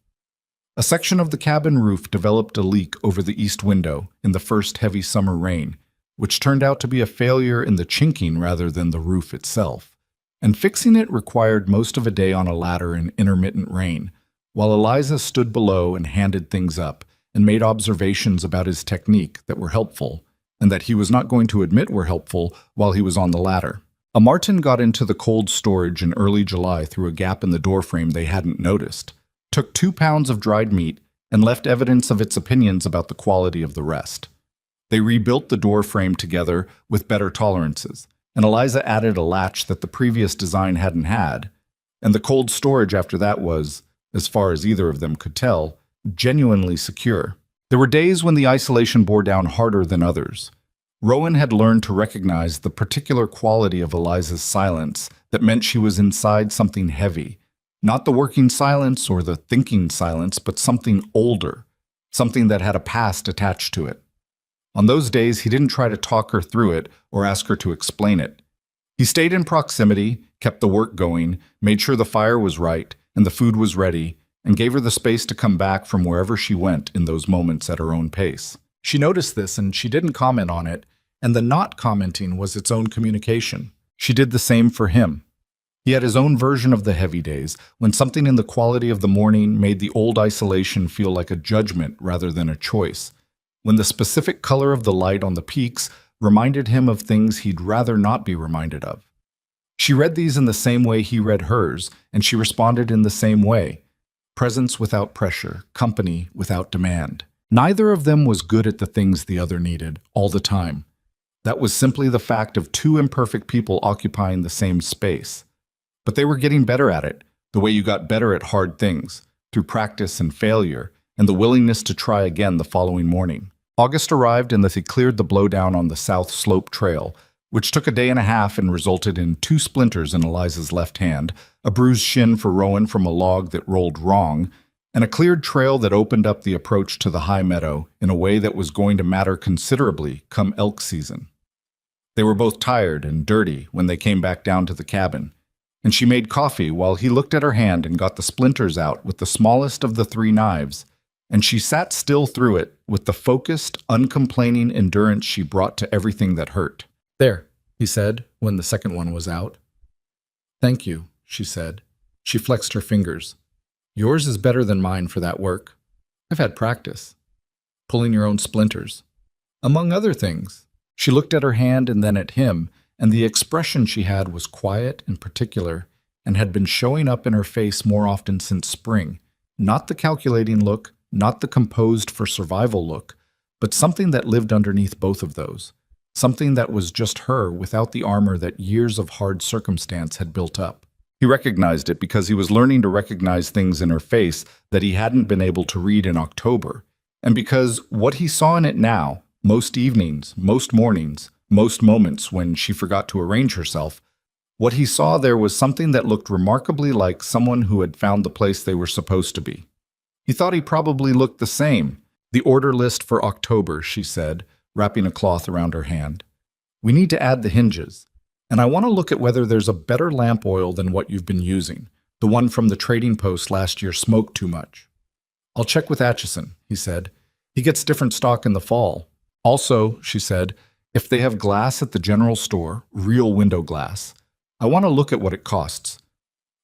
Speaker 1: A section of the cabin roof developed a leak over the east window in the first heavy summer rain, which turned out to be a failure in the chinking rather than the roof itself. And fixing it required most of a day on a ladder in intermittent rain, while Eliza stood below and handed things up and made observations about his technique that were helpful, and that he was not going to admit were helpful while he was on the ladder. A marten got into the cold storage in early July through a gap in the doorframe they hadn't noticed, took 2 pounds of dried meat, and left evidence of its opinions about the quality of the rest. They rebuilt the doorframe together with better tolerances, and Eliza added a latch that the previous design hadn't had, and the cold storage after that was, as far as either of them could tell, genuinely secure. There were days when the isolation bore down harder than others. Rowan had learned to recognize the particular quality of Eliza's silence that meant she was inside something heavy. Not the working silence or the thinking silence, but something older, something that had a past attached to it. On those days, he didn't try to talk her through it or ask her to explain it. He stayed in proximity, kept the work going, made sure the fire was right and the food was ready, and gave her the space to come back from wherever she went in those moments at her own pace. She noticed this and she didn't comment on it, and the not commenting was its own communication. She did the same for him. He had his own version of the heavy days, when something in the quality of the morning made the old isolation feel like a judgment rather than a choice, when the specific color of the light on the peaks reminded him of things he'd rather not be reminded of. She read these in the same way he read hers, and she responded in the same way. Presence without pressure, company without demand. Neither of them was good at the things the other needed, all the time. That was simply the fact of two imperfect people occupying the same space. But they were getting better at it, the way you got better at hard things, through practice and failure, and the willingness to try again the following morning. August arrived and they cleared the blowdown on the South Slope Trail, which took a day and a half and resulted in 2 splinters in Eliza's left hand, a bruised shin for Rowan from a log that rolled wrong, and a cleared trail that opened up the approach to the high meadow in a way that was going to matter considerably come elk season. They were both tired and dirty when they came back down to the cabin, and she made coffee while he looked at her hand and got the splinters out with the smallest of the 3 knives, and she sat still through it with the focused, uncomplaining endurance she brought to everything that hurt. "There," he said when the second one was out. "Thank you," she said. She flexed her fingers. "Yours is better than mine for that work. I've had practice. Pulling your own splinters. Among other things." She looked at her hand and then at him, and the expression she had was quiet and particular, and had been showing up in her face more often since spring. Not the calculating look, not the composed for survival look, but something that lived underneath both of those. Something that was just her without the armor that years of hard circumstance had built up. He recognized it because he was learning to recognize things in her face that he hadn't been able to read in October, and because what he saw in it now, most evenings, most mornings, most moments when she forgot to arrange herself, what he saw there was something that looked remarkably like someone who had found the place they were supposed to be. He thought he probably looked the same. "The order list for October," she said, wrapping a cloth around her hand. "We need to add the hinges, and I want to look at whether there's a better lamp oil than what you've been using. The one from the trading post last year smoked too much." "I'll check with Atchison," he said. "He gets different stock in the fall. Also," she said, "if they have glass at the general store, real window glass, I want to look at what it costs.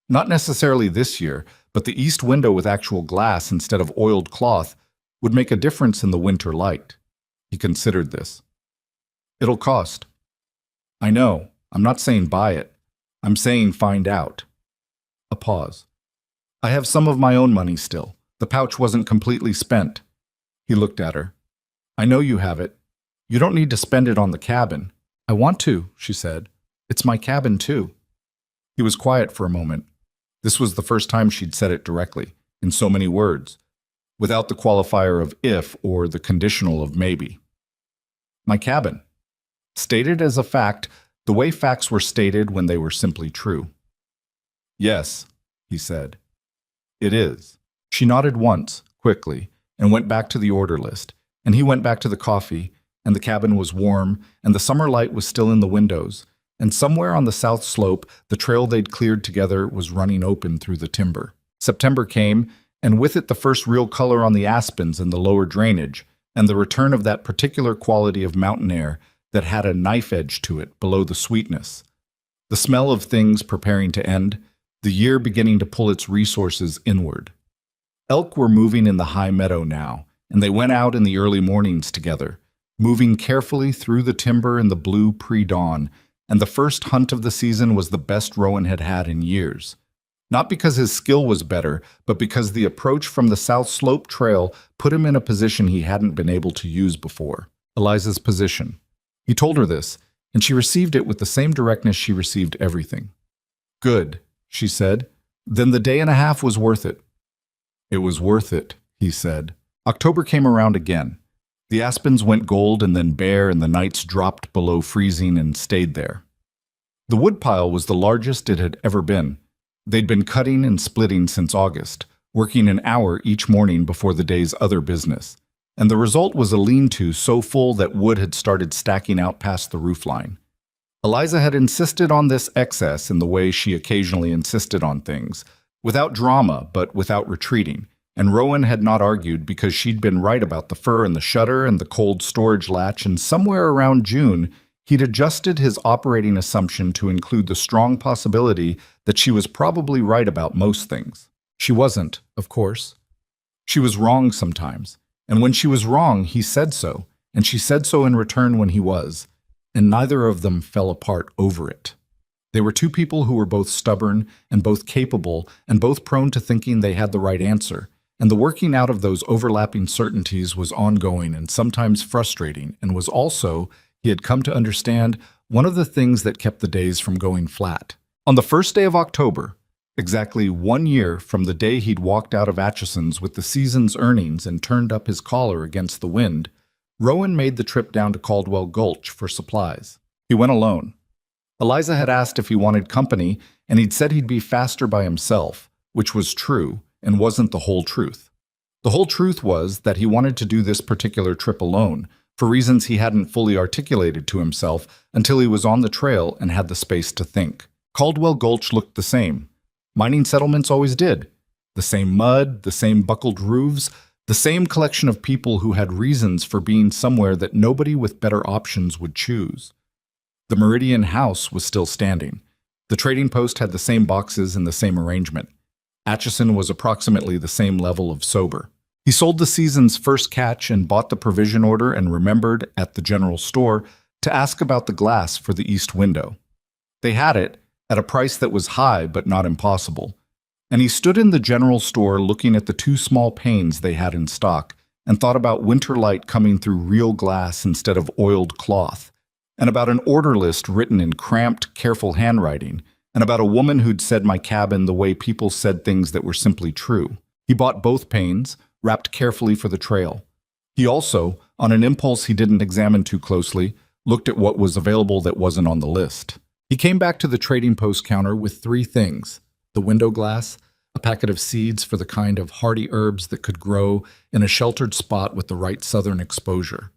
Speaker 1: Not necessarily this year, but the east window with actual glass instead of oiled cloth would make a difference in the winter light." He considered this. "It'll cost." "I know. I'm not saying buy it. I'm saying find out." A pause. "I have some of my own money still. The pouch wasn't completely spent." He looked at her. "I know you have it. You don't need to spend it on the cabin." "I want to," she said. "It's my cabin, too." He was quiet for a moment. This was the first time she'd said it directly, in so many words, without the qualifier of if or the conditional of maybe. "My cabin." Stated as a fact, the way facts were stated when they were simply true. "Yes," he said. "It is." She nodded once, quickly, and went back to the order list, and he went back to the coffee, and the cabin was warm, and the summer light was still in the windows, and somewhere on the south slope, the trail they'd cleared together was running open through the timber. September came, and with it the first real color on the aspens and the lower drainage, and the return of that particular quality of mountain air that had a knife edge to it below the sweetness. The smell of things preparing to end, the year beginning to pull its resources inward. Elk were moving in the high meadow now, and they went out in the early mornings together, moving carefully through the timber in the blue pre-dawn, and the first hunt of the season was the best Rowan had had in years. Not because his skill was better, but because the approach from the South Slope Trail put him in a position he hadn't been able to use before. Eliza's position. He told her this, and she received it with the same directness she received everything. "Good," she said. "Then the day and a half was worth it." "It was worth it," he said. October came around again. The aspens went gold and then bare, and the nights dropped below freezing and stayed there. The woodpile was the largest it had ever been. They'd been cutting and splitting since August, working an hour each morning before the day's other business, and the result was a lean-to so full that wood had started stacking out past the roofline. Eliza had insisted on this excess in the way she occasionally insisted on things, without drama but without retreating, and Rowan had not argued because she'd been right about the fur and the shutter and the cold storage latch, and somewhere around June, he'd adjusted his operating assumption to include the strong possibility that she was probably right about most things. She wasn't, of course. She was wrong sometimes, and when she was wrong, he said so, and she said so in return when he was, and neither of them fell apart over it. They were two people who were both stubborn and both capable and both prone to thinking they had the right answer, and the working out of those overlapping certainties was ongoing and sometimes frustrating, and was also, he had come to understand, one of the things that kept the days from going flat. On the first day of October, exactly 1 year from the day he'd walked out of Atchison's with the season's earnings and turned up his collar against the wind, Rowan made the trip down to Caldwell Gulch for supplies. He went alone. Eliza had asked if he wanted company, and he'd said he'd be faster by himself, which was true and wasn't the whole truth. The whole truth was that he wanted to do this particular trip alone, for reasons he hadn't fully articulated to himself until he was on the trail and had the space to think. Caldwell Gulch looked the same. Mining settlements always did. The same mud, the same buckled roofs, the same collection of people who had reasons for being somewhere that nobody with better options would choose. The Meridian House was still standing. The trading post had the same boxes and the same arrangement. Atchison was approximately the same level of sober. He sold the season's first catch and bought the provision order and remembered, at the general store, to ask about the glass for the east window. They had it, at a price that was high but not impossible. And he stood in the general store looking at the two small panes they had in stock and thought about winter light coming through real glass instead of oiled cloth, and about an order list written in cramped, careful handwriting, and about a woman who'd said my cabin the way people said things that were simply true. He bought both panes, wrapped carefully for the trail. He also, on an impulse he didn't examine too closely, looked at what was available that wasn't on the list. He came back to the trading post counter with 3 things: the window glass, a packet of seeds for the kind of hardy herbs that could grow in a sheltered spot with the right southern exposure,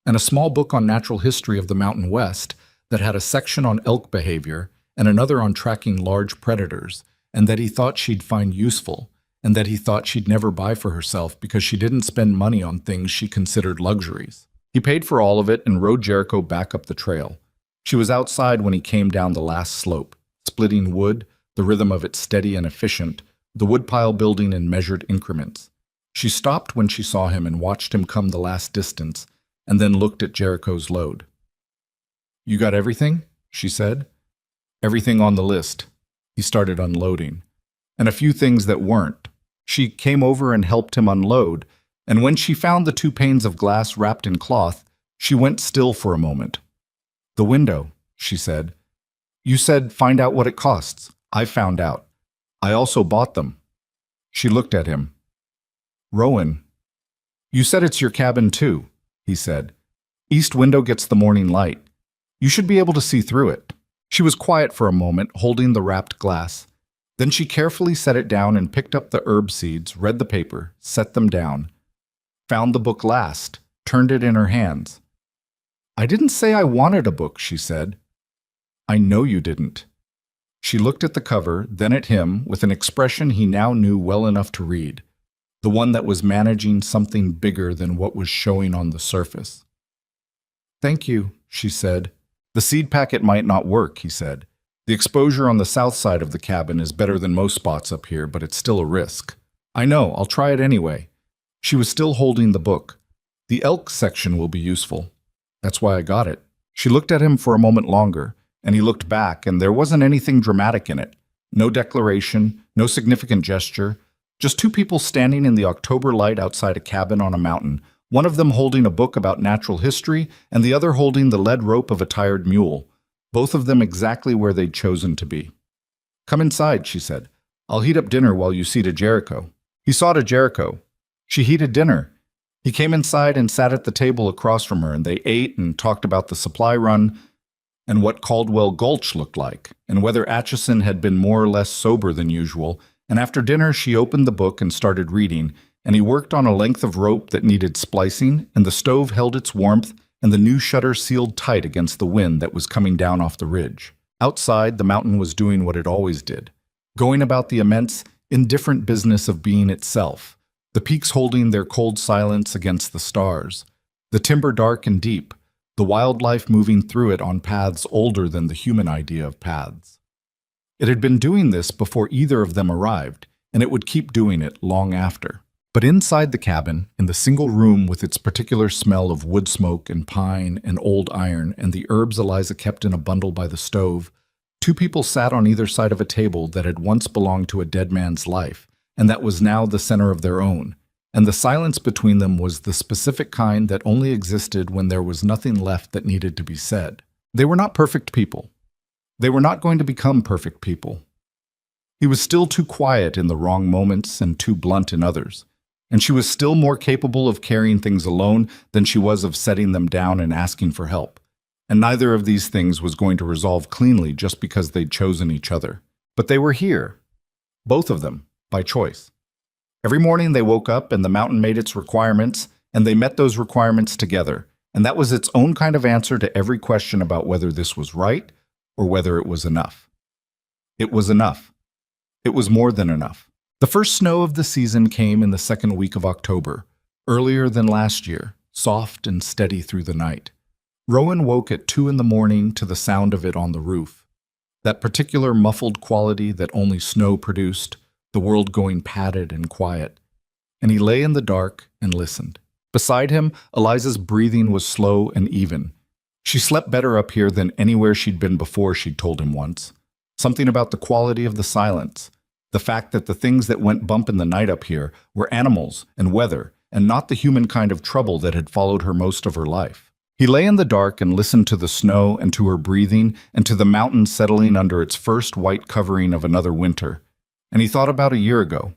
Speaker 1: and a small book on natural history of the Mountain West that had a section on elk behavior and another on tracking large predators, and that he thought she'd find useful, and that he thought she'd never buy for herself because she didn't spend money on things she considered luxuries. He paid for all of it and rode Jericho back up the trail. She was outside when he came down the last slope, splitting wood, the rhythm of it steady and efficient, the woodpile building in measured increments. She stopped when she saw him and watched him come the last distance, and then looked at Jericho's load. "You got everything?" she said. "Everything on the list." He started unloading. "And a few things that weren't." She came over and helped him unload, and when she found the 2 panes of glass wrapped in cloth, she went still for a moment. "The window," she said. "You said find out what it costs. I found out. I also bought them." She looked at him. "Rowan, you said it's your cabin too," he said. "East window gets the morning light. You should be able to see through it." She was quiet for a moment, holding the wrapped glass. Then she carefully set it down and picked up the herb seeds, read the paper, set them down, found the book last, turned it in her hands. "I didn't say I wanted a book," she said. "I know you didn't." She looked at the cover, then at him, with an expression he now knew well enough to read, the one that was managing something bigger than what was showing on the surface. "Thank you," she said. "The seed packet might not work," he said. "The exposure on the south side of the cabin is better than most spots up here, but it's still a risk." "I know, I'll try it anyway." She was still holding the book. "The elk section will be useful. That's why I got it." She looked at him for a moment longer, and he looked back, and there wasn't anything dramatic in it. No declaration, no significant gesture, just 2 people standing in the October light outside a cabin on a mountain, one of them holding a book about natural history and the other holding the lead rope of a tired mule, both of them exactly where they'd chosen to be. "Come inside," she said. "I'll heat up dinner while you see to Jericho." He saw to Jericho. She heated dinner. He came inside and sat at the table across from her, and they ate and talked about the supply run and what Caldwell Gulch looked like, and whether Atchison had been more or less sober than usual, and after dinner she opened the book and started reading, and he worked on a length of rope that needed splicing, and the stove held its warmth, and the new shutter sealed tight against the wind that was coming down off the ridge. Outside, the mountain was doing what it always did, going about the immense, indifferent business of being itself, the peaks holding their cold silence against the stars, the timber dark and deep, the wildlife moving through it on paths older than the human idea of paths. It had been doing this before either of them arrived, and it would keep doing it long after. But inside the cabin, in the single room with its particular smell of wood smoke and pine and old iron and the herbs Eliza kept in a bundle by the stove, Two people sat on either side of a table that had once belonged to a dead man's life, and that was now the center of their own. And the silence between them was the specific kind that only existed when there was nothing left that needed to be said. They were not perfect people. They were not going to become perfect people. He was still too quiet in the wrong moments and too blunt in others. And she was still more capable of carrying things alone than she was of setting them down and asking for help. And neither of these things was going to resolve cleanly just because they'd chosen each other. But they were here, both of them, by choice. Every morning they woke up and the mountain made its requirements, and they met those requirements together. And that was its own kind of answer to every question about whether this was right or whether it was enough. It was enough. It was more than enough. The first snow of the season came in the second week of October, earlier than last year, soft and steady through the night. Rowan woke at 2 a.m. to the sound of it on the roof. That particular muffled quality that only snow produced, the world going padded and quiet. And he lay in the dark and listened. Beside him, Eliza's breathing was slow and even. She slept better up here than anywhere she'd been before, she'd told him once. Something about the quality of the silence. The fact that the things that went bump in the night up here were animals and weather, and not the human kind of trouble that had followed her most of her life. He lay in the dark and listened to the snow and to her breathing and to the mountain settling under its first white covering of another winter. And he thought about a year ago.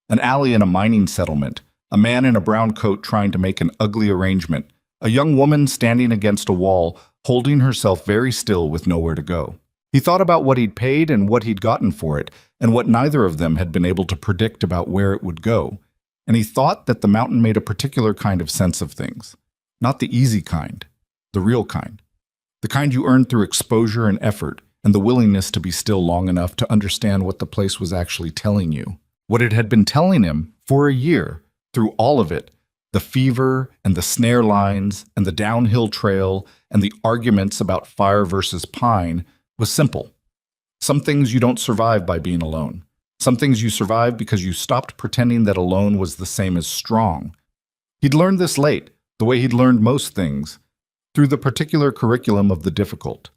Speaker 1: An alley in a mining settlement, a man in a brown coat trying to make an ugly arrangement, a young woman standing against a wall, holding herself very still with nowhere to go. He thought about what he'd paid and what he'd gotten for it, and what neither of them had been able to predict about where it would go. And he thought that the mountain made a particular kind of sense of things. Not the easy kind, the real kind. The kind you earn through exposure and effort, and the willingness to be still long enough to understand what the place was actually telling you. What it had been telling him for a year, through all of it, the fever and the snare lines and the downhill trail and the arguments about fire versus pine, was simple. Some things you don't survive by being alone. Some things you survive because you stopped pretending that alone was the same as strong. He'd learned this late, the way he'd learned most things, through the particular curriculum of the difficult.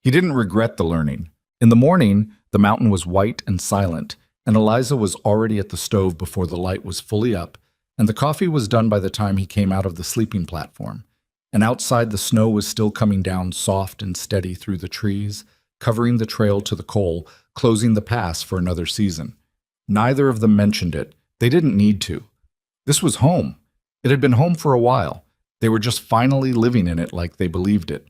Speaker 1: He didn't regret the learning. In the morning, the mountain was white and silent, and Eliza was already at the stove before the light was fully up, and the coffee was done by the time he came out of the sleeping platform. And outside the snow was still coming down soft and steady through the trees, covering the trail to the coal, closing the pass for another season. Neither of them mentioned it. They didn't need to. This was home. It had been home for a while. They were just finally living in it like they believed it.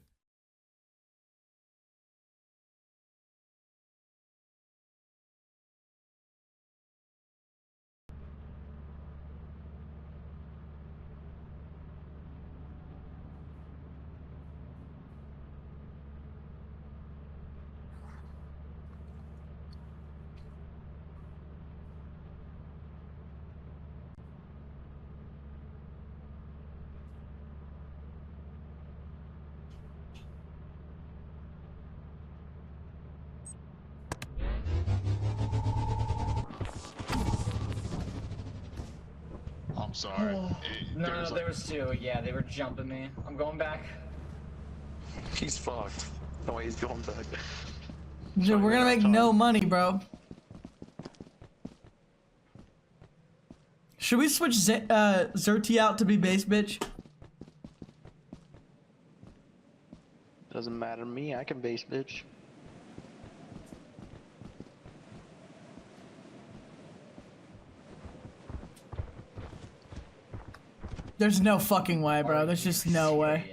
Speaker 2: I'm sorry.
Speaker 3: No, there was two. Yeah, they were jumping me. I'm going back.
Speaker 2: He's fucked. No way he's going back.
Speaker 4: Dude, we're gonna make no money, bro. Should we switch Zerti out to be base, bitch?
Speaker 2: Doesn't matter to me, I can base bitch.
Speaker 4: There's no fucking way, bro. There's just no way.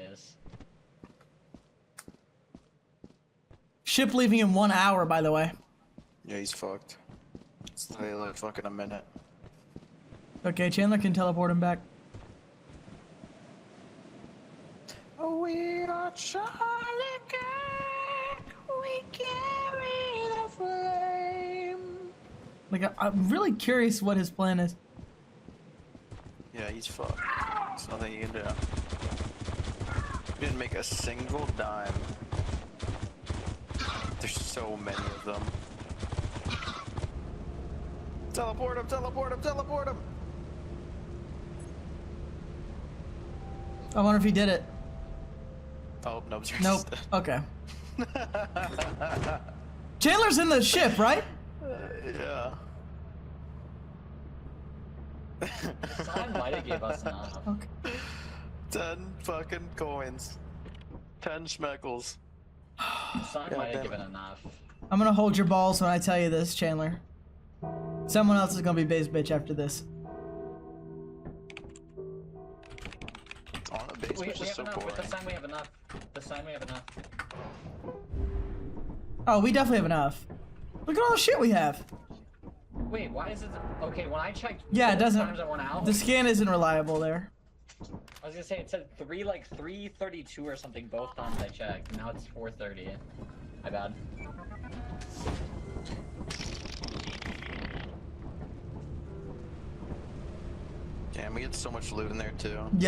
Speaker 4: Ship leaving in 1 hour, by the way.
Speaker 2: Yeah, he's fucked. It's literally like fucking a minute.
Speaker 4: Okay, Chandler can teleport him back.
Speaker 2: We are Charlie Kirk. We carry the flame.
Speaker 4: Like, I'm really curious what his plan is.
Speaker 2: Yeah, he's fucked. There's nothing you can do. He didn't make a single dime. There's so many of them. Teleport him, teleport him, teleport him!
Speaker 4: I wonder if he did it.
Speaker 2: Oh, nope.
Speaker 4: Nope. Okay. Chandler's in the ship, right?
Speaker 2: Yeah.
Speaker 3: Someone might have gave us enough.
Speaker 4: Okay.
Speaker 2: 10 fucking coins. 10 schmeckles.
Speaker 3: Someone
Speaker 2: Yeah,
Speaker 3: might have
Speaker 2: damn
Speaker 3: given
Speaker 2: it.
Speaker 3: enough.
Speaker 4: I'm gonna hold your balls when I tell you this, Chandler. Someone else is gonna be base bitch after this.
Speaker 2: On a base,
Speaker 3: We
Speaker 2: which is
Speaker 3: have
Speaker 2: so
Speaker 3: enough.
Speaker 2: boring.
Speaker 3: This time we have enough. This time we have enough.
Speaker 4: Oh, we definitely have enough. Look at all the shit we have.
Speaker 3: Wait, why is it? Okay, when I checked.
Speaker 4: Yeah, it
Speaker 3: both
Speaker 4: doesn't.
Speaker 3: Times I went out.
Speaker 4: The scan isn't reliable there.
Speaker 3: I was gonna say it said 332 or something both times I checked. Now it's 430. My bad.
Speaker 2: Damn, we get so much loot in there too.
Speaker 4: Yeah,